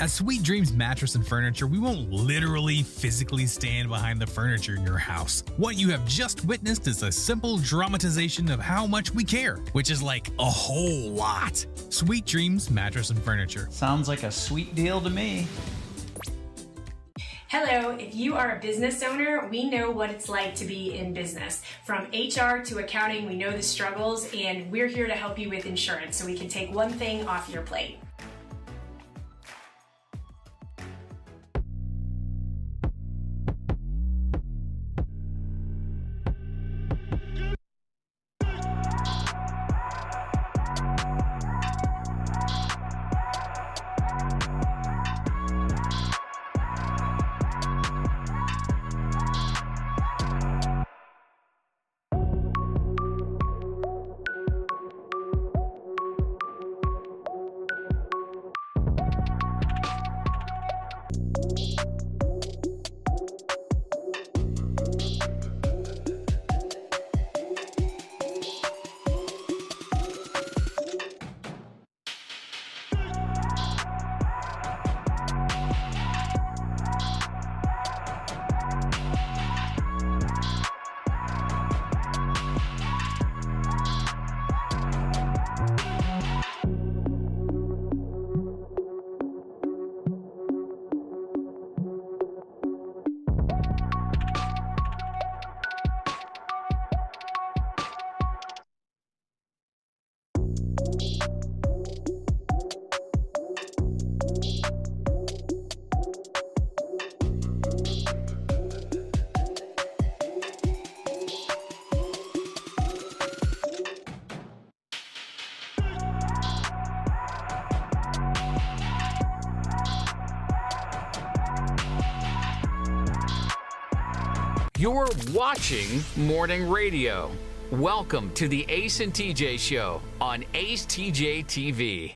At Sweet Dreams Mattress and Furniture, we won't literally physically stand behind the furniture in your house. What you have just witnessed is a simple dramatization of how much we care, which is like a whole lot. Sweet Dreams Mattress and Furniture. Sounds like a sweet deal to me. Hello, if you are a business owner, we know what it's like to be in business. From HR to accounting, we know the struggles, and we're here to help you with insurance so we can take one thing off your plate. You're watching Morning Radio. Welcome to the Ace and TJ Show on Ace TJ TV.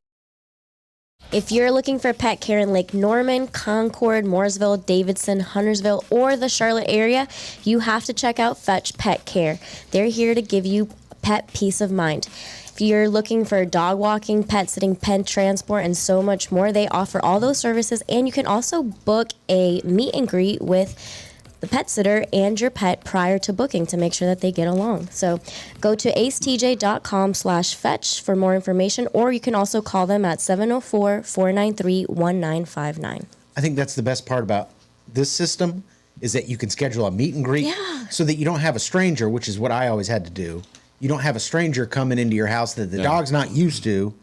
If you're looking for pet care in Lake Norman, Concord, Mooresville, Davidson, Huntersville, or the Charlotte area, you have to check out Fetch Pet Care. They're here to give you pet peace of mind. If you're looking for dog walking, pet sitting, pet transport, and so much more, they offer all those services, and you can also book a meet and greet with the pet sitter and your pet prior to booking to make sure that they get along. So go to acetj.com/fetch for more information, or you can also call them at 704-493-1959. I think that's the best part about this system is that you can schedule a meet and greet so that you don't have a stranger, which is what I always had to do. You don't have a stranger coming into your house that the dog's not used to,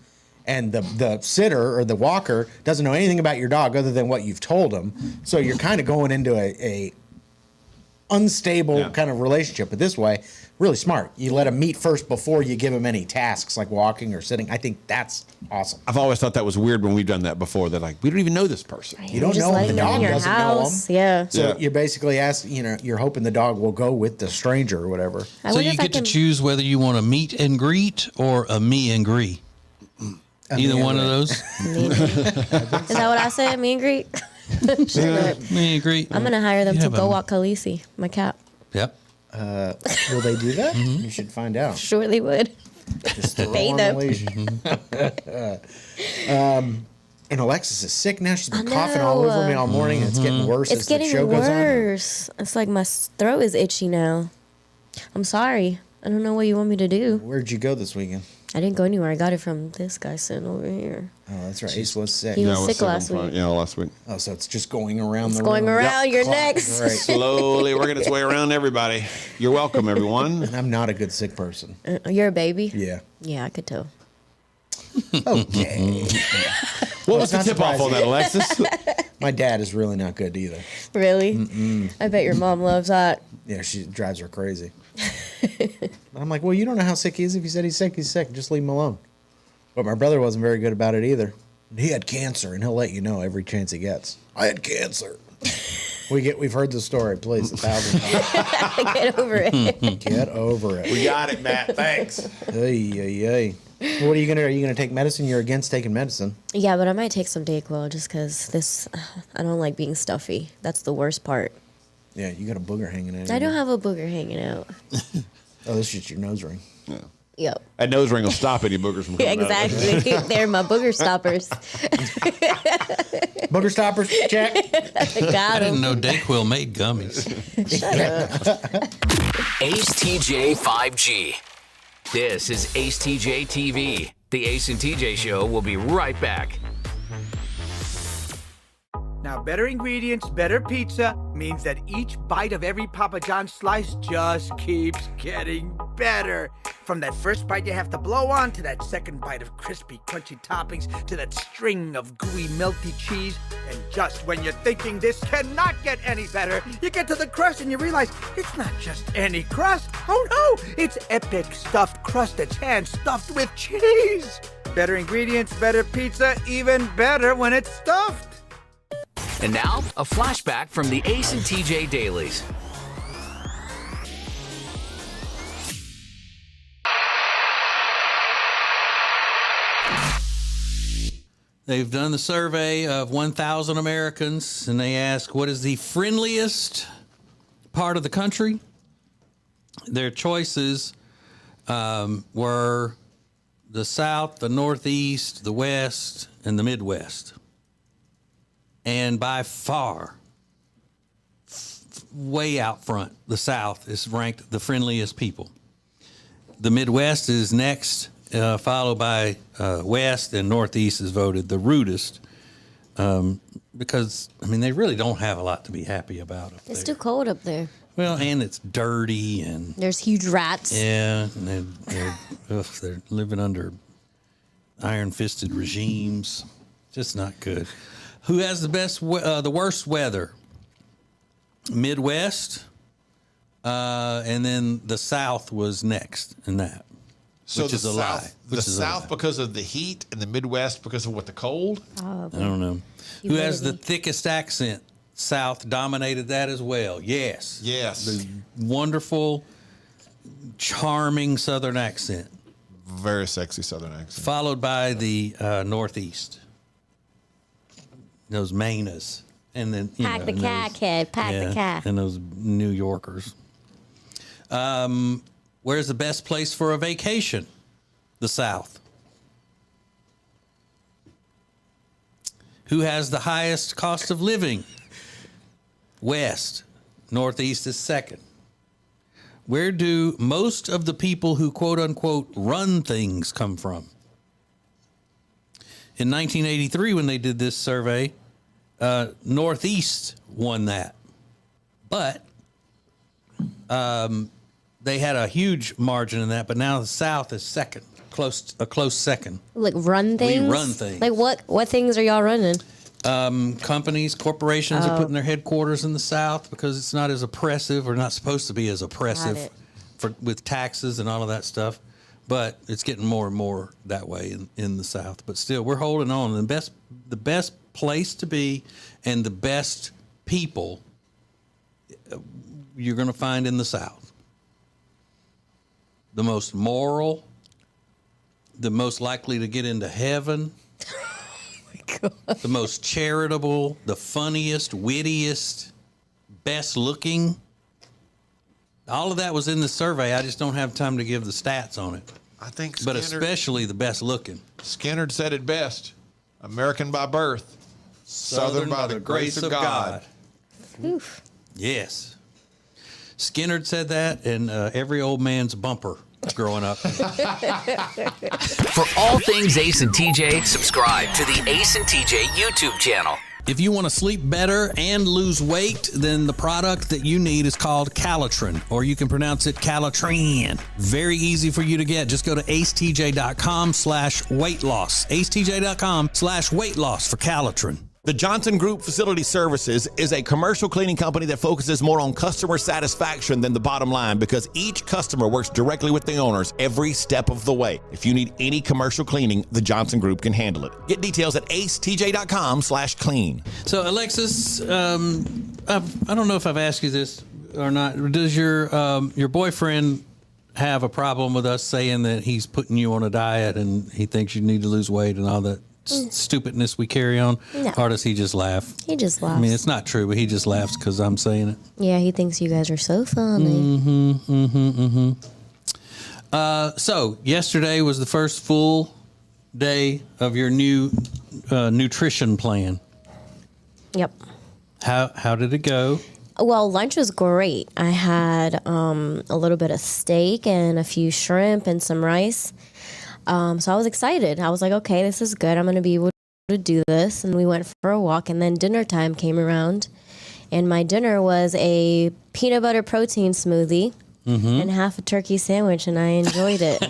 and the sitter or the walker doesn't know anything about your dog other than what you've told them. So you're kind of going into a unstable kind of relationship. But this way, really smart. You let them meet first before you give them any tasks like walking or sitting. I think that's awesome. I've always thought that was weird when we've done that before. That like we don't even know this person. You don't know them. The dog doesn't know them. Yeah. So you basically ask, you're hoping the dog will go with the stranger or whatever. So you get to choose whether you want a meet and greet or a me and greet. Either one of those. Is that what I said? Me and greet? Me and greet. I'm going to hire them You to have go a- walk Khaleesi, my cat. Yep. Will they do that? You should find out. Sure, they would. Just throw Pay on them. the leash. And Alexis is sick now. She's been coughing all over me all morning. And it's getting worse It's as the getting show goes on. worse. It's like my throat is itchy now. I'm sorry. I don't know what you want me to do. Where'd you go this weekend? I didn't go anywhere. I got it from this guy sitting over here. Oh, that's right. Ace was sick. He was I sick last week. Yeah, last week. Oh, so it's just going around It's the going room. around. You're Clock. next. Right. Slowly working its way around everybody. You're welcome, everyone. And I'm not a good sick person. You're a baby? Yeah. Yeah, I could tell. Okay. What was the tip off on that, Alexis? My dad is really not good either. Really? I bet your mom loves that. Yeah, she drives her crazy. But I'm like, well, you don't know how sick he is. If he said he's sick, he's sick. Just leave him alone. But my brother wasn't very good about it either. He had cancer, and he'll let you know every chance he gets. I had cancer. We've heard the story, please, 1,000 times. Get over it. Get over it. We got it, Matt. Thanks. Hey. What are you gonna? Are you gonna take medicine? You're against taking medicine. Yeah, but I might take some Dayquil just because I don't like being stuffy. That's the worst part. Yeah, you got a booger hanging out. I don't have a booger hanging out. Oh, this is just your nose ring. Yeah. Yep. That nose ring will stop any boogers from coming out. Exactly. They're my booger stoppers. Booger stoppers, check. Got I didn't him. know Dayquil made gummies. Shut up. Ace TJ 5G. This is Ace TJ TV. The Ace and TJ Show will be right back. Now, better ingredients, better pizza means that each bite of every Papa John's slice just keeps getting better. From that first bite you have to blow on, to that second bite of crispy, crunchy toppings, to that string of gooey, melty cheese. And just when you're thinking this cannot get any better, you get to the crust and you realize it's not just any crust. Oh no, it's epic stuffed crust that's hand-stuffed with cheese. Better ingredients, better pizza, even better when it's stuffed. And now, a flashback from the Ace and TJ Dailies. They've done the survey of 1,000 Americans, and they ask, what is the friendliest part of the country? Their choices were the South, the Northeast, the West, and the Midwest. And by far, way out front, the South is ranked the friendliest people. The Midwest is next, followed by West, and Northeast is voted the rudest because, I mean, they really don't have a lot to be happy about up It's there. too cold up there. Well, and it's dirty, and There's huge rats. yeah, and they're living under iron-fisted regimes. Just not good. Who has the worst weather? Midwest, and then the South was next in that. So which the is a South, lie. the South because of the heat, and the Midwest because of what, the cold? I don't know. Who has the thickest accent? South dominated that as well. Yes. Yes. The wonderful, charming Southern accent. Very sexy Southern accent. Followed by the Northeast. Those Mainas. And then, Pack the cat, kid. Pack the cat. And those New Yorkers. Where's the best place for a vacation? The South. Who has the highest cost of living? West. Northeast is second. Where do most of the people who quote unquote run things come from? In 1983, when they did this survey, Northeast won that. But they had a huge margin in that, but now the South is second, a close second. Like run things? We run things. Like what things are y'all running? Companies, corporations are putting their headquarters in the South because it's not as oppressive, or not supposed to be as oppressive with taxes and all of that stuff. But it's getting more and more that way in the South. But still, we're holding on. The best place to be and the best people you're going to find in the South. The most moral, the most likely to get into heaven. The most charitable, the funniest, wittiest, best looking. All of that was in the survey. I just don't have time to give the stats on it. I think But especially the best looking. Skinner said it best. American by birth, Southern by the grace of God. Oof. Yes. Skinner said that, and every old man's bumper growing up. For all things Ace and TJ, subscribe to the Ace and TJ YouTube channel. If you want to sleep better and lose weight, then the product that you need is called Calitrin, or you can pronounce it Calitrin. Very easy for you to get. Just go to acetj.com/weight loss. acetj.com/weight loss for Calitrin. The Johnson Group Facility Services is a commercial cleaning company that focuses more on customer satisfaction than the bottom line because each customer works directly with the owners every step of the way. If you need any commercial cleaning, the Johnson Group can handle it. Get details at acetj.com/clean. So, Alexis, I don't know if I've asked you this or not. Does your boyfriend have a problem with us saying that he's putting you on a diet and he thinks you need to lose weight and all that stupidness we carry on? No. Or does he just laugh? He just laughs. I mean, it's not true, but he just laughs because I'm saying it. Yeah, he thinks you guys are so funny. So yesterday was the first full day of your new nutrition plan. Yep. How did it go? Well, lunch was great. I had a little bit of steak and a few shrimp and some rice. So I was excited. I was like, okay, this is good. I'm going to be able to do this. And we went for a walk. And then dinner time came around. And my dinner was a peanut butter protein smoothie and half a turkey sandwich. And I enjoyed it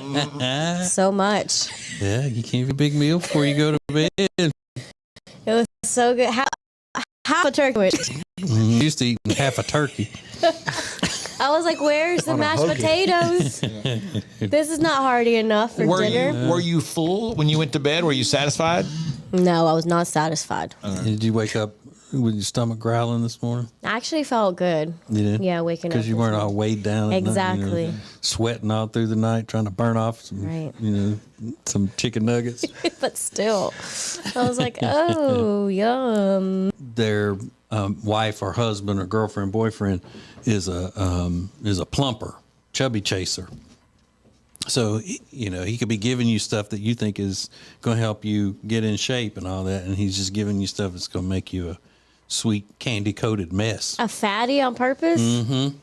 so much. Yeah, you can have a big meal before you go to bed. It was so good. Half a turkey sandwich. Used to eat half a turkey. I was like, where's the mashed potatoes? This is not hearty enough for dinner. Were you full when you went to bed? Were you satisfied? No, I was not satisfied. Did you wake up with your stomach growling this morning? I actually felt good. You did? Yeah, waking up. Because you weren't all weighed down. At Exactly. night, sweating all through the night, trying to burn off some, some chicken nuggets. But still, I was like, oh, yum. Their wife or husband or girlfriend, boyfriend is a plumper, chubby chaser. So, he could be giving you stuff that you think is going to help you get in shape and all that, and he's just giving you stuff that's going to make you a sweet candy-coated mess. A fatty on purpose? Mm-hmm.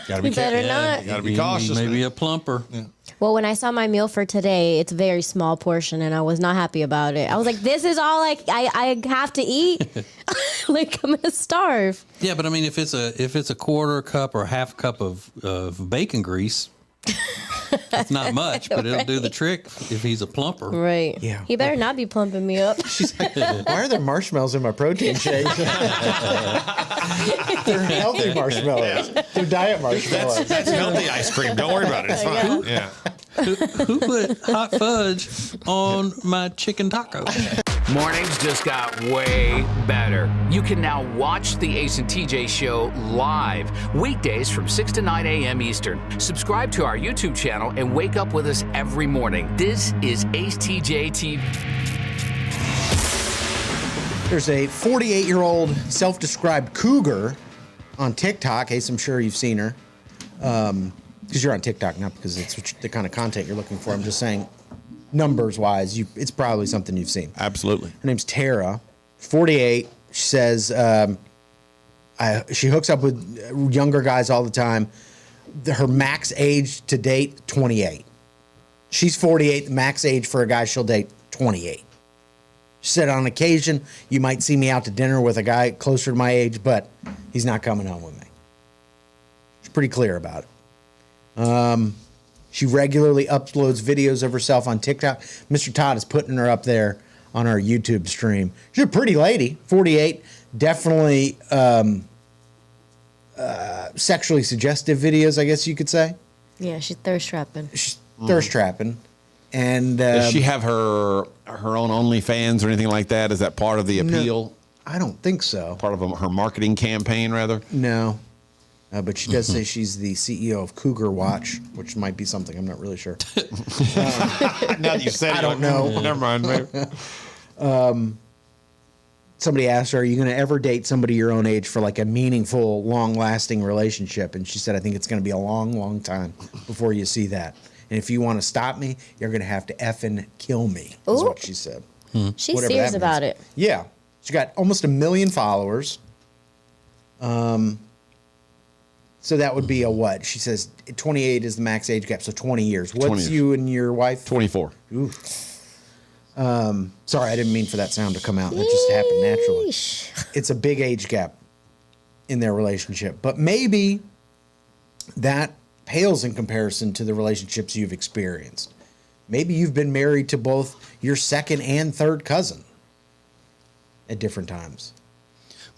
You better not. Gotta be cautious. Maybe a plumper. Yeah. Well, when I saw my meal for today, it's a very small portion, and I was not happy about it. I was like, this is all I have to eat? Like, I'm going to starve. Yeah, but I mean, if it's a quarter cup or half cup of bacon grease, it's not much, but it'll do the trick if he's a plumper. Right. Yeah. He better not be plumping me up. She's like, why are there marshmallows in my protein shake? They're healthy marshmallows. They're diet marshmallows. That's healthy ice cream. Don't worry about it. It's fine. Yeah. Who put hot fudge on my chicken taco? Mornings just got way better. You can now watch the Ace and TJ show live, weekdays from 6 to 9 a.m. Eastern. Subscribe to our YouTube channel and wake up with us every morning. This is Ace TJ TV. There's a 48-year-old self-described cougar on TikTok. Ace, I'm sure you've seen her. Because you're on TikTok, not because it's the kind of content you're looking for. I'm just saying, numbers-wise, it's probably something you've seen. Absolutely. Her name's Tara, 48. She says she hooks up with younger guys all the time. Her max age to date, 28. She's 48. The max age for a guy she'll date, 28. She said, on occasion, you might see me out to dinner with a guy closer to my age, but he's not coming home with me. She's pretty clear about it. She regularly uploads videos of herself on TikTok. Mr. Todd is putting her up there on our YouTube stream. She's a pretty lady, 48. Definitely sexually suggestive videos, I guess you could say. Yeah, she's thirst trapping. She's thirst trapping. And does she have her own OnlyFans or anything like that? Is that part of the appeal? No, I don't think so. Part of her marketing campaign, rather? No. But she does say she's the CEO of Cougar Watch, which might be something. I'm not really sure. Now that you said it, I don't know. Never mind. Maybe. somebody asked her, are you going to ever date somebody your own age for like a meaningful, long-lasting relationship? And she said, I think it's going to be a long, long time before you see that. And if you want to stop me, you're going to have to effing kill me, is what she said. She's Whatever serious that about means. it. Yeah. She got almost 1 million followers. So that would be a what? She says 28 is the max age gap, so 20 years. What's 20 years. you and your wife? 24. Ooh. Sorry, I didn't mean for that sound to come out. That just happened naturally. It's a big age gap in their relationship. But maybe that pales in comparison to the relationships you've experienced. Maybe you've been married to both your second and third cousin at different times.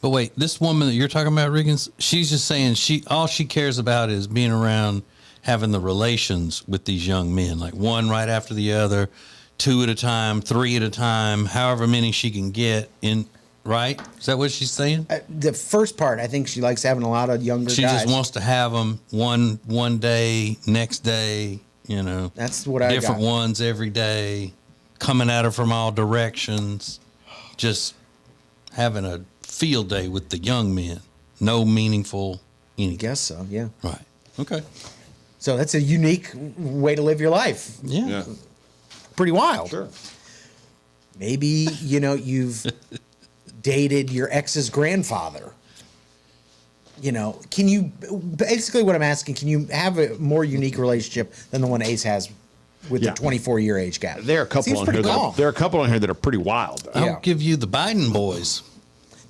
But wait, this woman that you're talking about, Riggins, she's just saying all she cares about is being around, having the relations with these young men, like one right after the other, 2 at a time, 3 at a time, however many she can get in. Right? Is that what she's saying? The first part, I think she likes having a lot of younger guys. She just wants to have them one day, next day, That's what I got. different ones every day, coming at her from all directions, just having a field day with the young men. No meaningful anything. I guess so, yeah. Right. Okay. So that's a unique way to live your life. Yeah. Pretty wild. Sure. Maybe, you've dated your ex's grandfather. Can you, basically what I'm asking, can you have a more unique relationship than the one Ace has with the 24-year age gap? There are a couple Seems on pretty here. calm. There are a couple on here that are pretty wild. I'll give you the Biden boys.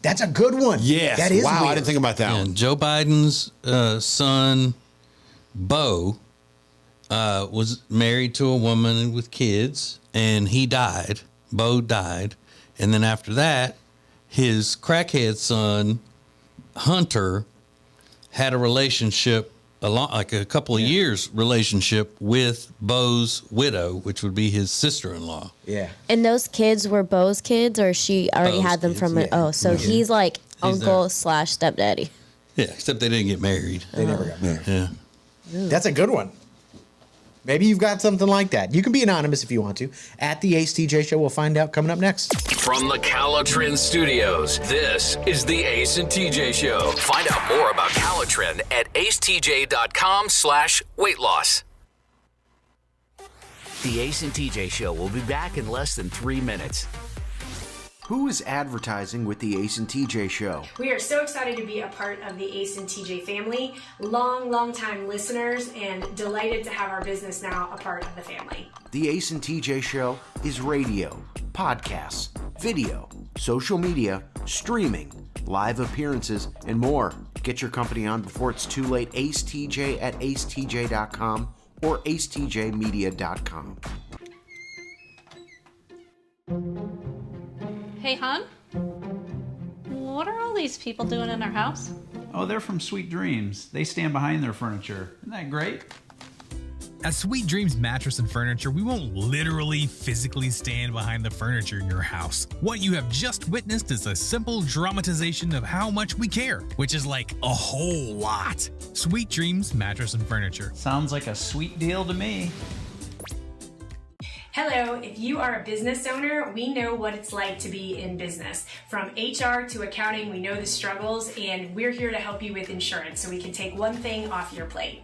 That's a good one. Yes. That is wow, weird. I didn't think about that one. And Joe Biden's son, Beau, was married to a woman with kids, and he died. Beau died. And then after that, his crackhead son, Hunter, had a relationship, like a couple of years relationship with Beau's widow, which would be his sister-in-law. Yeah. And those kids were Beau's kids, or she already Beau's had them kids, from it? yeah. Oh, so Yeah. he's like He's uncle / stepdaddy. Yeah, except they didn't get married. They never got married. Yeah. That's a good one. Maybe you've got something like that. You can be anonymous if you want to. At the Ace TJ Show, we'll find out coming up next. From the Calitrin Studios, this is the Ace and TJ Show. Find out more about Calitrin at acetj.com/weight loss. The Ace and TJ Show will be back in less than 3 minutes. Who is advertising with the Ace and TJ Show? We are so excited to be a part of the Ace and TJ family, long time listeners, and delighted to have our business now a part of the family. The Ace and TJ Show is radio, podcasts, video, social media, streaming, live appearances, and more. Get your company on before it's too late. Ace TJ at acetj.com or acetjmedia.com. Hey, hon? What are all these people doing in our house? Oh, they're from Sweet Dreams. They stand behind their furniture. Isn't that great? At Sweet Dreams Mattress and Furniture, we won't literally physically stand behind the furniture in your house. What you have just witnessed is a simple dramatization of how much we care, which is like a whole lot. Sweet Dreams Mattress and Furniture. Sounds like a sweet deal to me. Hello, if you are a business owner, we know what it's like to be in business. From HR to accounting, we know the struggles, and we're here to help you with insurance so we can take one thing off your plate.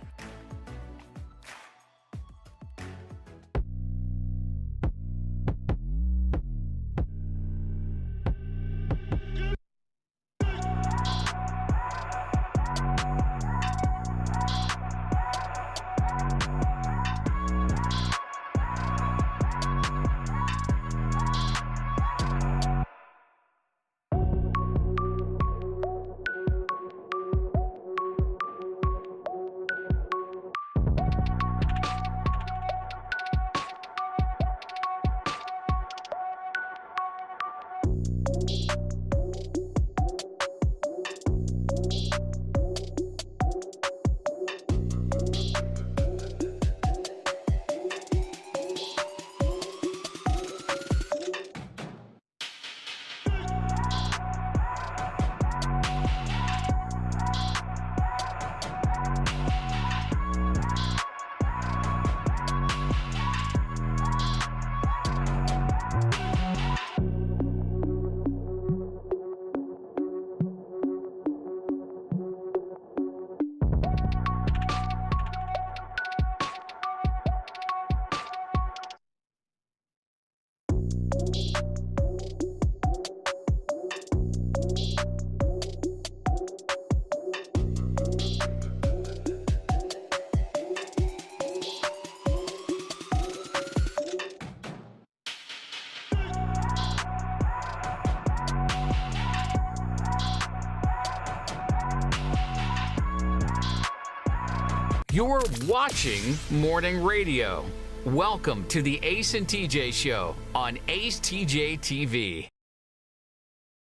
You're watching morning radio. Welcome to the Ace and TJ Show on Ace TJ TV.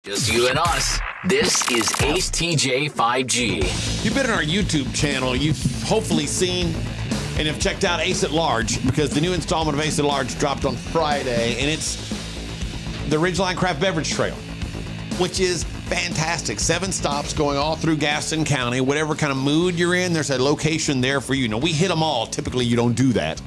Just you and us. This is Ace TJ 5G. You've been on our YouTube channel. You've hopefully seen and have checked out Ace at Large, because the new installment of Ace at Large dropped on Friday, and it's the Ridgeline Craft Beverage Trail, which is fantastic. 7 stops going all through Gaston County. Whatever kind of mood you're in, there's a location there for you. Now, we hit them all. Typically, you don't do that.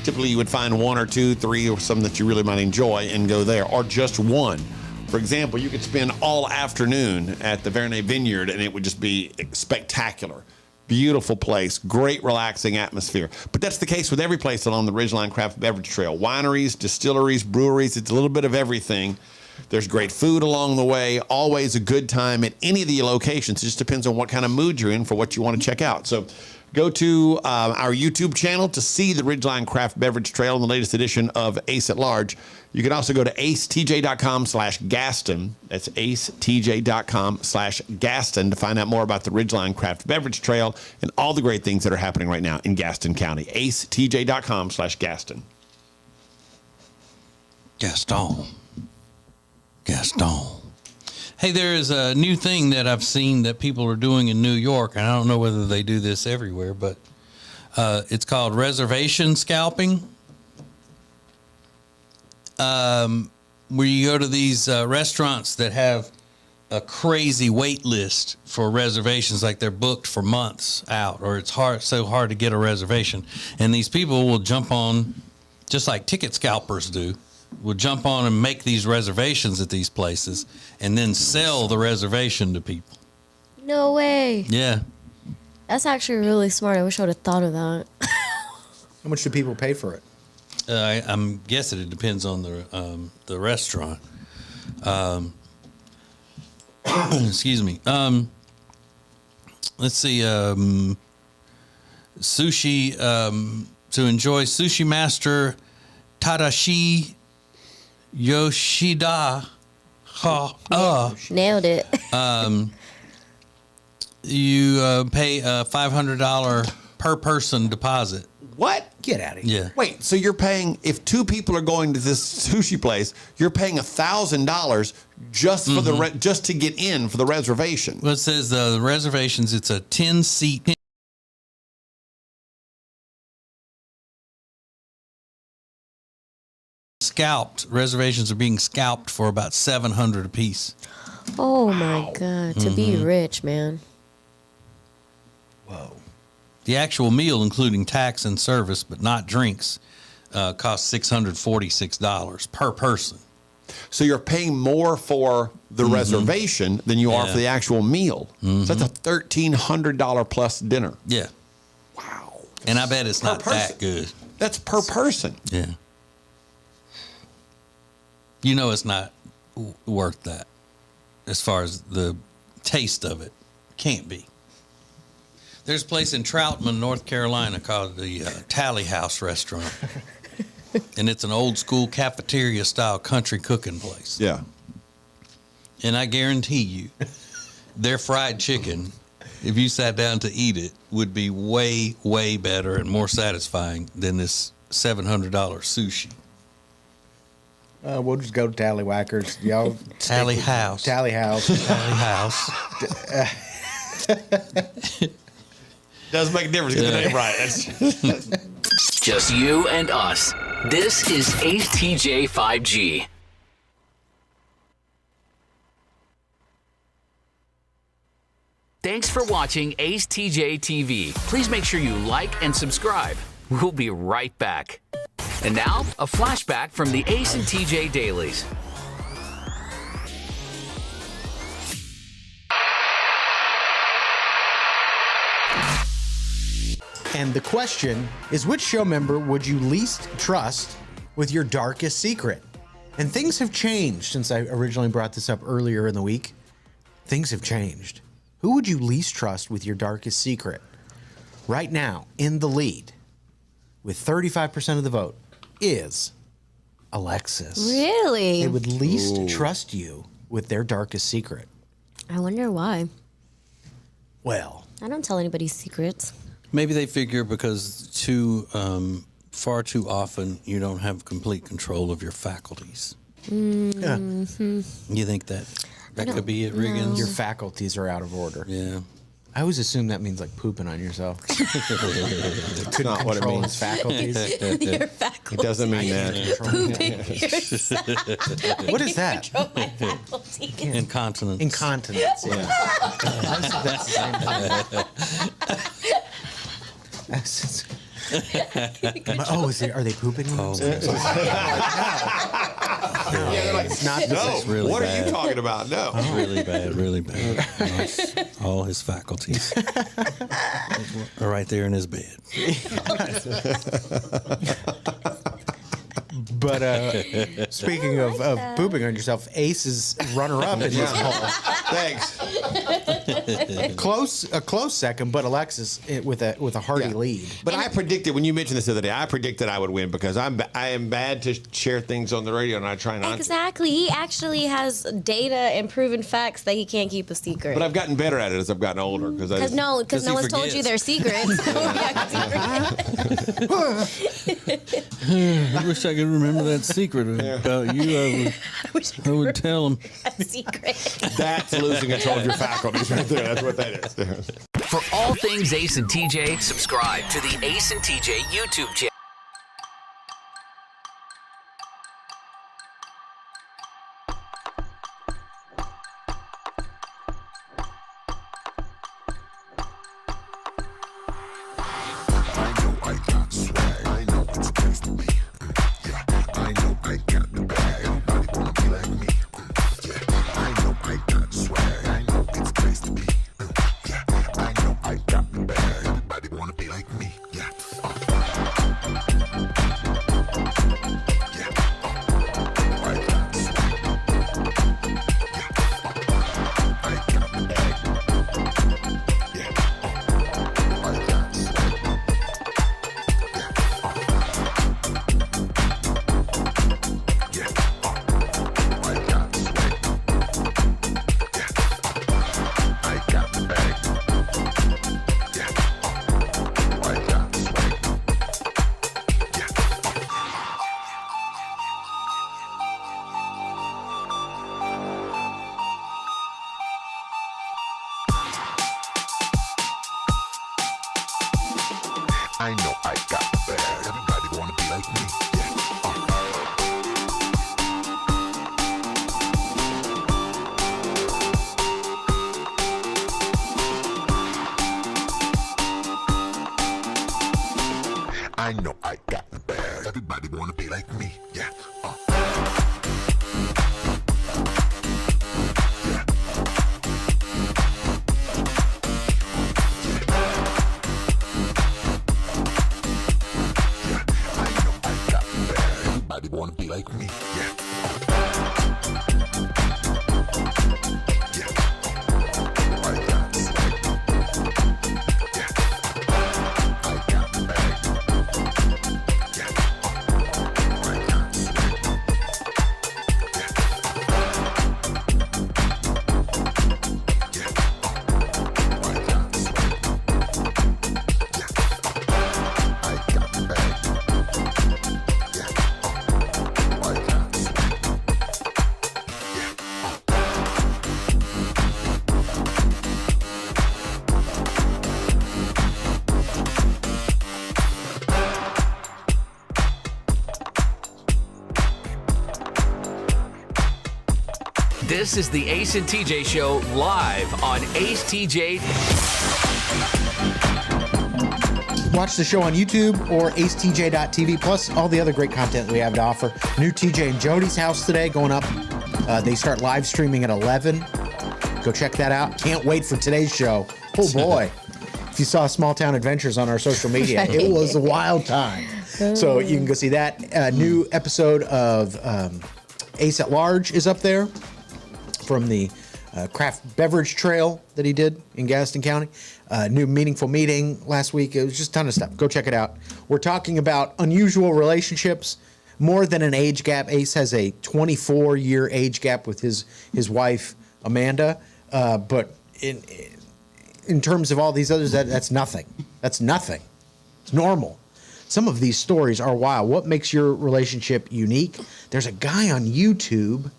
Typically, you would find 1 or 2, 3, or some that you really might enjoy and go there, or just one. For example, you could spend all afternoon at the Vernay Vineyard, and it would just be spectacular. Beautiful place, great relaxing atmosphere. But that's the case with every place along the Ridgeline Craft Beverage Trail. Wineries, distilleries, breweries, it's a little bit of everything. There's great food along the way, always a good time at any of the locations. It just depends on what kind of mood you're in for what you want to check out. So go to our YouTube channel to see the Ridgeline Craft Beverage Trail in the latest edition of Ace at Large. You can also go to acetj.com/Gaston. That's acetj.com/Gaston to find out more about the Ridgeline Craft Beverage Trail and all the great things that are happening right now in Gaston County. acetj.com/Gaston. Gaston. Hey, there is a new thing that I've seen that people are doing in New York, and I don't know whether they do this everywhere, but it's called reservation scalping. Where you go to these restaurants that have a crazy wait list for reservations, like they're booked for months out, or it's so hard to get a reservation. And these people will jump on, just like ticket scalpers do, will jump on and make these reservations at these places and then sell the reservation to people. No way. Yeah. That's actually really smart. I wish I would have thought of that. How much do people pay for it? I'm guessing it depends on the restaurant. Excuse me. Let's see. Sushi. To enjoy Sushi Master Tadashi Yoshida. Nailed it. You pay a $500 per person deposit. What? Get out of here. Yeah. Wait, so you're paying, if 2 people are going to this sushi place, you're paying $1,000 just for just to get in for the reservation. Well, it says the reservations, it's a 10-seat. Scalped. Reservations are being scalped for about $700 a piece. Oh my God. To be rich, man. Whoa. The actual meal, including tax and service, but not drinks, costs $646 per person. So you're paying more for the reservation than you are for the actual meal. So that's a $1,300 plus dinner. Yeah. Wow. And I bet it's not that good. That's per person. Yeah. You know it's not worth that as far as the taste of it. Can't be. There's a place in Troutman, North Carolina called the Tally House Restaurant. And it's an old school cafeteria style country cooking place. Yeah. And I guarantee you, their fried chicken, if you sat down to eat it, would be way, way better and more satisfying than this $700 sushi. We'll just go to Tallywhackers. Y'all. Tally House. Tally House. Tally House. Doesn't make a difference. Get the name right. That's Just you and us. This is Ace TJ 5G. Thanks for watching Ace TJ TV. Please make sure you like and subscribe. We'll be right back. And now, a flashback from the Ace and TJ Dailies. And the question is, which show member would you least trust with your darkest secret? And things have changed since I originally brought this up earlier in the week. Things have changed. Who would you least trust with your darkest secret? Right now, in the lead, with 35% of the vote, is Alexis. Really? They would least trust you with their darkest secret. I wonder why. Well, I don't tell anybody secrets. Maybe they figure because far too often you don't have complete control of your faculties. Mm-hmm. You think that could be it, Riggins? Your faculties are out of order. Yeah. I always assume that means like pooping on yourself. It's not what it Control means. his faculties. Your faculties. It doesn't mean that. Pooping yourself. What is that? Control my faculties. Incontinence. Incontinence. Yeah. That's the same thing. Are they pooping on themselves? They're like, It's not. no, It's really what are bad. you talking about? No. Really bad, really bad. All his faculties are right there in his bed. But speaking of pooping on yourself, Ace is runner-up in this poll. Thanks. A close second, but Alexis with a hearty lead. But I predicted, when you mentioned this the other day, I predicted I would win because I am bad to share things on the radio, and I try not to. Exactly. He actually has data and proven facts that he can't keep a secret. But I've gotten better at it as I've gotten older. Because no one's told you their secrets. I wish I could remember that secret about you. I would tell him. A secret. That's losing control of your faculties right there. That's what that is. For all things Ace and TJ, subscribe to the Ace and TJ YouTube channel. I know I got the bag. Everybody wanna be like me. I know I got the bag. Everybody wanna be like me. Yeah. Everybody wanna be like me. Yeah. This is the Ace and TJ Show live on Ace TJ. Watch the show on YouTube or acetj.tv, plus all the other great content we have to offer. New TJ and Jody's house today going up. They start live streaming at 11. Go check that out. Can't wait for today's show. Oh boy. If you saw Small Town Adventures on our social media, it was a wild time. So you can go see that. New episode of Ace at Large is up there from the craft beverage trail that he did in Gaston County. New meaningful meeting last week. It was just a ton of stuff. Go check it out. We're talking about unusual relationships, more than an age gap. Ace has a 24-year age gap with his wife, Amanda. But in terms of all these others, that's nothing. That's nothing. It's normal. Some of these stories are wild. What makes your relationship unique? There's a guy on YouTube.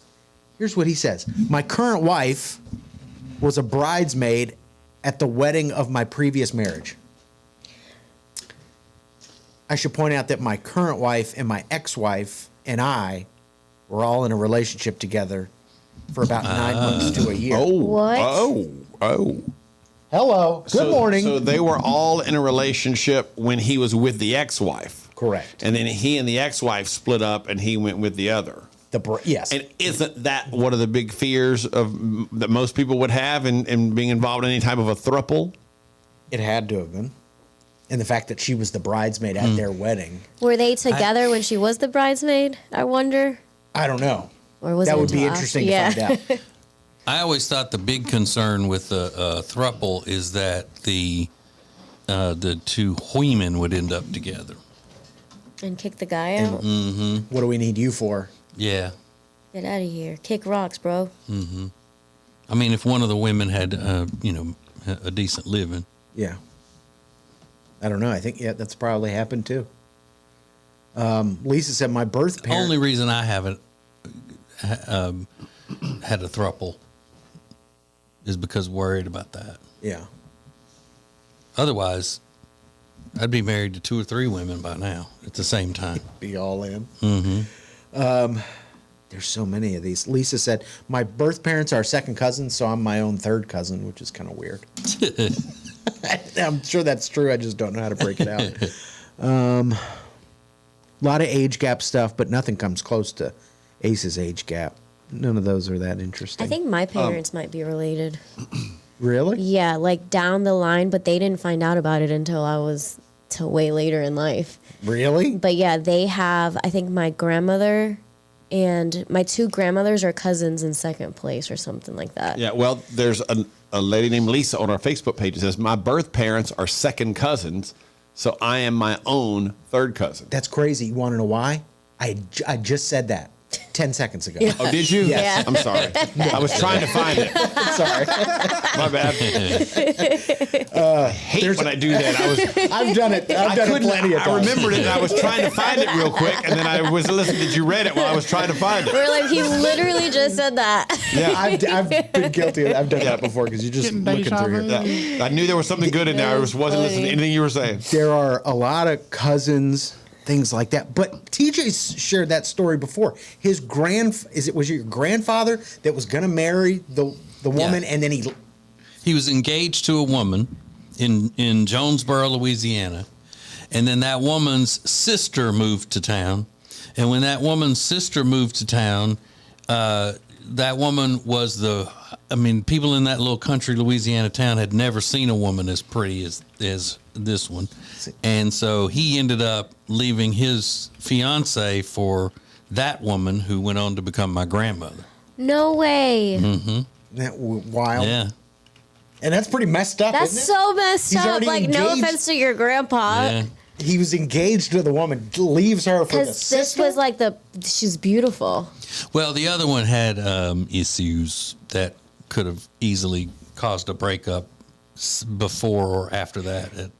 Here's what he says. My current wife was a bridesmaid at the wedding of my previous marriage. I should point out that my current wife and my ex-wife and I were all in a relationship together for about 9 months to a year. What? Oh. Hello. Good morning. So they were all in a relationship when he was with the ex-wife. Correct. And then he and the ex-wife split up and he went with the other. Yes. And isn't that one of the big fears that most people would have in being involved in any type of a throuple? It had to have been. And the fact that she was the bridesmaid at their wedding. Were they together when she was the bridesmaid? I wonder. I don't know. Or was that it would be until interesting after? to find out. I always thought the big concern with a throuple is that the two women would end up together. And kick the guy out? Mm-hmm. What do we need you for? Yeah. Get out of here. Kick rocks, bro. Mm-hmm. I mean, if one of the women had, a decent living. Yeah. I don't know. I think, that's probably happened too. Lisa said, my birth parent. Only reason I haven't had a throuple is because worried about that. Yeah. Otherwise, I'd be married to 2 or 3 women by now at the same time. Be all in. Mm-hmm. There's so many of these. Lisa said, my birth parents are second cousins, so I'm my own third cousin, which is kind of weird. I'm sure that's true. I just don't know how to break it out. A lot of age gap stuff, but nothing comes close to Ace's age gap. None of those are that interesting. I think my parents might be related. Really? Yeah, like down the line, but they didn't find out about it until way later in life. Really? But yeah, they have, I think my grandmother and my 2 grandmothers are cousins in second place or something like that. Yeah, well, there's a lady named Lisa on our Facebook page that says, my birth parents are second cousins, so I am my own third cousin. That's crazy. You want to know why? I just said that 10 seconds ago. Oh, did you? Yes. Yeah. I'm sorry. I was trying to find it. Sorry. My bad. I hate when I do that. I've done it. I've done it plenty of times. I remembered it, and I was trying to find it real quick, and then I was listening that you read it while I was trying to find it. We're like, he literally just said that. Yeah. I've been guilty of that. I've done that before because you're just looking through here. Yeah. I knew there was something good in there. I wasn't listening to anything you were saying. There are a lot of cousins, things like that. But TJ shared that story before. Was it your grandfather that was going to marry the woman, and then he was engaged to a woman in Jonesboro, Louisiana, and then that woman's sister moved to town. And when that woman's sister moved to town, that woman was people in that little country Louisiana town had never seen a woman as pretty as this one. And so he ended up leaving his fiance for that woman who went on to become my grandmother. No way. Mm-hmm. That wild. Yeah. And that's pretty messed up. That's isn't it? so messed He's up. already Like, no engaged. offense to your grandpa. Yeah. He was engaged to the woman, leaves her for the Because this sister. was like she's beautiful. Well, the other one had issues that could have easily caused a breakup before or after that.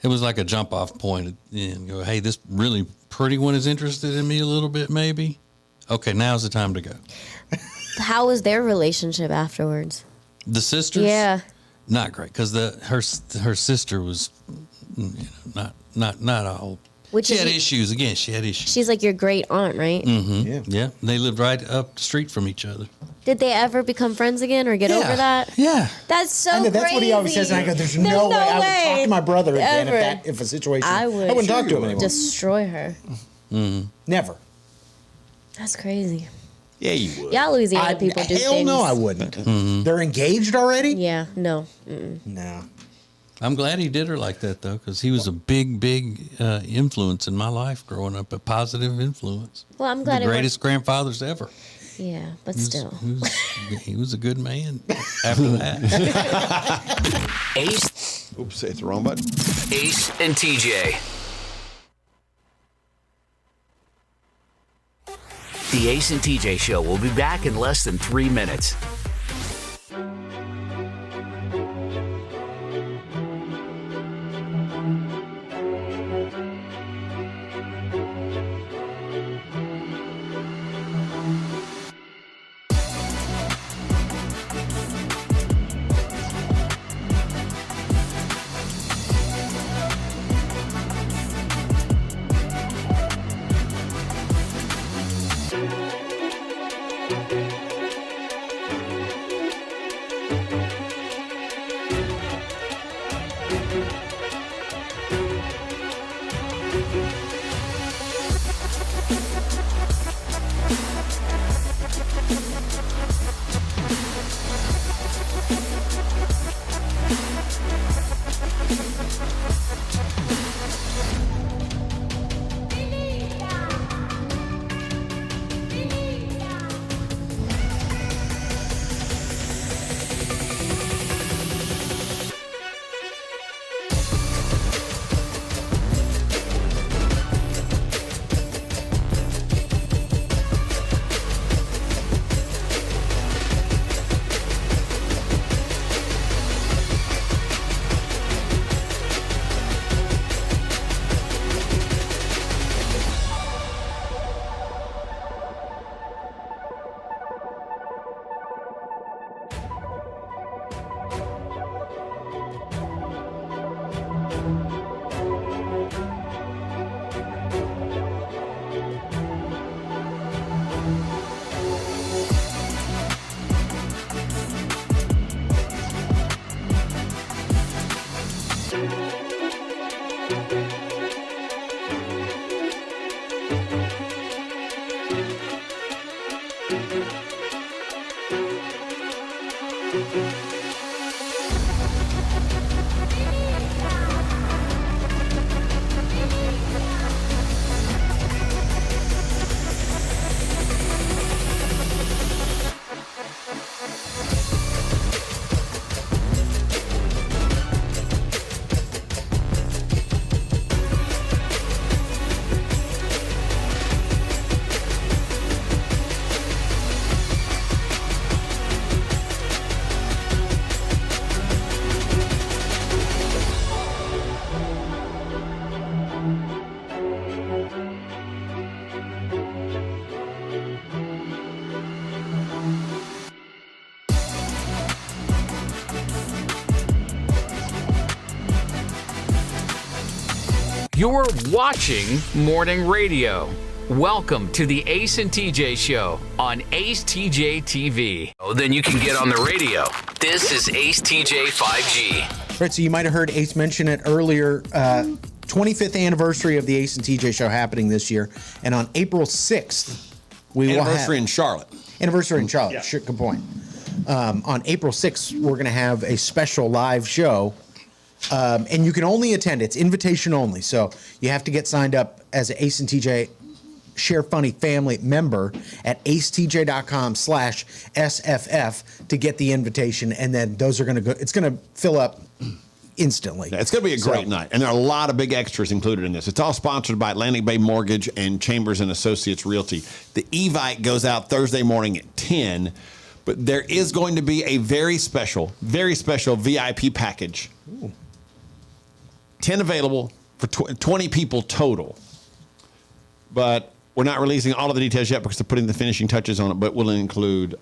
It was like a jump off point. And go, hey, this really pretty one is interested in me a little bit, maybe. Okay, now's the time to go. How was their relationship afterwards? The sisters? Yeah. Not great, because her sister was not all. She had issues. Again, she had issues. She's like your great aunt, right? Mm-hmm. Yeah. They lived right up the street from each other. Did they ever become friends again or get over that? Yeah. That's so I know, that's crazy. what he always says, and I go, "There's no way I would talk to my brother again Ever. if a situation. I wouldn't talk to him anymore. Destroy her. Mm-hmm. Never. That's crazy. Yeah, you would. Yeah, Louisiana people do hell things. no, I wouldn't. Mm-hmm. They're engaged already? Yeah, no. Mm-mm. No. I'm glad he did her like that, though, because he was a big influence in my life growing up, a positive influence. Well, I'm glad the greatest grandfathers ever. Yeah, but still. He was a good man after that. Ace. Oops, it's the wrong button. Ace and TJ. The Ace and TJ Show will be back in less than 3 minutes. You're watching Morning Radio. Welcome to the Ace and TJ Show on Ace TJ TV. Then you can get on the radio. This is Ace TJ 5G. Right, so you might have heard Ace mention it earlier. 25th anniversary of the Ace and TJ Show happening this year. And on April 6th, we will have... Anniversary in Charlotte. Anniversary in Charlotte, yeah. Good point. On April 6th, we're going to have a special live show. And you can only attend. It's invitation only. So you have to get signed up as an Ace and TJ Share Funny family member at acetj.com/SFF to get the invitation. And then those are going to go, it's going to fill up instantly. Yeah, it's going to be a great night. And there are a lot of big extras included in this. It's all sponsored by Atlantic Bay Mortgage and Chambers and Associates Realty. The Evite goes out Thursday morning at 10. But there is going to be a very special VIP package. Ooh. 10 available for 20 people total. But we're not releasing all of the details yet because they're putting the finishing touches on it, but we'll include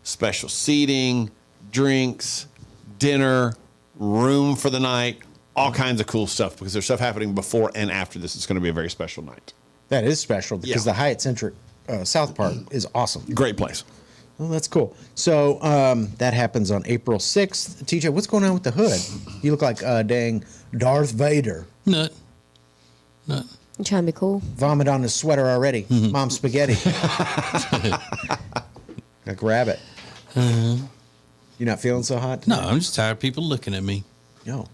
special seating, drinks, dinner, room for the night, all kinds of cool stuff because there's stuff happening before and after this. It's going to be a very special night. That is special because the Hyatt Centric South Park is awesome. Great place. Well, that's cool. So that happens on April 6th. TJ, what's going on with the hood? You look like dang Darth Vader. Nut. You trying to be cool? Vomit on his sweater already. Mom spaghetti. Like rabbit. You're not feeling so hot today? No, I'm just tired of people looking at me. No.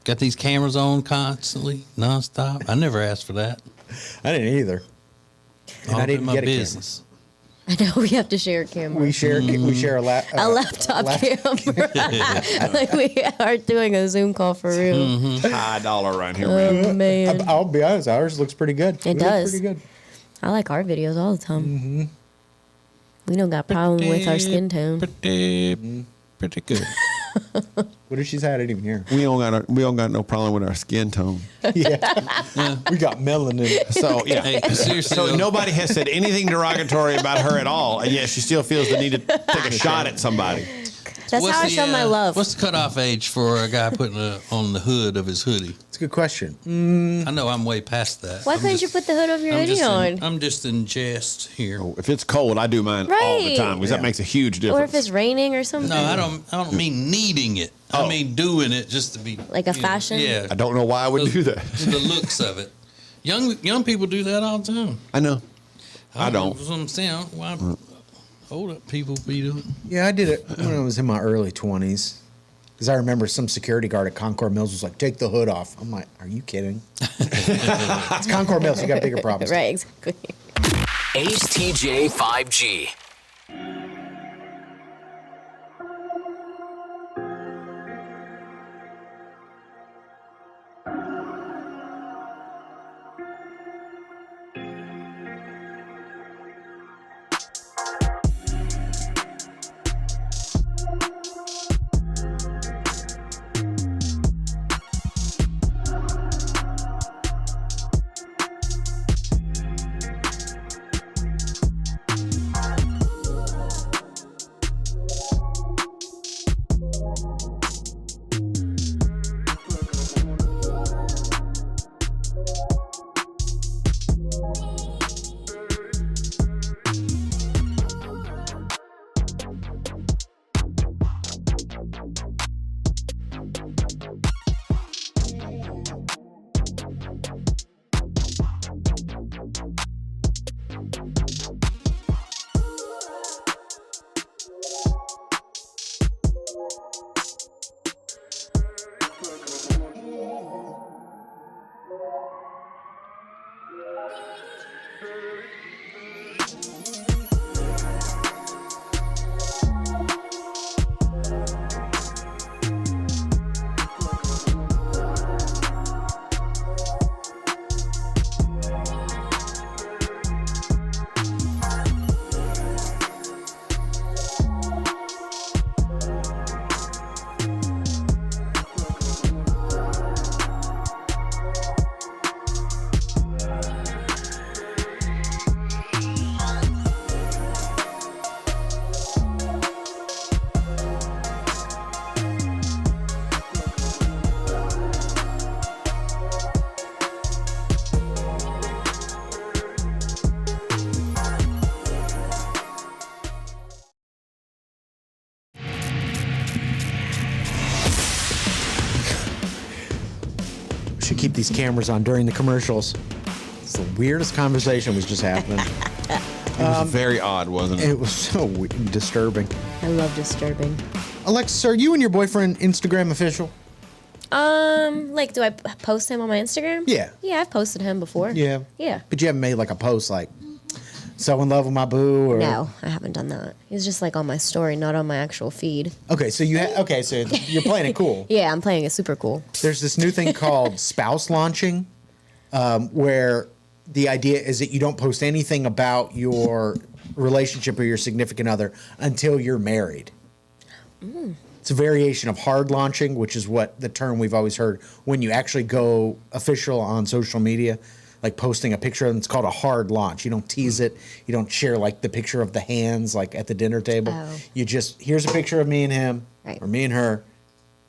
Got these cameras on constantly, nonstop. I never asked for that. I didn't either. And I didn't get a business. I know we have to share a camera. We share a laptop camera. Like we are doing a Zoom call for real. High dollar around here, Oh, man. I'll be honest, ours looks pretty good. It does. Pretty good. I like our videos all the time. We don't got problem with our skin tone. Pretty good. What if she's had it even here? We don't got no problem with our skin tone. Yeah. We got melanin. So yeah. Hey, seriously, so nobody has said anything derogatory about her at all, and yet she still feels the need to take a shot at somebody. That's how I show my love. What's the cutoff age for a guy putting on the hood of his hoodie? It's a good question. I know I'm way past that. Why couldn't you put the hood of your hoodie on? I'm just in jest here. Oh, if it's cold, I do mine all the time because that makes a huge difference. Or if it's raining or something. No, I don't mean needing it. I mean doing it just to be like a fashion. Yeah, I don't know why I would do that. The looks of it. Young people do that all the time. I know. I don't. That's what I'm saying. Why old up people be doing? Yeah, I did it when I was in my early 20s. Because I remember some security guard at Concord Mills was like, "Take the hood off." I'm like, "Are you kidding?" It's Concord Mills. You got bigger problems. Right, exactly. Ace TJ 5G. Should keep these cameras on during the commercials. It's the weirdest conversation was just happening. It was very odd, wasn't it? It was so disturbing. I love disturbing. Alexis, are you and your boyfriend Instagram official? Like, do I post him on my Instagram? Yeah. Yeah, I've posted him before. Yeah. Yeah. But you haven't made like a post like, so in love with my boo? Or... No, I haven't done that. He's just like on my story, not on my actual feed. Okay, so so you're playing it cool. Yeah, I'm playing it super cool. There's this new thing called spouse launching, where the idea is that you don't post anything about your relationship or your significant other until you're married. It's a variation of hard launching, which is what the term we've always heard when you actually go official on social media, like posting a picture, and it's called a hard launch. You don't tease it. You don't share like the picture of the hands like at the dinner table. Oh. You just, here's a picture of me and him, or me and her,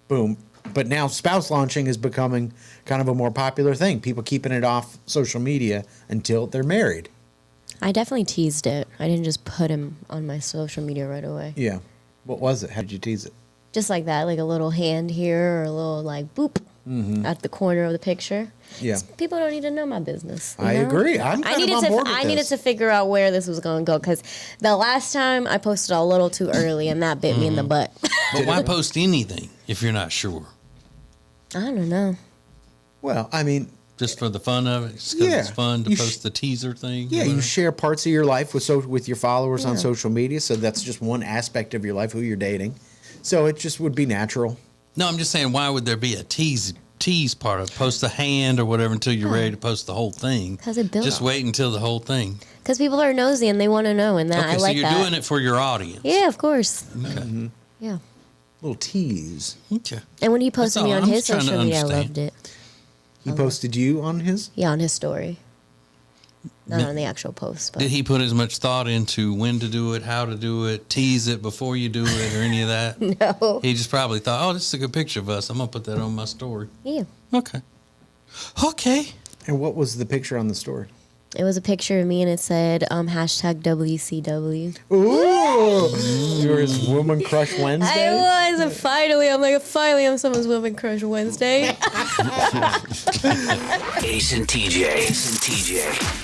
boom. But now spouse launching is becoming kind of a more popular thing. People keeping it off social media until they're married. I definitely teased it. I didn't just put him on my social media right away. Yeah. What was it? How did you tease it? Just like that, like a little hand here or a little like boop Mm-hmm. at the corner of the picture. Yeah. People don't need to know my business. you I know? agree. I'm kind of on board with I this. needed to figure out where this was going to go because the last time I posted a little too early and that bit me in the butt. But why post anything if you're not sure? I don't know. Well, I mean, just for the fun of it, just because Yeah. it's fun to You post the teaser thing. Yeah, you share parts of your life with your followers on Yeah. social media, so that's just one aspect of your life, who you're dating. So it just would be natural. No, I'm just saying, why would there be a tease part of post a hand or whatever until you're ready to post the whole thing? 'Cause it builds. Just wait until the whole thing. Because people are nosy and they want to know, and that Okay, I so like you're that. doing it for your audience. Yeah, of course. Okay. Yeah. Little tease. Okay. And when he That's posted me all. on I'm his just trying to social media, I understand. loved it. He posted you on his? Yeah, on his story. Not Yeah. on the actual post. But Did he put as much thought into when to do it, how to do it, tease it before you do it, or any of that? No. He just probably thought, oh, this is a good picture of us. I'm going to put that on my story. Yeah. Okay. Okay. And what was the picture on the story? It was a picture of me and it said hashtag WCW. Ooh! You were his Woman Crush Wednesday? I was. And finally, I'm someone's Woman Crush Wednesday. Ace and TJ.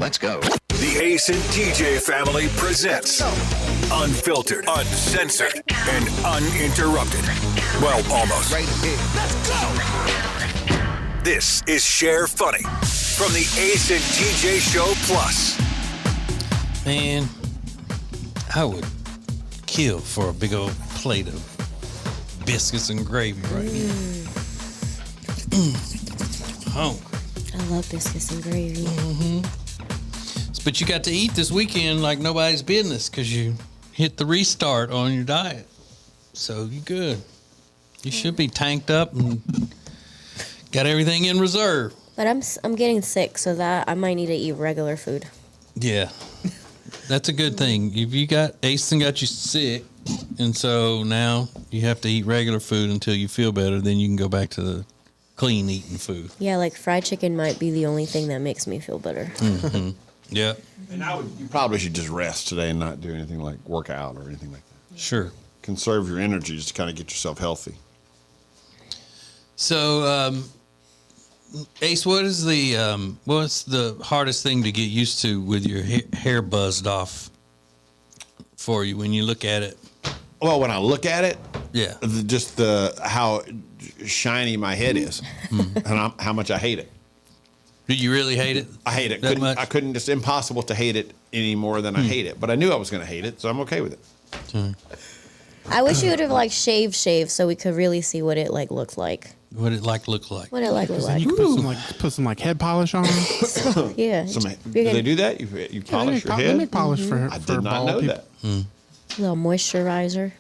Let's go. The Ace and TJ family presents Unfiltered, Uncensored, and Uninterrupted. Well, almost. Right ahead. Let's go. This is Share Funny from the Ace and TJ Show Plus. Man, I would kill for a big old plate of biscuits and gravy right now. Hungry. I love biscuits and gravy. But you got to eat this weekend like nobody's business because you hit the restart on your diet. So you good. You should be tanked up and got everything in reserve. But I'm getting sick, so that I might need to eat regular food. Yeah. That's a good thing. If you got Ace got you sick, and so now you have to eat regular food until you feel better, then you can go back to the clean eating food. Yeah, like fried chicken might be the only thing that makes me feel better. Mm-hmm. Yeah. And you probably should just rest today and not do anything like work out or anything like that. Sure. Conserve your energy just to kind of get yourself healthy. So, Ace, what's the hardest thing to get used to with your hair buzzed off for you when you look at it? Well, when I look at it, yeah, just how shiny my head is, and how much I hate it. Do you really hate it? I hate it. I couldn't. It's impossible to hate it any more than I hate it. But I knew I was going to hate it, so I'm okay with it. I wish you would have like shaved so we could really see what it like looked like. What it look like? What it look like? You could put some head polish on. Yeah. Do they do that? You polish your head? They make polish for I for did not bald know people. that. A little moisturizer.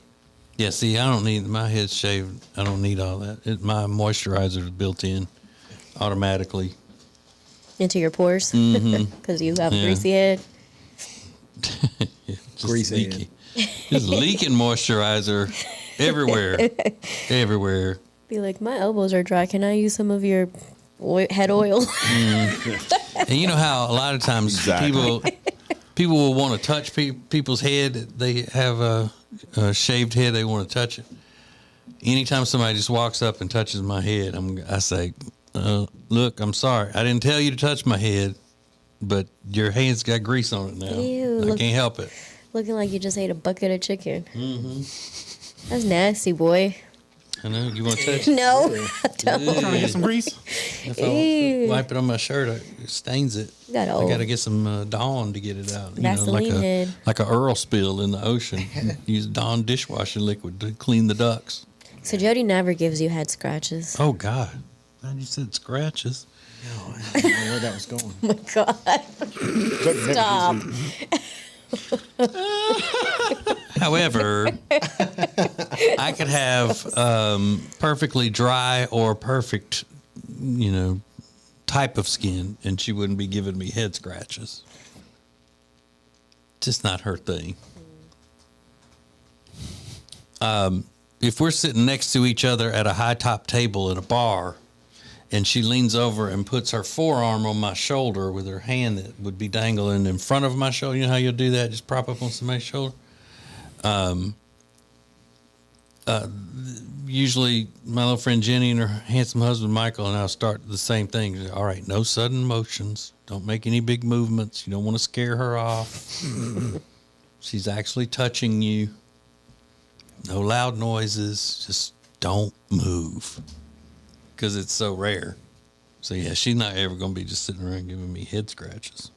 Yeah, see, I don't need my head shaved. I don't need all that. My moisturizer is built in automatically. Into your pores? Because you have a greasy head. Greasy leaky. Just leaking moisturizer everywhere. Everywhere. Be like, my elbows are dry. Can I use some of your head oil? And you know how a lot of times people will want to touch people's head. They have a shaved head. They want to touch it. Anytime somebody just walks up and touches my head, I say, look, I'm sorry. I didn't tell you to touch my head, but your hand's got grease on it now. Ew, I can't help it. Looking like you just ate a bucket of chicken. That's nasty, boy. I know. You want to touch it? No, I don't. Trying to get some grease? If I wipe it on my shirt, it stains it. Got I old. got to get some Dawn to get it out. Vaseline head. Like a Earl spill in the ocean. Use Dawn dishwashing liquid to clean the ducks. So Jody never gives you head scratches. Oh, God. Man, you said scratches. No, I didn't know where that was going. Oh, my God. Stop. However, I could have perfectly dry or perfect, type of skin, and she wouldn't be giving me head scratches. Just not her thing. If we're sitting next to each other at a high top table at a bar, and she leans over and puts her forearm on my shoulder with her hand that would be dangling in front of my shoulder. You know how you'll do that? Just prop up on somebody's shoulder. Usually my little friend Jenny and her handsome husband Michael and I'll start the same thing. All right, no sudden motions. Don't make any big movements. You don't want to scare her off. She's actually touching you. No loud noises. Just don't move. Because it's so rare. So, yeah, she's not ever going to be just sitting around giving me head scratches.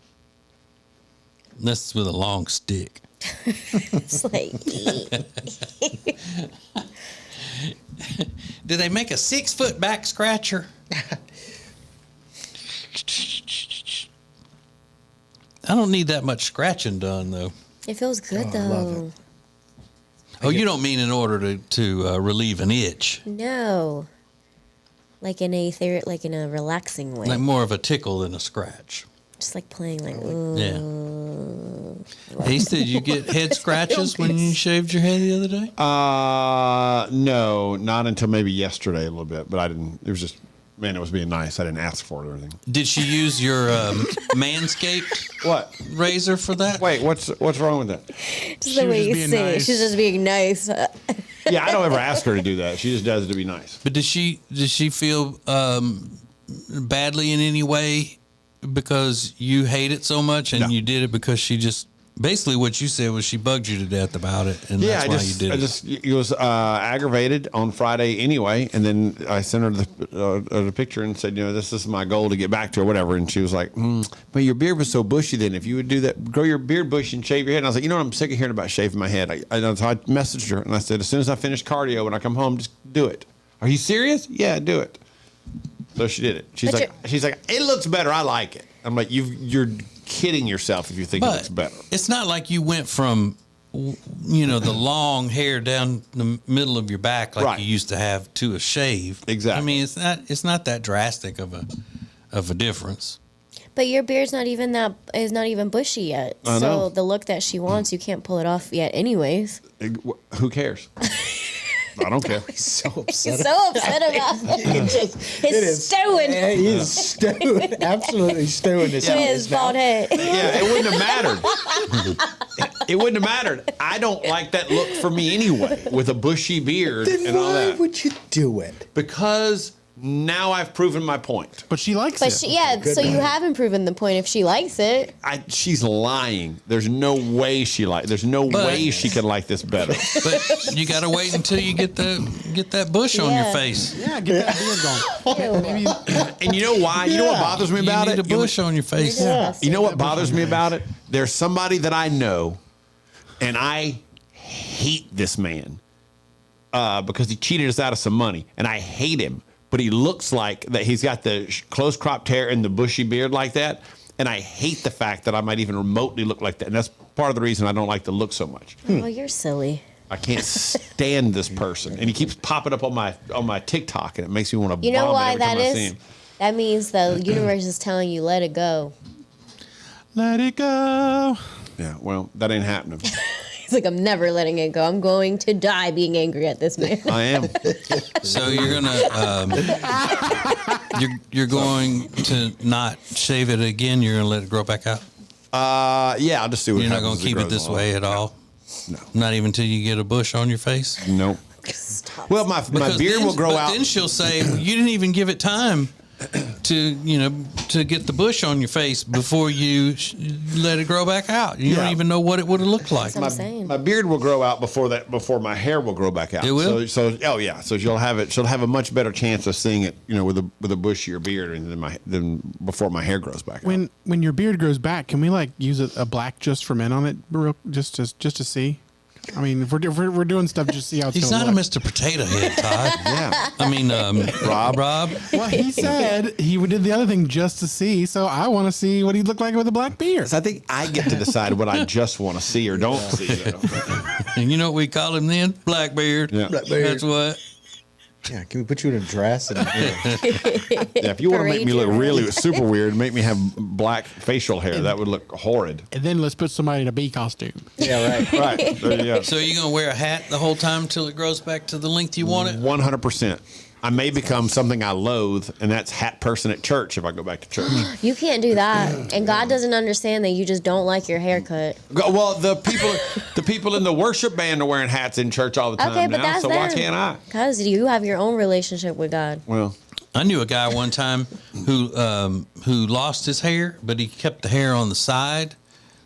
Unless it's with a long stick. It's like... Do they make a 6-foot back scratcher? I don't need that much scratching done, though. It feels good, though. I love it. Oh, you don't mean in order to relieve an itch? No. Like in a relaxing way. Like more of a tickle than a scratch. Just like playing like, ooh. Yeah. Ace, did you get head scratches when you shaved your head the other day? No, not until maybe yesterday a little bit, but I didn't. It was just, man, it was being nice. I didn't ask for it or anything. Did she use your Manscaped razor for that? Wait, what's wrong with that? Just the way you say it. She's just being nice. Yeah, I don't ever ask her to do that. She just does it to be nice. But does she feel badly in any way because you hate it so much, and No. you did it because she just basically what you said was she bugged you to death about it, and that's why you did it. It was aggravated on Friday anyway, and then I sent her the picture and said, this is my goal to get back to her, whatever. And she was like, but your beard was so bushy then. If you would do that, grow your beard bushy and shave your head. And I was like, I'm sick of hearing about shaving my head. So I messaged her and I said, as soon as I finish cardio when I come home, just do it. Are you serious? Yeah, do it. So she did it. She's like, it looks better. I like it. I'm like, you're kidding yourself if you think it looks better. It's not like you went from, the long hair down the middle of your back like you used to have to a shave. Exactly. I mean, it's not that drastic of a difference. But your beard's not even bushy yet. I know. So the look that she wants, you can't pull it off yet anyways. Who cares? I don't care. He's so upset. He's so upset about it. He's stewing. He is stewing. Absolutely stewing his bald head. Yeah, it wouldn't have mattered. It wouldn't have mattered. I don't like that look for me anyway, with a bushy beard Then and all why that. would you do it? Because now I've proven my point. But she likes But it. so you haven't proven the point if she likes it. She's lying. There's no way There's no way she can like this better. But you got to wait until you get that bush on your face. Yeah, get that beard going. Maybe. And you know why? You know what bothers me about You it? need a bush on your face. You know what bothers me about it? There's somebody that I know, and I hate this man because he cheated us out of some money, and I hate him. But he looks like that. He's got the close cropped hair and the bushy beard like that. And I hate the fact that I might even remotely look like that. And that's part of the reason I don't like the look so much. Oh, you're silly. I can't stand this person. And he keeps popping up on my TikTok, and it makes me want to You know vomit why every time that I see is? him. That means the universe is telling you, let it go. Let it go. Yeah, well, that ain't happening. He's like, I'm never letting it go. I'm going to die being angry at this man. I am. So you're gonna you're going to not shave it again. You're gonna let it grow back out. Yeah, I'll just do it. You're not gonna keep it this way at all. No. Not even until you get a bush on your face. Nope. Well, my beard will grow out. Then she'll say, well, you didn't even give it time to get the bush on your face before you let it grow back out. You don't even know what it would have looked like. That's what I'm saying. My beard will grow out before my hair will grow back out. It will? So she'll have a much better chance of seeing it, with a bushier beard than before my hair grows back out. When your beard grows back, can we use a black just for men on it, just to see? I mean, if we're doing stuff, just see how it's He's gonna not look. a Mr. Potato Head, Todd. Yeah. I mean, Rob. Well, he said he did the other thing just to see, so I want to see what he'd look like with a black beard. So I think I get to decide what I just want to see or don't see. And you know what we call him then? Blackbeard. Yeah. Blackbeard. That's what. Yeah, can we put you in a dress? And, Yeah, if you want to make me look really super weird, make me have black facial hair. That would look horrid. And then let's put somebody in a bee costume. yeah, right. Right. There you go. So you're going to wear a hat the whole time until it grows back to the length you want it? 100%. I may become something I loathe, and that's hat person at church if I go back to church. You can't do that. And God doesn't understand that you just don't like your haircut. Well, the people in the worship band are wearing hats in church all the time Okay, but now, that's so them. why can't I? Because you have your own relationship with God. Well, I knew a guy one time who lost his hair, but he kept the hair on the side.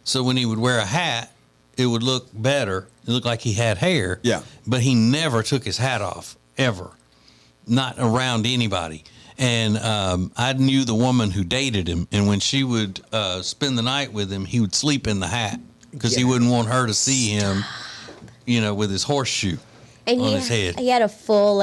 So when he would wear a hat, it would look better. It looked like he had hair. Yeah. But he never took his hat off, ever. Not around anybody. And I knew the woman who dated him. And when she would spend the night with him, he would sleep in the hat because he wouldn't want her to see him, with his horseshoe And on his head. he had a full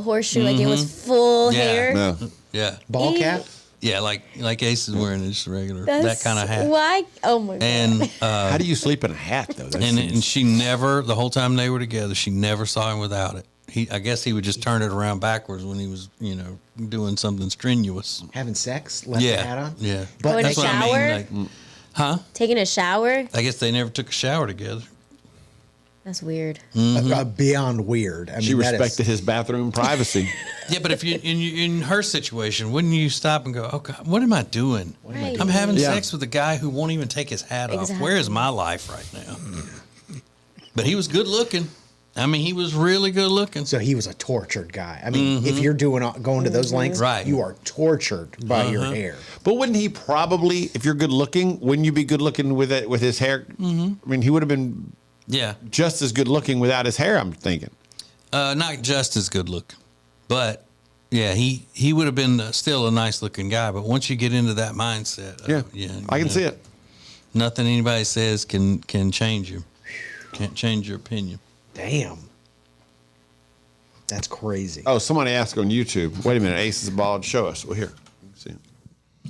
horseshoe, like it was full hair. no. Yeah. Ball Ew. cap? Yeah, like Ace is wearing just regular, That's that kind of hat. Why? Oh my God. And How do you sleep in a hat, though? That and seems- she never, the whole time they were together, she never saw him without it. I guess he would just turn it around backwards when he was, doing something strenuous. Having sex? Left the hat on? Yeah. But Going to That's what I shower? mean. Huh? Taking a shower? I guess they never took a shower together. That's weird. Beyond weird. I mean, she that is- respected his bathroom privacy. Yeah, but if you in her situation, wouldn't you stop and go, "Oh God, what am I doing? Right. I'm having Yeah. sex with a guy who won't even take his hat off. Exactly. Where is my life right now?" But he was good looking. I mean, he was really good looking. So he was a tortured guy. I mean, if you're going to those lengths, Right. you are tortured by your hair. But wouldn't he probably, if you're good looking, wouldn't you be good looking with it with his hair? I mean, he would have been just as good looking without his hair, I'm thinking. Not just as good looking, but yeah, he would have been still a nice looking guy. But once you get into that mindset, I can see it. Nothing anybody says can change you. Can't change your opinion. Damn. That's crazy. Oh, somebody asked on YouTube. Wait a minute, Ace is bald. Show us. Well, here. See it.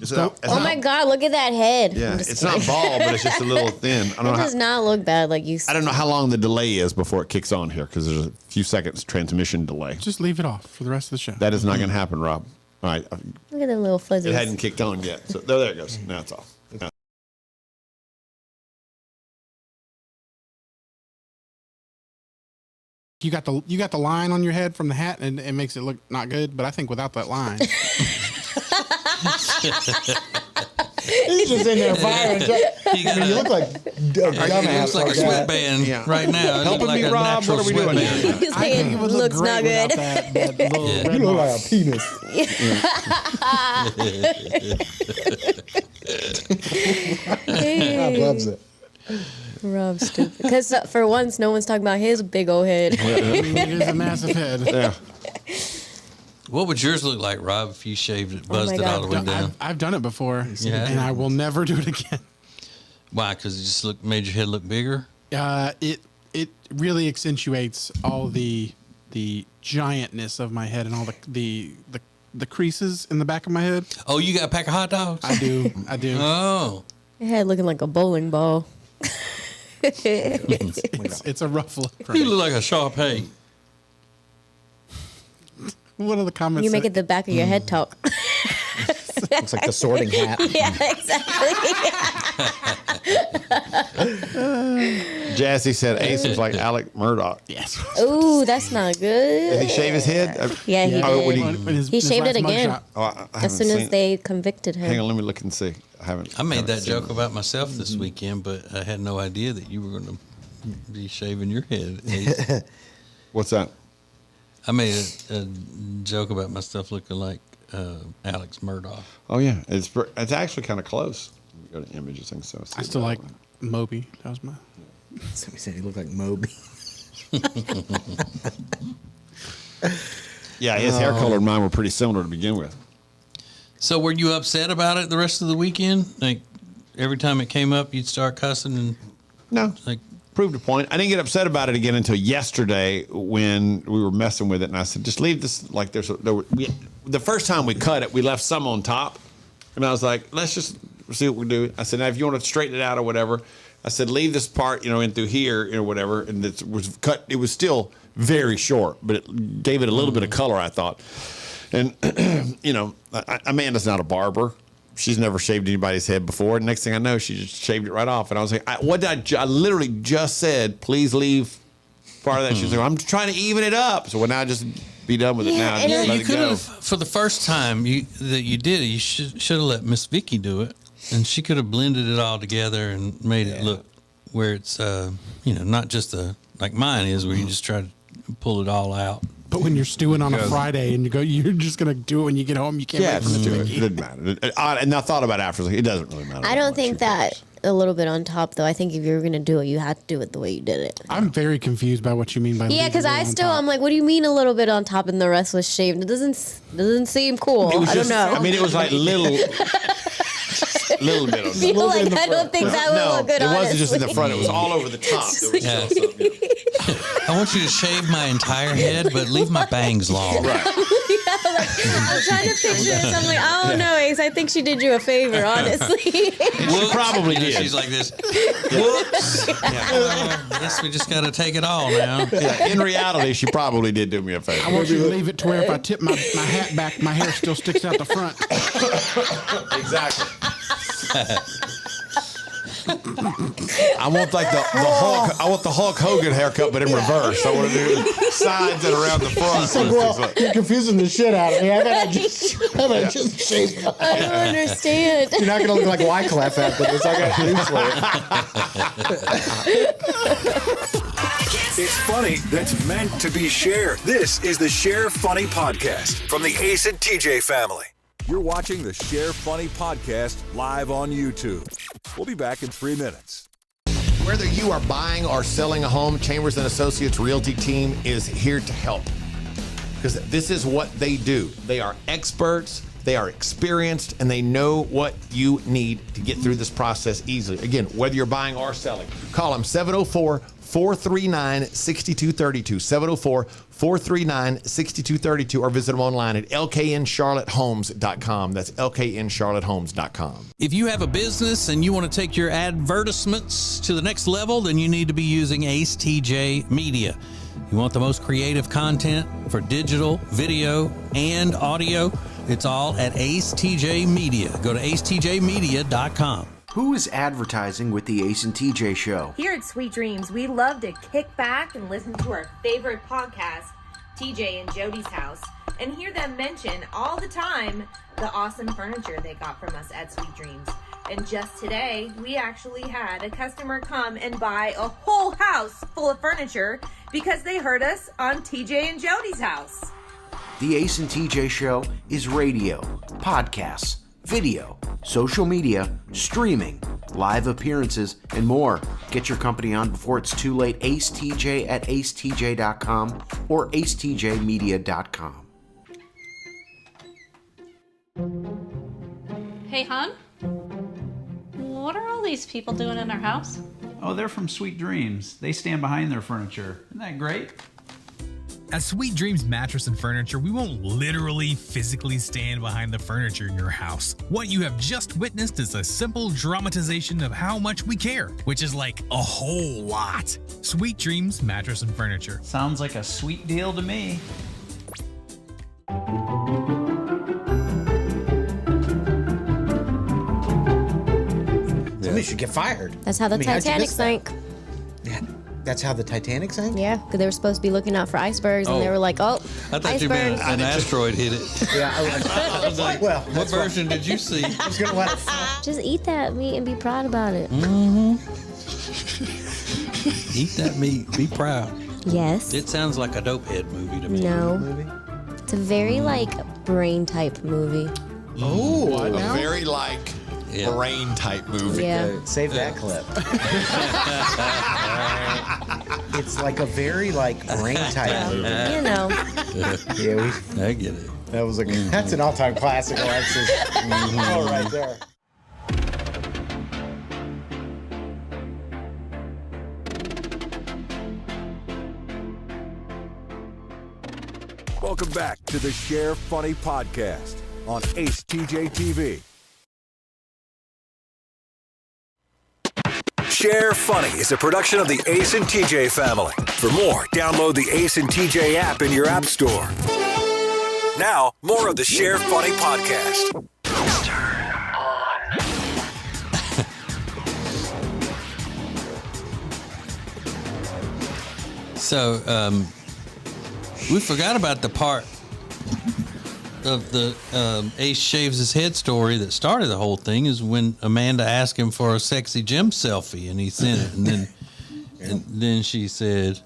Is it it's Oh not- my God! Look at that head. Yeah, I'm just it's not kidding. bald, but it's just a little thin. I don't It know. does not look bad like you. I don't know how long the delay is before it kicks on here because there's a few seconds transmission delay. Just leave it off for the rest of the show. That is not going to happen, Rob. All right, Look at them little fuzzies. it hadn't kicked on yet. So there it goes. Now it's off. Now- You got the line on your head from the hat, and it makes it look not good. But I think without that line, He's just in there firing. You look like a dumbass. Looks like a sweatband right now. Helping like me, a Rob. What natural are we doing sweatband. here? He's I like, think it it would look looks great not without good. that little You red look mark. like a penis. Rob loves it. Rob's stupid. Because for once, no one's talking about his big old head. It is a massive head. Yeah. What would yours look like, Rob, if you shaved it, buzzed it all the way down? I've done it before, Yeah. and I will never do it again. Why? Because it just made your head look bigger? It really accentuates all the giantness of my head and all the creases in the back of my head. Oh, you got a pack of hot dogs? I do. Oh. Your head looking like a bowling ball. It's a rough look. You look like a Sharpay. What are the comments? You make it the back of your head talk. Looks like the sorting hat. Yeah, exactly. Jazzy said Ace was like Alec Murdoch. Yes. Ooh, that's not good. Did he shave his head? Yeah, he Oh, did. when He shaved it again. I As soon as they convicted him. Hang on, let me look and see. I made that seen joke it. about myself this weekend, but I had no idea that you were going to be shaving your head. What's that? I made a joke about myself looking like Alex Murdoch. Oh yeah, it's actually kind of close. Let me go to images and so. I still like Moby. That was my. Somebody said he looked like Moby. Yeah, his hair color and mine were pretty similar to begin with. So were you upset about it the rest of the weekend? Like every time it came up, you'd start cussing and no, like proved a point. I didn't get upset about it again until yesterday when we were messing with it, and I said, just leave this. Like the first time we cut it, we left some on top, and I was like, let's just see what we do. I said, now if you want to straighten it out or whatever, I said, leave this part, in through here, whatever, and it was cut. It was still very short, but it gave it a little bit of color, I thought. And Amanda's not a barber. She's never shaved anybody's head before. Next thing I know, she just shaved it right off. And I was like, I literally just said, please leave part of that. She was like, I'm trying to even it up. So now I just be done with it now. And just let you it could go. have, for the first time that you did it, you should have let Miss Vicky do it, and she could have blended it all together and made it look where it's, not just like mine is, where you just try to pull it all out. But when you're stewing on a Friday and you're just gonna do it when you get home. You can't. Yeah, wait for the it doesn't matter. And I thought about it after. It doesn't really matter. I don't think that a little bit on top, though. I think if you were going to do it, you had to do it the way you did it. I'm very confused by what you mean by. Yeah, because I'm like, what do you mean a little bit on top and the rest was shaved? It doesn't seem cool. I don't know. I mean, it was like little bit on I feel like I don't think that would look good. It wasn't just in the honestly. front. It was all over the top. There was Yeah. still something. I want you to shave my entire head, but leave my bangs long. Right. I'm trying to picture this. I'm like, I don't know, Ace. I think she did you a favor, honestly. She probably did. She's like this. Whoops. I guess we just got to take it all now. Yeah, in reality, she probably did do me a favor. I want you to leave it to where if I tip my hat back, my hair still sticks out the front. Exactly. I want like the Hulk. I want the Hulk Hogan haircut, but in reverse. I want to do sides and around the front. It's like, well, you're confusing the shit out of me. How about I just shave my I don't understand. You're not going to look like Wyclef after this. I got news for you. It's funny that's meant to be shared. This is the Share Funny Podcast from the Ace and TJ family. You're watching the Share Funny Podcast live on YouTube. We'll be back in 3 minutes. Whether you are buying or selling a home, Chambers and Associates Realty team is here to help. Because this is what they do. They are experts, they are experienced, and they know what you need to get through this process easily. Again, whether you're buying or selling, call them 704-439-6232, 704-439-6232, or visit them online at lkncharlottehomes.com. That's lkncharlottehomes.com. If you have a business and you want to take your advertisements to the next level, then you need to be using Ace TJ Media. You want the most creative content for digital, video, and audio? It's all at Ace TJ Media. Go to acetjmedia.com. Who is advertising with the Ace and TJ Show? Here at Sweet Dreams, we love to kick back and listen to our favorite podcast, TJ and Jody's House, and hear them mention all the time the awesome furniture they got from us at Sweet Dreams. And just today, we actually had a customer come and buy a whole house full of furniture because they heard us on TJ and Jody's House. The Ace and TJ Show is radio, podcasts, video, social media, streaming, live appearances, and more. Get your company on before it's too late. Ace TJ at acetj.com or acetjmedia.com. Hey, hon? What are all these people doing in our house? Oh, they're from Sweet Dreams. They stand behind their furniture. Isn't that great? At Sweet Dreams Mattress and Furniture, we won't literally physically stand behind the furniture in your house. What you have just witnessed is a simple dramatization of how much we care, which is like a whole lot. Sweet Dreams Mattress and Furniture. Sounds like a sweet deal to me. Somebody should get fired. That's how the I mean, how'd you Titanic miss that? sank. Yeah, that's how the Titanic sank? Yeah, because they were supposed to be looking out for icebergs, and Oh. they were like, "Oh, I thought you meant icebergs." an asteroid hit it. Yeah, I was like, well, What version did you see? I was going to let it Just eat that meat and be proud about it. Eat that meat. Be proud. Yes. It sounds like a dope head movie to me. No. It's a very like brain type movie. Oh, What a now? very like brain type movie. Yeah. Save that clip. It's like a very like brain type movie. You know. Yeah, I get it. that was that's an all-time classic, Alexis. Oh, right there. Welcome back to the Share Funny Podcast on Ace TJ TV. Share Funny is a production of the Ace and TJ family. For more, download the Ace and TJ app in your app store. Now, more of the Share Funny Podcast. So, we forgot about the part of the Ace shaves his head story that started the whole thing is when Amanda asked him for a sexy gym selfie and he sent it, and then she said,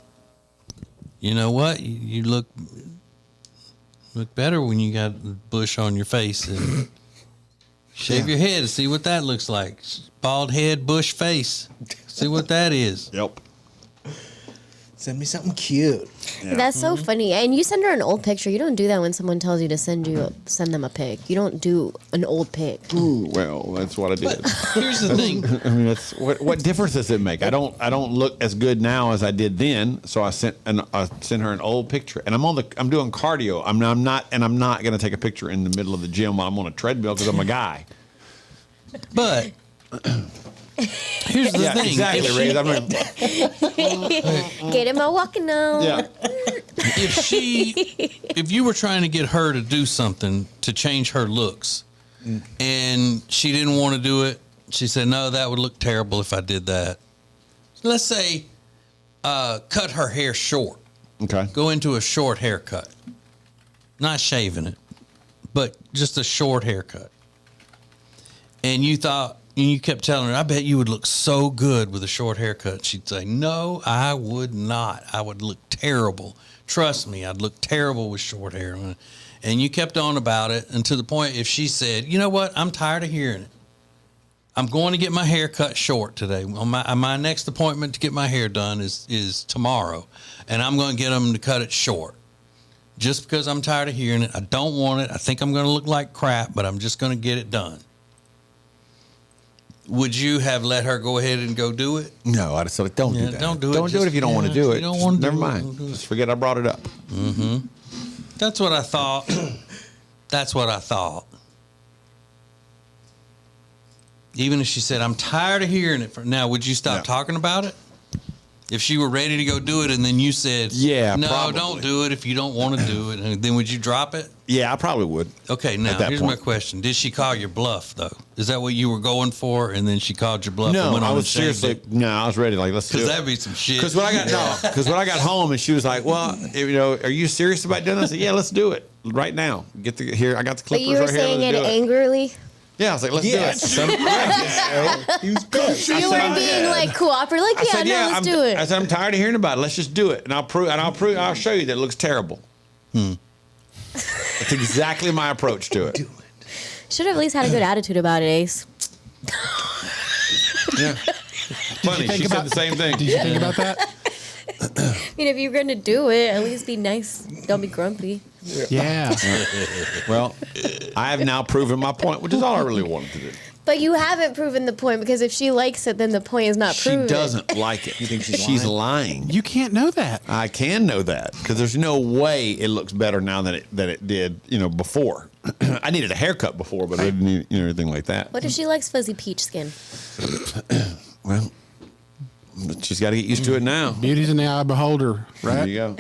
"You know what? You look better when you got bush on your face, and shave your head and see what that looks like. Bald head, bush face. See what that is." Yep. Send me something cute. That's so funny. And you send her an old picture. You don't do that when someone tells you to send them a pic. You don't do an old pic. Ooh, well, that's what I did. Here's the thing. I mean, that's what difference does it make? I don't look as good now as I did then. So I sent her an old picture, and I'm doing cardio. I'm not going to take a picture in the middle of the gym while I'm on a treadmill because I'm a guy. But here's the thing. Exactly, Ray. I mean, Get him a walking now. yeah. If you were trying to get her to do something to change her looks, and she didn't want to do it, she said, "No, that would look terrible if I did that." Let's say, cut her hair short. Okay. Go into a short haircut, not shaving it, but just a short haircut. And you thought, you kept telling her, I bet you would look so good with a short haircut. She'd say, no, I would not. I would look terrible. Trust me, I'd look terrible with short hair. And you kept on about it, and to the point if she said, you know what, I'm tired of hearing it. I'm going to get my hair cut short today. My next appointment to get my hair done is tomorrow, and I'm going to get them to cut it short. Just because I'm tired of hearing it. I don't want it. I think I'm going to look like crap, but I'm just going to get it done. Would you have let her go ahead and go do it? No, I'd have said, don't do that. Don't do it. Don't do it if you don't want to do it. You don't want to Never do mind. Just forget I brought it up. Mm-hmm. That's what I thought. That's what I thought. Even if she said, I'm tired of hearing it. Now, would you stop talking about it? If she were ready to go do it and then you said, yeah, no, probably. Don't do it if you don't want to do it, and then would you drop it? Yeah, I probably would. Okay, now here's my question. Did she call your bluff, though? Is that what you were going for, and then she called your bluff? No, and went on I was and seriously, I was ready. Like, let's do it. Because that'd be some shit. Because when I got home and she was like, well, are you serious about doing this? I said, yeah, let's do it right now. Here, I got the clippers But you were right here. saying it Let's do angrily? Yeah, I was like, let's do it. He was pissed. You weren't being like cooperative, like, let's do it. I said, I'm tired of hearing about it. Let's just do it. And I'll show you that it looks terrible. That's exactly my approach to it. Should have at least had a good attitude about it, Ace. Yeah. Funny, she said the same thing. Did you think about that? I mean, if you're going to do it, at least be nice. Don't be grumpy. Yeah. Well, I have now proven my point, which is all I really wanted to do. But you haven't proven the point, because if she likes it, then the point is not proven. She doesn't like it. You think she's lying? You can't know that. I can know that because there's no way it looks better now than it did, before. I needed a haircut before, but I didn't need anything like that. What if she likes fuzzy peach skin? Well, she's got to get used to it now. Beauty's in the eye of the beholder, right? There you go.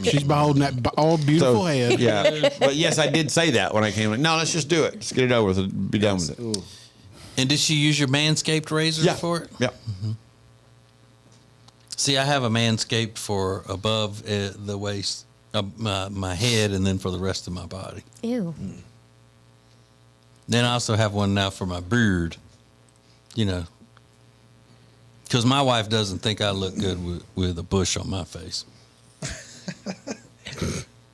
She's beholding that old beautiful head. Yeah, but yes, I did say that when I came. Like, no, let's just do it. Let's get it over with and be done with it. Ooh. And did she use your Manscaped razor for it? Yeah. Mm-hmm. See, I have a Manscaped for above the waist, my head, and then for the rest of my body. Ew. Then I also have one now for my beard. Because my wife doesn't think I look good with a bush on my face.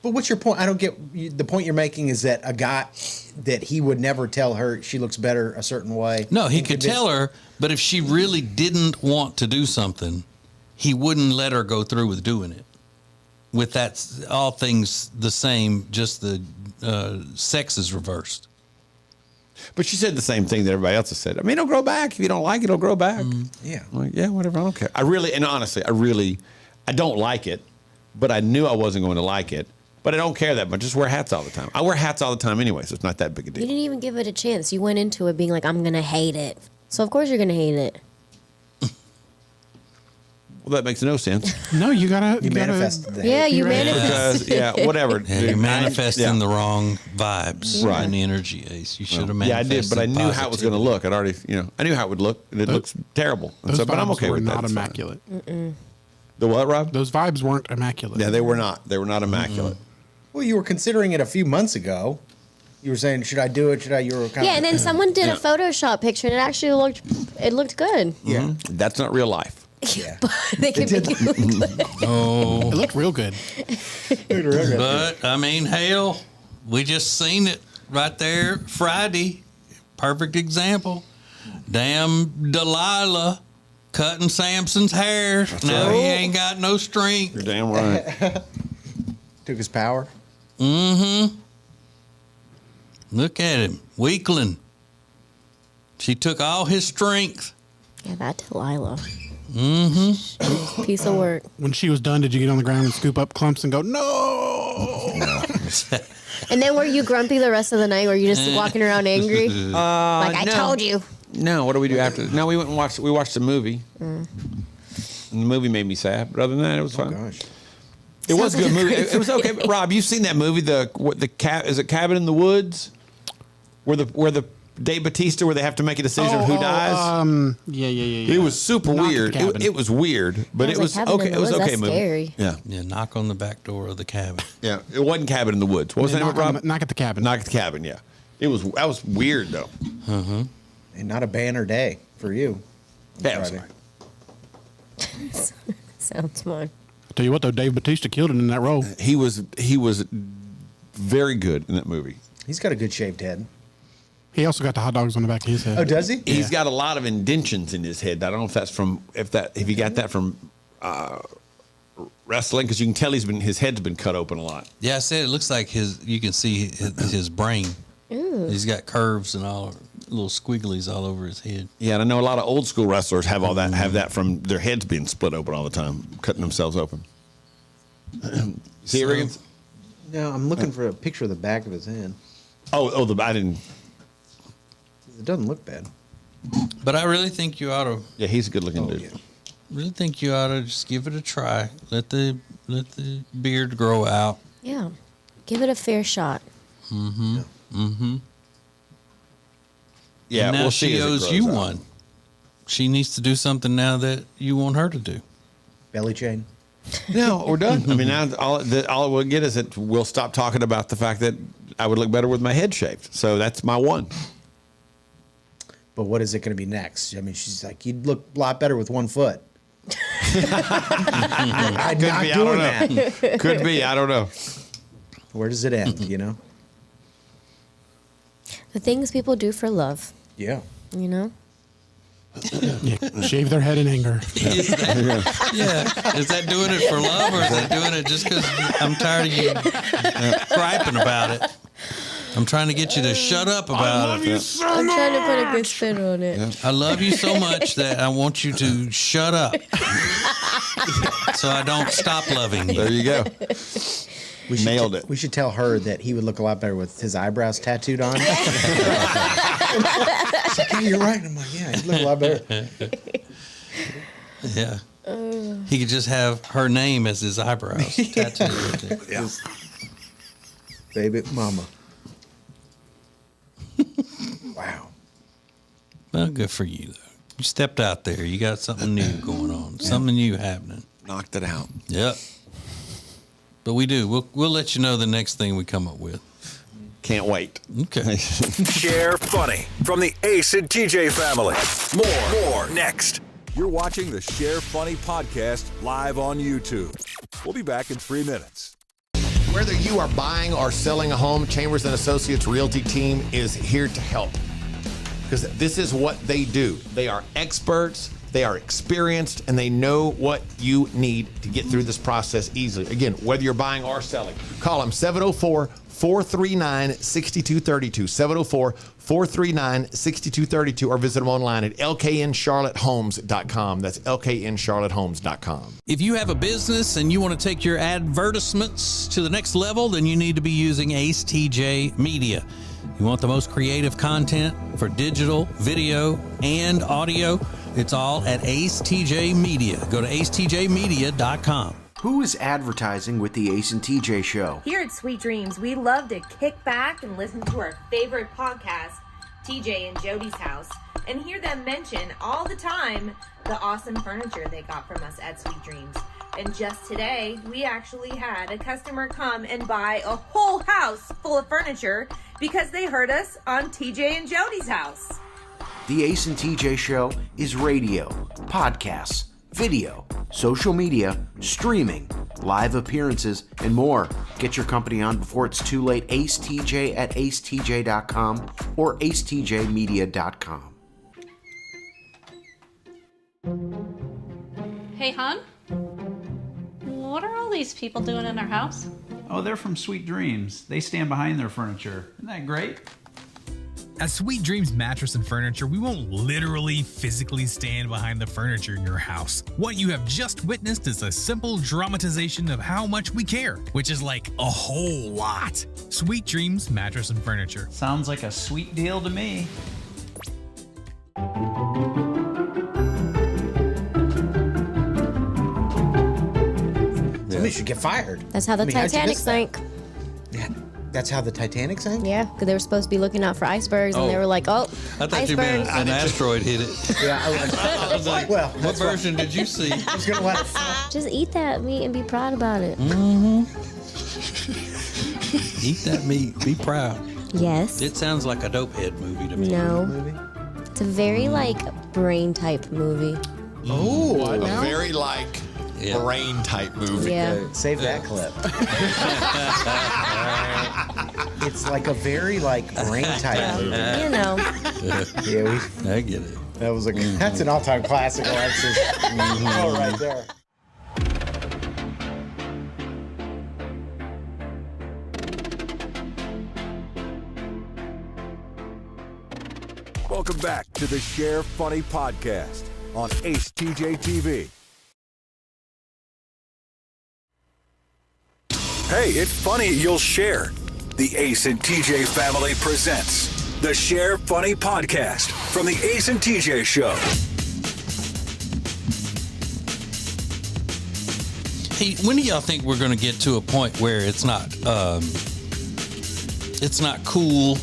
But what's your point? I don't get the point you're making is that a guy that he would never tell her she looks better a certain way. No, he could tell her, but if she really didn't want to do something, he wouldn't let her go through with doing it. With that, all things the same, just the sex is reversed. But she said the same thing that everybody else has said. I mean, it'll grow back. If you don't like it, it'll grow back. Yeah. I'm like, yeah, whatever. I don't care. Honestly, I don't like it, but I knew I wasn't going to like it. But I don't care that much. Just wear hats all the time. I wear hats all the time anyway, so it's not that big a deal. You didn't even give it a chance. You went into it being like, I'm going to hate it. So, of course, you're going to hate it. Well, that makes no sense. No, you gotta. You manifested that. Yeah, you manifested. Whatever. Yeah, you're manifesting the wrong vibes and energy, Ace. You should have manifested. Yeah, I did, but I knew how it was going to look. I knew how it would look, and it looks terrible. And but I'm okay with that. Not immaculate. The what, Rob? Those vibes weren't immaculate. Yeah, they were not. They were not immaculate. Well, you were considering it a few months ago. You were saying, should I do it? You were kind of... Yeah, and then someone did a Photoshop picture, and it actually looked good. Yeah. That's not real life. Yeah. They can make it look good. It looked real good. But, I mean, hell, we just seen it right there Friday. Perfect example. Damn Delilah cutting Samson's hair. Now he ain't got no strength. You're damn right. Took his power. Mm-hmm. Look at him. Weakling. She took all his strength. Yeah, that Delilah. Mm-hmm. Piece of work. When she was done, did you get on the ground and scoop up clumps and go, no? And then were you grumpy the rest of the night? Were you just walking around angry? I told you. No, what do we do after? No, we went and watched the movie. And the movie made me sad. But other than that, it was fun. Gosh. It was a good movie. It was okay. But Rob, you've seen that movie? Is it Cabin in the Woods? Where the Dave Bautista, where they have to make a decision who dies. Yeah. It was super weird. It was weird, but it was okay. It was okay movie. Scary. Yeah. Knock on the back door of the cabin. Yeah, it wasn't Cabin in the Woods. What was the name of it, Rob? Knock at the Cabin. Knock at the Cabin. Yeah, that was weird though. And not a banner day for you. Yeah, sorry. Sounds fun. Tell you what, though, Dave Bautista killed it in that role. He was very good in that movie. He's got a good shaved head. He also got the hot dogs on the back of his head. Oh, does he? He's got a lot of indentions in his head. I don't know if that's if he got that from wrestling, because you can tell his head's been cut open a lot. Yeah, I said it looks like you can see his brain. Ooh. He's got curves and all little squigglies all over his head. Yeah, and I know a lot of old school wrestlers have all that, have that from their heads being split open all the time, cutting themselves open. See it, Riggins? No, I'm looking for a picture of the back of his head. I didn't. It doesn't look bad. But I really think you ought to. Yeah, he's a good-looking dude. Yeah. Really think you ought to just give it a try. Let the beard grow out. Yeah. Give it a fair shot. Mm-hmm. Mm-hmm. Yeah, and now we'll she see as it owes grows you out. one. She needs to do something now that you want her to do. Belly chain. No, we're done. I mean, now all we'll get is that we'll stop talking about the fact that I would look better with my head shaved. So that's my one. But what is it going to be next? I mean, she's like, you'd look a lot better with 1 foot. I'm not doing that. Could be. I don't know. Where does it end, you know? The things people do for love, Yeah. you know? Yeah, shave their head in anger. Is that doing it for love, or is that doing it just because I'm tired of you griping about it? I'm trying to get you to shut up about it. I'm trying to put a good spin on it. Yeah. I love you so much that I want you to shut up so I don't stop loving you. There you go. Nailed it. We should tell her that he would look a lot better with his eyebrows tattooed on. She's like, yeah, you're right. I'm like, yeah, he'd look a lot better. Yeah. He could just have her name as his eyebrows tattooed. Yeah. Baby mama. Wow. Well, good for you, though. You stepped out there. You got something new going on. Something new happening. Knocked it out. Yep. But we do. We'll let you know the next thing we come up with. Can't wait. Okay. Share Funny from the Ace and TJ family. More next. You're watching the Share Funny podcast live on YouTube. We'll be back in 3 minutes. Whether you are buying or selling a home, Chambers and Associates Realty team is here to help. Because this is what they do. They are experts, they are experienced, and they know what you need to get through this process easily. Again, whether you're buying or selling, call them 704-439-6232, 704-439-6232, or visit them online at lkncharlottehomes.com. That's lkncharlottehomes.com. If you have a business and you want to take your advertisements to the next level, then you need to be using Ace TJ Media. You want the most creative content for digital, video, and audio? It's all at Ace TJ Media. Go to acetjmedia.com. Who is advertising with the Ace and TJ Show? Here at Sweet Dreams, we love to kick back and listen to our favorite podcast, TJ and Jody's House, and hear them mention all the time the awesome furniture they got from us at Sweet Dreams. And just today, we actually had a customer come and buy a whole house full of furniture because they heard us on TJ and Jody's House. The Ace and TJ Show is radio, podcasts, video, social media, streaming, live appearances, and more. Get your company on before it's too late. Ace TJ at acetj.com or acetjmedia.com. Hey, hon? What are all these people doing in our house? Oh, they're from Sweet Dreams. They stand behind their furniture. Isn't that great? At Sweet Dreams Mattress and Furniture, we won't literally physically stand behind the furniture in your house. What you have just witnessed is a simple dramatization of how much we care, which is like a whole lot. Sweet Dreams Mattress and Furniture. Sounds like a sweet deal to me. Somebody should get fired. That's how the I mean, how'd you Titanic miss that? sank. Yeah, that's how the Titanic sank? Yeah, because they were supposed to be looking out for icebergs, and they Oh. were like, "Oh, I thought you meant icebergs." an asteroid hit it. Yeah, I was like, well, What version did you see? I was going to let it fall. Just eat that meat and be proud about it. Mm-hmm. Eat that meat. Be proud. Yes. It sounds like a dopehead movie to me. No. It's a very like brain type movie. Oh, A very like brain type movie. Yeah. Save that clip. It's like a very like brain type movie. You know. Yeah, I get it. That was that's an all-time classic, Alexis. Oh, right there. Welcome back to the Share Funny Podcast on Ace TJ TV. Hey, it's funny you'll share. The Ace and TJ family presents the Share Funny Podcast from the Ace and TJ Show. Hey, when do y'all think we're going to get to a point where it's not cool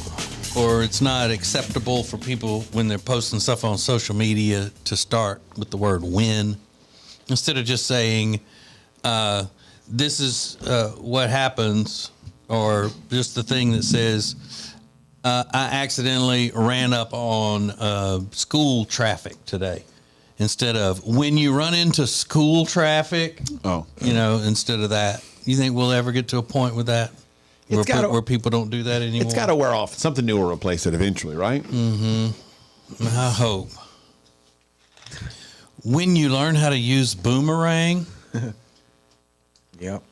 or it's not acceptable for people when they're posting stuff on social media to start with the word win instead of just saying this is what happens, or just the thing that says I accidentally ran up on school traffic today, instead of when you run into school traffic. Instead of that. You think we'll ever get to a point with that where people don't do that anymore? It's got to wear off. Something new will replace it eventually, right? Mm-hmm. I hope. When you learn how to use boomerang. Yep.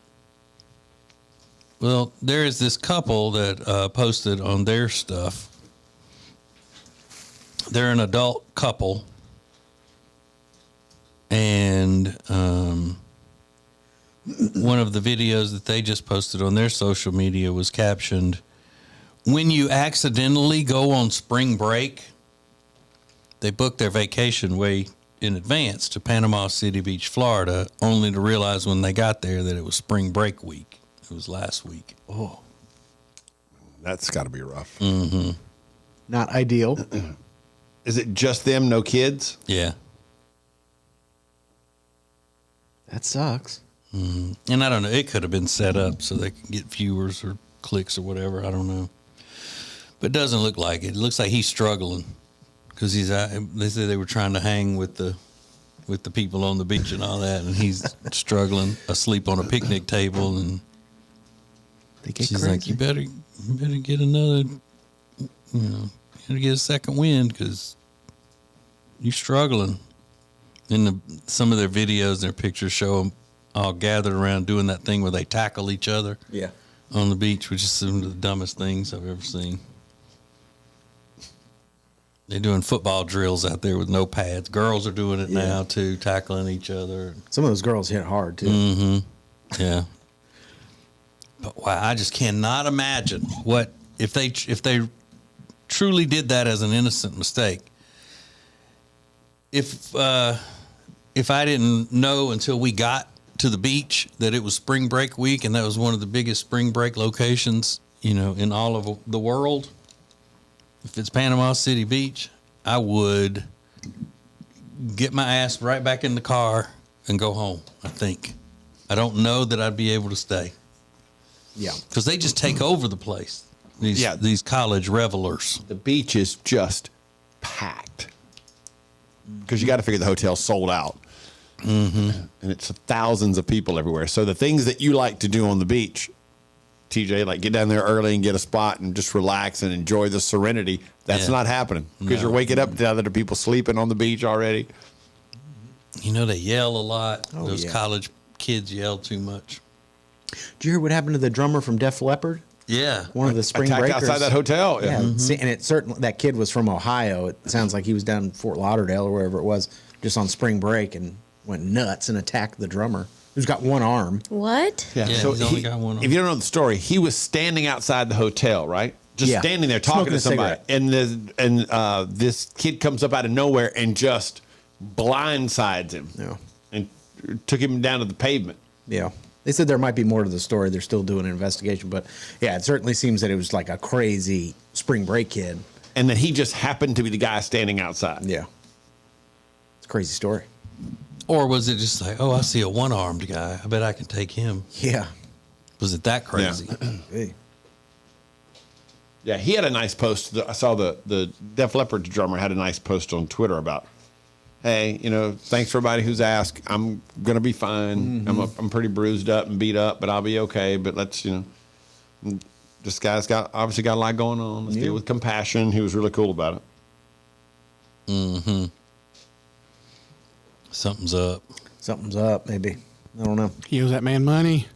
Well, there is this couple that posted on their stuff. They're an adult couple. And one of the videos that they just posted on their social media was captioned, "When you accidentally go on spring break." They booked their vacation way in advance to Panama City Beach, Florida, only to realize when they got there that it was spring break week. It was last week. Oh, that's got to be rough. Mm-hmm. Not ideal. Is it just them, no kids? Yeah. That sucks. Mm-hmm. And I don't know. It could have been set up so they can get viewers or clicks or whatever. I don't know. But it doesn't look like it. It looks like he's struggling because they said they were trying to hang with the people on the beach and all that, and he's struggling, asleep on a picnic table, and she's crazy. like, "You better get another, you gotta get a second wind because you're struggling." And some of their videos, their pictures show them all gathered around doing that thing where they tackle each other. Yeah. On the beach, which is some of the dumbest things I've ever seen. They're doing football drills out there with no pads. Girls are doing it now too, tackling each other. Some of those girls hit hard too. Mm-hmm. Yeah. But wow, I just cannot imagine what if they truly did that as an innocent mistake. If I didn't know until we got to the beach that it was spring break week, and that was one of the biggest spring break locations, in all of the world. If it's Panama City Beach, I would get my ass right back in the car and go home, I think. I don't know that I'd be able to stay. Yeah. Because they just take over the place, these college revelers. The beach is just packed. Because you got to figure the hotel's sold out. Mm-hmm. And it's thousands of people everywhere. So the things that you like to do on the beach, TJ, like get down there early and get a spot and just relax and enjoy the serenity, that's not happening. Because you're waking up to other people sleeping on the beach already. They yell a lot. Those college kids yell too much. Did you hear what happened to the drummer from Def Leppard? Yeah. One of the spring Attacked breakers outside that hotel. Yeah. And it certainly, that kid was from Ohio. It sounds like he was down in Fort Lauderdale or wherever it was, just on spring break, and went nuts and attacked the drummer, who's got one arm. What? Yeah. Yeah, So he's only got one arm. if you don't know the story, he was standing outside the hotel, right? Just standing there talking Smoking to a somebody, and this kid comes up out of nowhere and just blindsides him. Yeah. And took him down to the pavement. Yeah. They said there might be more to the story. They're still doing an investigation, but yeah, it certainly seems that it was like a crazy spring break kid. And that he just happened to be the guy standing outside. Yeah. It's a crazy story. Or was it just like, I see a one-armed guy. I bet I can take him. Yeah. Was it that crazy? Hey. Yeah, he had a nice post. I saw the Def Leppard drummer had a nice post on Twitter about, hey, thanks for everybody who's asked. I'm going to be fine. Mm-hmm. I'm pretty bruised up and beat up, but I'll be okay. But let's, this guy's obviously got a lot going on. Let's deal with compassion. He was really cool about it. Mm-hmm. Something's up. Something's up, maybe. I don't know. He owes that man money.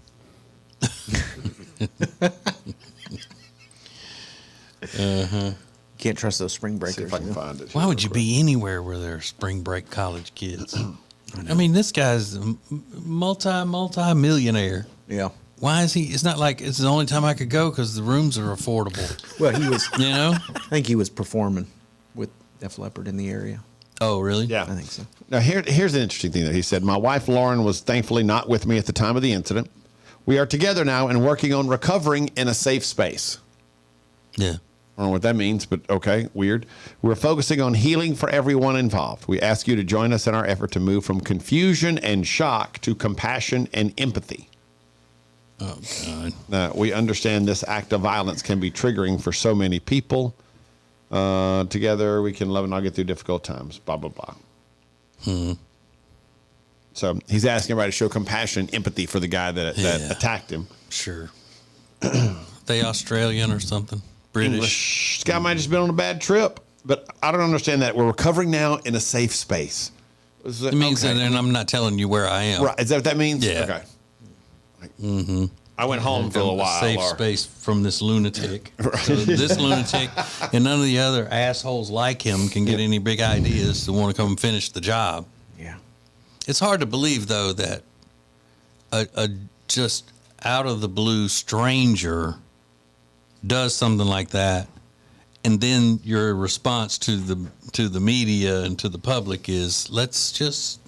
Can't trust those spring breakers. See if I can find it. Why would you be anywhere where there are spring break college kids? I mean, this guy's a multi-millionaire. Yeah. Why is he? It's not like it's the only time I could go because the rooms are affordable. Well, he was. I think he was performing with Def Leppard in the area. Oh, really? Yeah. I think so. Now, here's an interesting thing that he said. My wife, Lauren, was thankfully not with me at the time of the incident. We are together now and working on recovering in a safe space. Yeah. I don't know what that means, but okay, weird. We're focusing on healing for everyone involved. We ask you to join us in our effort to move from confusion and shock to compassion and empathy. Oh, God. We understand this act of violence can be triggering for so many people. Together, we can love and not get through difficult times, blah, blah, blah. So he's asking everybody to show compassion and empathy for the guy that attacked him. Sure. They Australian or something? British? English. This guy might have just been on a bad trip, but I don't understand that. We're recovering now in a safe space. It means that, and I'm not telling you where I am. Right. Is that what that means? Yeah. Okay. I went home for a little while. Safe space from this lunatic. So this lunatic and none of the other assholes like him can get any big ideas to want to come finish the job. Yeah. It's hard to believe, though, that a just out of the blue stranger does something like that, and then your response to the media and to the public is, let's just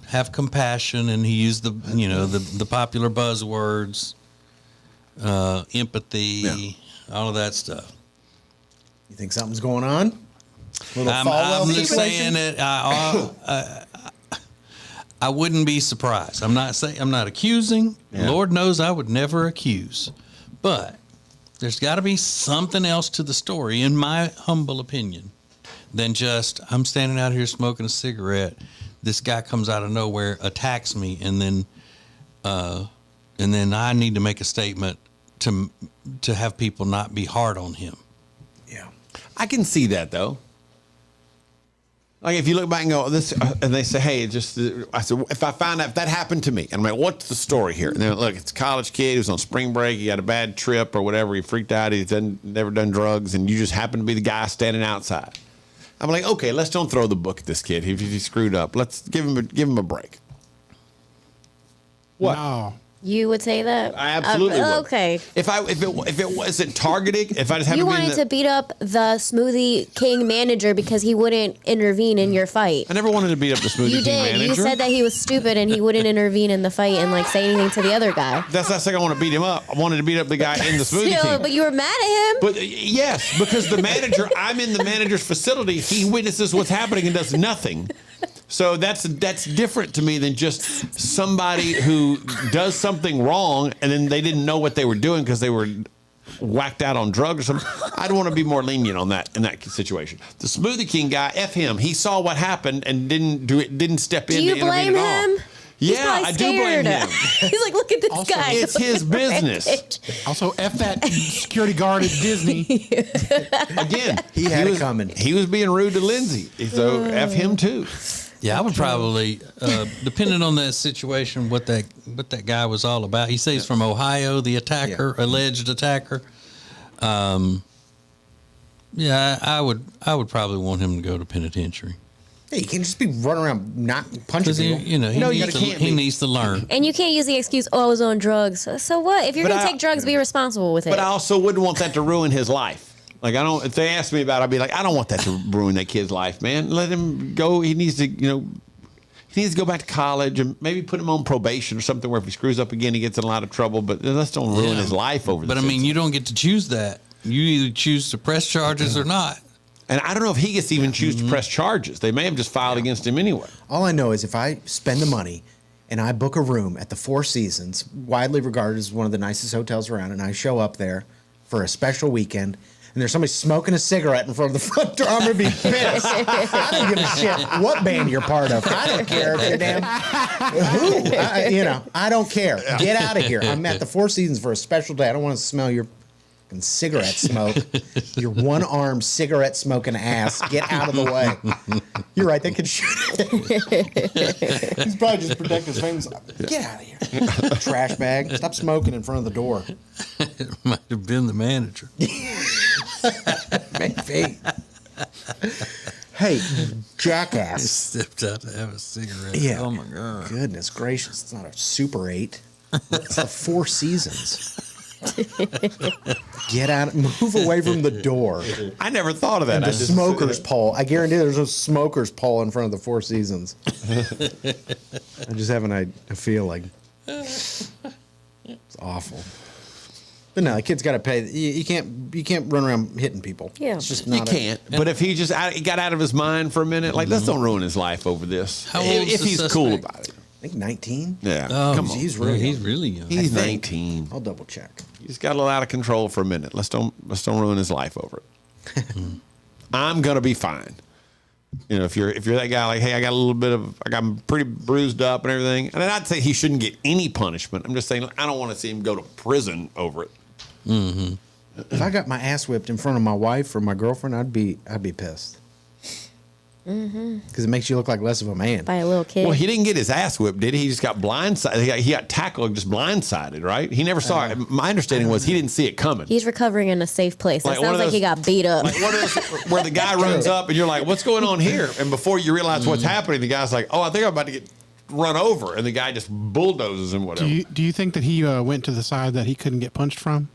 have compassion. And he used the popular buzzwords, empathy, all of that stuff. You think something's going on? I'm just saying that I wouldn't be surprised. I'm not accusing. Yeah. Lord knows I would never accuse, but there's got to be something else to the story, in my humble opinion, than just I'm standing out here smoking a cigarette. This guy comes out of nowhere, attacks me, and then I need to make a statement to have people not be hard on him. Yeah, I can see that though. Like if you look back and go, this, and they say, hey, I said, if I find out if that happened to me, and I'm like, what's the story here? And they're like, look, it's a college kid who's on spring break, he had a bad trip or whatever, he freaked out, he's never done drugs, and you just happen to be the guy standing outside. I'm like, okay, let's don't throw the book at this kid. If he screwed up, let's give him a break. What? No. You would say that? I absolutely would. Okay. If it wasn't targeting, if I just happened you to be wanted to beat up the Smoothie King manager because he wouldn't intervene in your fight. I never wanted to beat up the Smoothie You King did. manager. You said that he was stupid and he wouldn't intervene in the fight and like say anything to the other guy. That's not saying I want to beat him up. I wanted to beat up the guy in the Smoothie King. But you were mad at him. But yes, because the manager, I'm in the manager's facility. He witnesses what's happening and does nothing. So that's different to me than just somebody who does something wrong and then they didn't know what they were doing because they were whacked out on drugs or something. I'd want to be more lenient on that in that situation. The Smoothie King guy, F him. He saw what happened and didn't step in to intervene at all. Do you blame him? Yeah, I do blame him. He's like, look at this Also, guy. it's his business. Also, F that security guard at Disney. Again, he had it coming. He was being rude to Lindsay. So F him too. Yeah, I would probably, depending on that situation, what that guy was all about. He says he's from Ohio, the attacker, alleged attacker. Yeah, I would probably want him to go to penitentiary. Hey, you can't just be running around not punching people. He needs to learn. And you can't use the excuse, oh, I was on drugs. So what? If you're going to take drugs, be responsible with it. But I also wouldn't want that to ruin his life. Like if they ask me about it, I'd be like, I don't want that to ruin that kid's life, man. Let him go. He needs to, he needs to go back to college and maybe put him on probation or something where if he screws up again, he gets in a lot of trouble. But let's don't ruin his life over this. But I mean, you don't get to choose that. You either choose to press charges or not. And I don't know if he gets to even choose to press charges. They may have just filed against him anyway. All I know is if I spend the money and I book a room at the Four Seasons, widely regarded as one of the nicest hotels around, and I show up there for a special weekend, and there's somebody smoking a cigarette in front of the front door, I'm going to be pissed. I don't give a shit what band you're part of. I don't care if you're damn who. I don't care. Get out of here. I'm at the Four Seasons for a special day. I don't want to smell your fucking cigarette smoke. Your one-armed cigarette smoking ass. Get out of the way. You're right. They could shoot it. He's probably just protecting his famous. Get out of here. Trash bag. Stop smoking in front of the door. It might have been the manager. Maybe. Hey, jackass. He stepped out to have a cigarette. Yeah. Oh, my God. Goodness gracious. It's not a Super 8. It's the Four Seasons. Get out. Move away from the door. I never thought of that. And the smoker's pole. I guarantee there's a smoker's pole in front of the Four Seasons. I'm just having a feeling. It's awful. But no, the kid's got to pay. You can't run around hitting people. Yeah, it's just You can't. But if he just got out of his mind for a minute, like let's don't ruin his life over this. How old is if the he's suspect? cool about it. I think 19. Yeah. Oh, Come on. He's really young. He's 19. I'll double check. He's got a little out of control for a minute. Let's don't ruin his life over it. I'm gonna be fine. You know, if you're that guy, like, hey, I got pretty bruised up and everything, and I'd say he shouldn't get any punishment. I'm just saying I don't want to see him go to prison over it. Mm-hmm. If I got my ass whipped in front of my wife or my girlfriend, I'd be pissed. Because it makes you look like less of a man. By a little kid. Well, he didn't get his ass whipped, did he? He just got blindsided. He got tackled, just blindsided, right? He never saw it. My understanding was he didn't see it coming. He's recovering in a safe place. It Like one sounds of like he those- got beat up. Like one of those where the guy runs up and you're like, what's going on here? And before you realize what's happening, the guy's like, oh, I think I'm about to get run over. And the guy just bulldozes him, whatever. Do you think that he went to the side that he couldn't get punched from?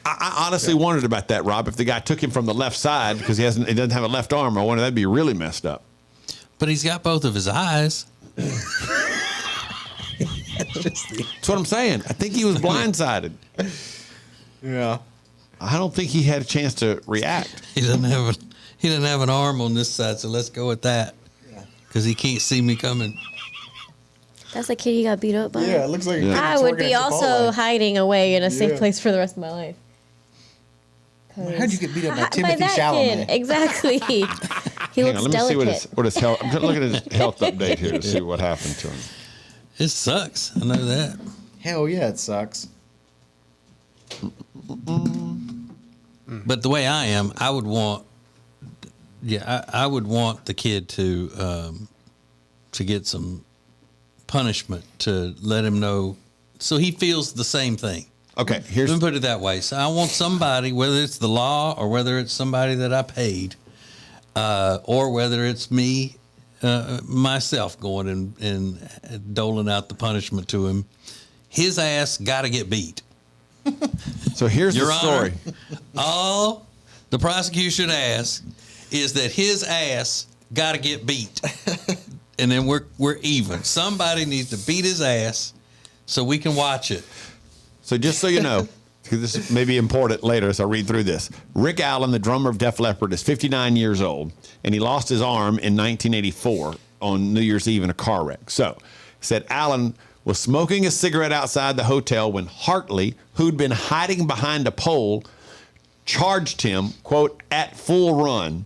I honestly wondered about that, Rob. If the guy took him from the left side because he doesn't have a left arm, I wonder that'd be really messed up. But he's got both of his eyes. That's what I'm saying. I think he was blindsided. Yeah. I don't think he had a chance to react. He doesn't have an arm on this side, so let's go with that. Because he can't see me coming. That's the kid he got beat up by. Yeah, it looks like I would be also hiding away in a safe Yeah. place for the rest of my life. How'd you get beat up by By Timothy that Chalamet? kid, exactly. He Hang looks on, let me delicate. see what his health. I'm looking at his health update here to see what happened to him. It sucks. I know that. Hell yeah, it sucks. But the way I am, I would want the kid to get some punishment to let him know, so he feels the same thing. Okay, Let me put it that way. So I want somebody, whether it's the law or whether it's somebody that I paid, or whether it's me myself going and doling out the punishment to him. His ass got to get beat. So here's Your the story. Honor, all the prosecution asks is that his ass got to get beat, and then we're even. Somebody needs to beat his ass so we can watch it. So just so you know, because this may be important later as I read through this. Rick Allen, the drummer of Def Leppard, is 59 years old, and he lost his arm in 1984 on New Year's Eve in a car wreck. So, said Allen was smoking a cigarette outside the hotel when Hartley, who'd been hiding behind a pole, charged him, quote, at full run,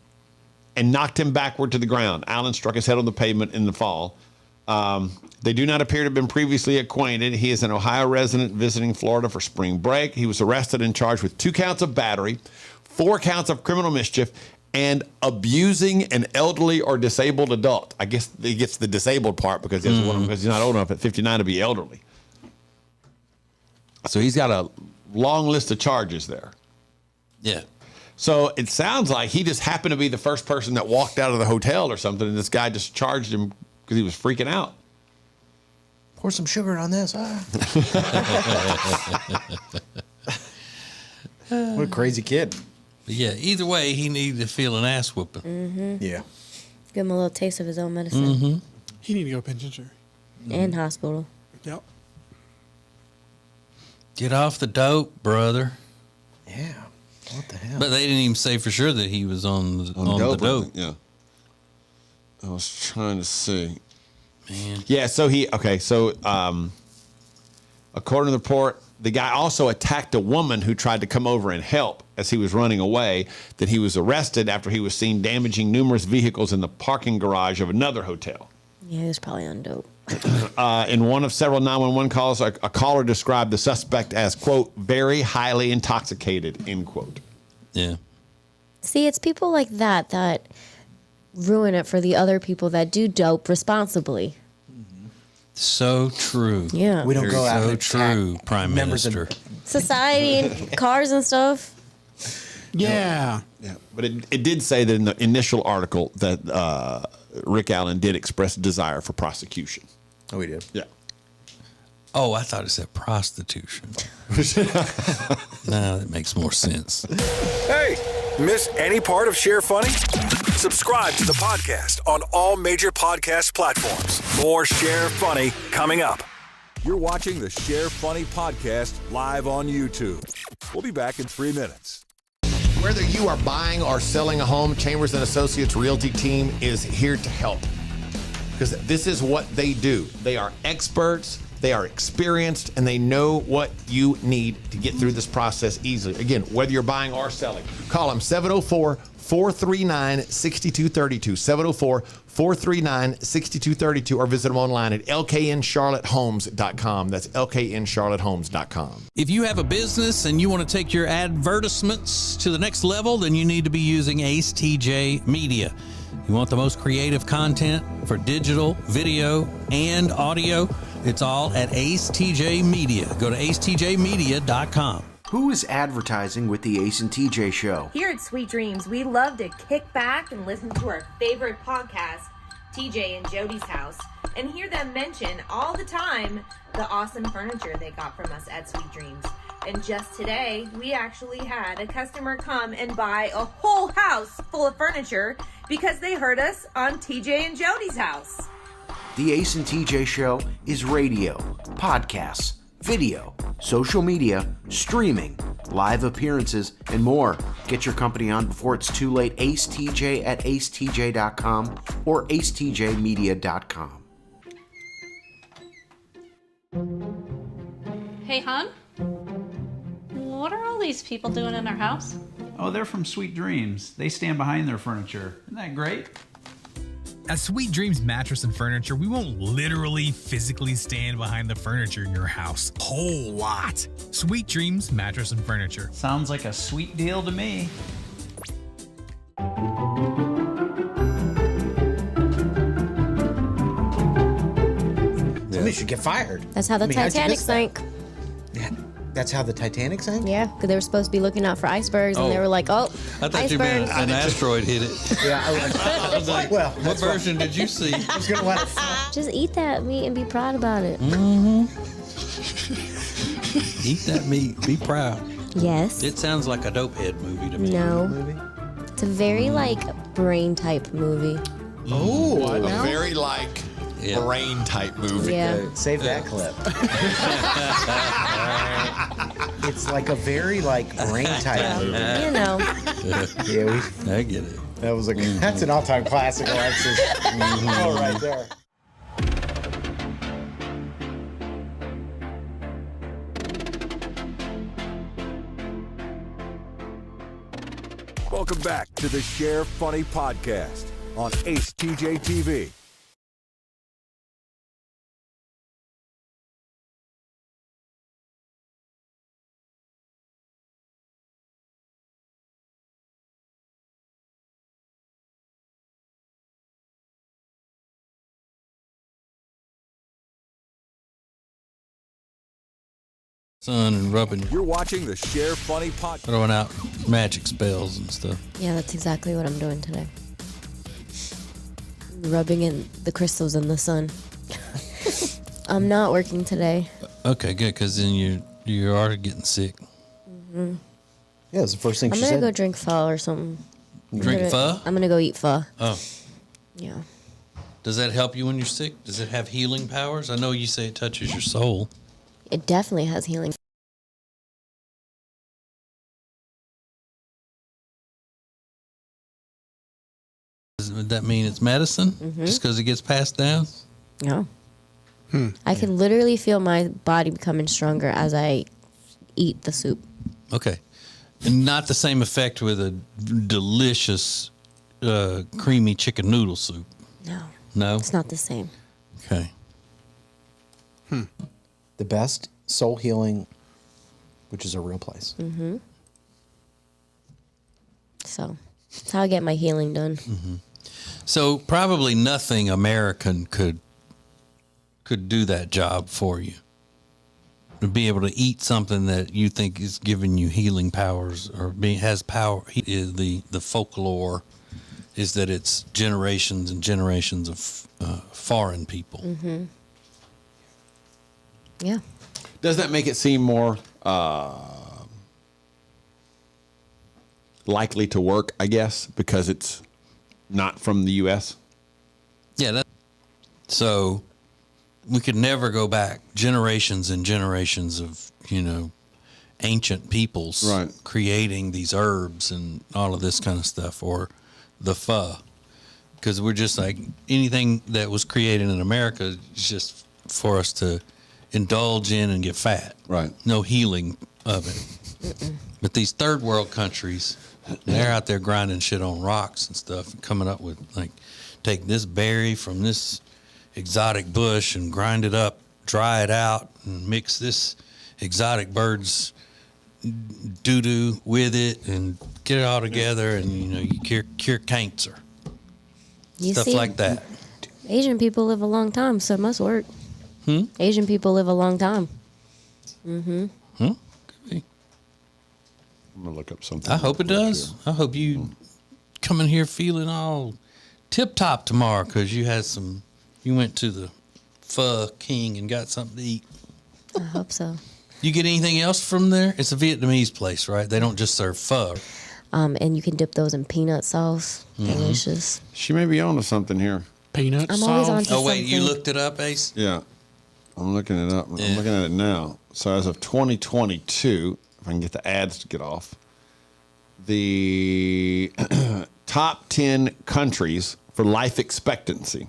and knocked him backward to the ground. Allen struck his head on the pavement in the fall. They do not appear to have been previously acquainted. He is an Ohio resident visiting Florida for spring break. He was arrested and charged with 2 counts of battery, 4 counts of criminal mischief, and abusing an elderly or disabled adult. I guess he gets the disabled part because he's not old enough at 59 to be elderly. So he's got a long list of charges there. Yeah. So it sounds like he just happened to be the first person that walked out of the hotel or something, and this guy just charged him because he was freaking out. Pour some sugar on this. What a crazy kid. But yeah, either way, he needed to feel an ass whooping. Mm-hmm. Yeah. Give him a little taste of his own medicine. Mm-hmm. He need to go penitentiary. And hospital. Yep. Get off the dope, brother. Yeah. What the hell? But they didn't even say for sure that he was on the dope. Yeah. I was trying to see. Man. Yeah, so according to the report, The guy also attacked a woman who tried to come over and help as he was running away. Then he was arrested after he was seen damaging numerous vehicles in the parking garage of another hotel. Yeah, he was probably on dope. In one of several 911 calls, a caller described the suspect as, quote, very highly intoxicated, end quote. Yeah. See, it's people like that that ruin it for the other people that do dope responsibly. So true. Yeah. We don't Very go out so and true, attack Prime members of- Minister. Society and cars and stuff. Yeah. Yeah. But it did say that in the initial article that Rick Allen did express desire for prosecution. Oh, he did? Yeah. Oh, I thought it said prostitution. Now that makes more sense. Hey, miss any part of Share Funny? Subscribe to the podcast on all major podcast platforms. More Share Funny coming up. You're watching the Share Funny podcast live on YouTube. We'll be back in 3 minutes. Whether you are buying or selling a home, Chambers & Associates Realty team is here to help. Because this is what they do. They are experts, they are experienced, and they know what you need to get through this process easily. Again, whether you're buying or selling, call them 704-439-6232, 704-439-6232, or visit them online at lkncharlottehomes.com. That's lkncharlottehomes.com. If you have a business and you want to take your advertisements to the next level, then you need to be using Ace TJ Media. You want the most creative content for digital, video, and audio? It's all at Ace TJ Media. Go to acetjmedia.com. Who is advertising with the Ace and TJ Show? Here at Sweet Dreams, we love to kick back and listen to our favorite podcast, TJ and Jody's House, and hear them mention all the time the awesome furniture they got from us at Sweet Dreams. And just today, we actually had a customer come and buy a whole house full of furniture because they heard us on TJ and Jody's House. The Ace and TJ Show is radio, podcasts, video, social media, streaming, live appearances, and more. Get your company on before it's too late. Ace TJ at acetj.com or acetjmedia.com. Hey, hon? What are all these people doing in our house? Oh, they're from Sweet Dreams. They stand behind their furniture. Isn't that great? At Sweet Dreams Mattress and Furniture, we won't literally physically stand behind the furniture in your house. Whole lot. Sweet Dreams Mattress and Furniture. Sounds like a sweet deal to me. Somebody should get fired. That's how the I mean, how'd you Titanic miss that? sank. Yeah, that's how the Titanic sank? Yeah, because they were supposed to be looking out for icebergs, and they Oh. were like, "Oh, I thought you meant icebergs." an asteroid hit it. Yeah, I was like, well, what version did you see? I was going to let it Just eat that meat and be proud about it. Eat that meat. Be proud. Yes. It sounds like a dopehead movie to me. No. It's a very like brain type movie. Oh, A No? very like brain type movie. Yeah. Save that clip. It's like a very like brain type movie. You know. Yeah, I get it. that was that's an all-time classic, Alexis. Oh, right there. Welcome back to the Share Funny podcast on Ace TJ TV. Sun and rubbing, You're watching the Share Funny podcast. throwing out magic spells and stuff. Yeah, that's exactly what I'm doing today. Rubbing in the crystals in the sun. I'm not working today. Okay, good, because then you are getting sick. Mm-hmm. Yeah, it's the first thing I'm she gonna said. go drink pho or something. Drink pho? I'm gonna go eat pho. Oh. Yeah. Does that help you when you're sick? Does it have healing powers? I know you say it touches your soul. It definitely has healing. Does that mean it's medicine? Mhm. Just because it gets passed down? No. I can literally feel my body becoming stronger as I eat the soup. Okay. And not the same effect with a delicious creamy chicken noodle soup. No. No? It's not the same. Okay. The best soul healing, which is a real place. Mm-hmm. So that's how I get my healing done. Mm-hmm. So probably nothing American could do that job for you. To be able to eat something that you think is giving you healing powers or has power. The folklore is that it's generations and generations of foreign people. Mm-hmm. Yeah. Does that make it seem more likely to work, I guess, because it's not from the U.S.? Yeah. So we could never go back generations and generations of, ancient peoples creating these herbs and all of this kind of stuff, or the pho. Because we're just like anything that was created in America is just for us to indulge in and get fat. Right. No healing of it. But these third world countries, they're out there grinding shit on rocks and stuff and coming up with, like, take this berry from this exotic bush and grind it up, dry it out, and mix this exotic bird's doo-doo with it and get it all together, and, you cure cancer. Stuff like that. Asian people live a long time, so it must work. Asian people live a long time. Mm-hmm. Could be. I'm going to look up something. I hope it does. I hope you come in here feeling all tip-top tomorrow because you went to the Pho King and got something to eat. I hope so. You get anything else from there? It's a Vietnamese place, right? They don't just serve pho. And you can dip those in peanut sauce. Delicious. She may be onto something here. Peanut I'm always onto Oh, wait, something. you looked it up, Ace? Yeah. I'm looking it up. I'm looking at it now. So as of 2022, if I can get the ads to get off, the top 10 countries for life expectancy.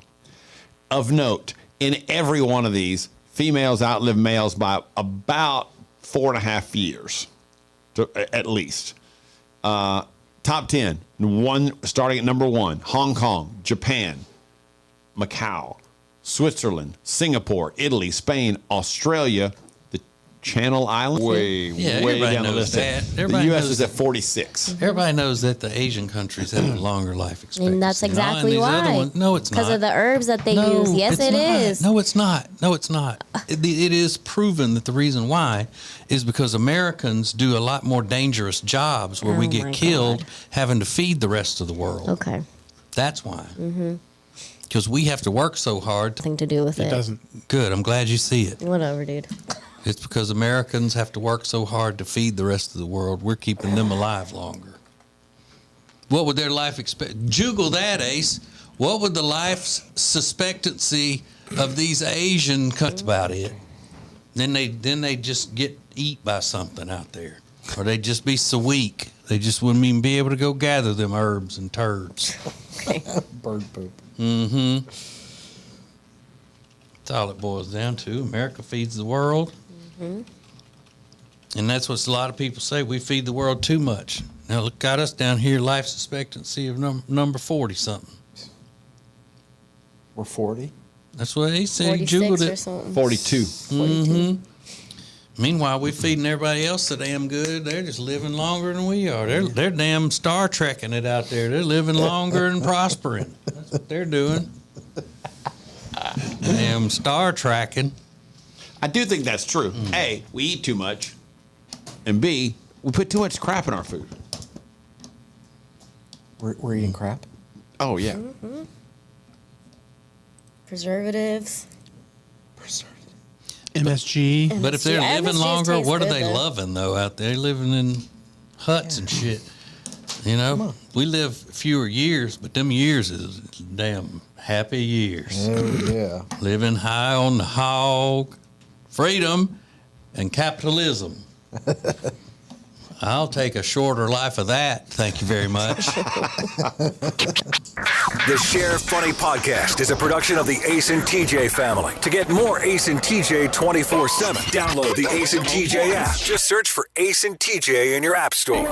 Of note, in every one of these, females outlive males by about 4.5 years, at least. Top 10, starting at number 1, Hong Kong, Japan, Macau, Switzerland, Singapore, Italy, Spain, Australia, the Channel Islands, way down the list. The U.S. is at 46. Everybody knows that the Asian countries have a longer life expectancy. And that's exactly why. No, it's not. Because of the herbs that they use. Yes, it is. No, it's not. No, it's not. It is proven that the reason why is because Americans do a lot more dangerous jobs where we get killed having to feed the rest of the world. Okay. That's why. Mm-hmm. Because we have to work so hard. Nothing to do with it. It doesn't. Good. I'm glad you see it. Whatever, dude. It's because Americans have to work so hard to feed the rest of the world. We're keeping them alive longer. What would their life expect? Juggle that, Ace. What would the life expectancy of these Asian countries about it? Then they just get eat by something out there, or they'd just be so weak they just wouldn't even be able to go gather them herbs and turds. Bird poop. Mm-hmm. That's all it boils down to. America feeds the world. Mm-hmm. And that's what a lot of people say. We feed the world too much. Now, look, got us down here, life expectancy of number 40-something. We're 40? That's what he said. He 46 juggled or it. something. 42. 42. Mm-hmm. Meanwhile, we're feeding everybody else so damn good. They're just living longer than we are. They're damn Star Trekking it out there. They're living longer and prospering. That's what they're doing. Damn Star Trekking. I do think that's true. A, we eat too much. And B, we put too much crap in our food. We're eating crap? Oh, yeah. Mm-hmm. Preservatives. MSG. But if they're Yeah, living MSG longer, tastes what are good, they though. loving, though, out there? They're living in huts and shit. You know? We live fewer years, but them years is damn happy years. Oh, yeah. Living high on the hog, freedom, and capitalism. I'll take a shorter life of that. Thank you very much. The Sheriff Funny Podcast is a production of the Ace and TJ family. To get more Ace and TJ 24/7, download the Ace and TJ app. Just search for Ace and TJ in your app store.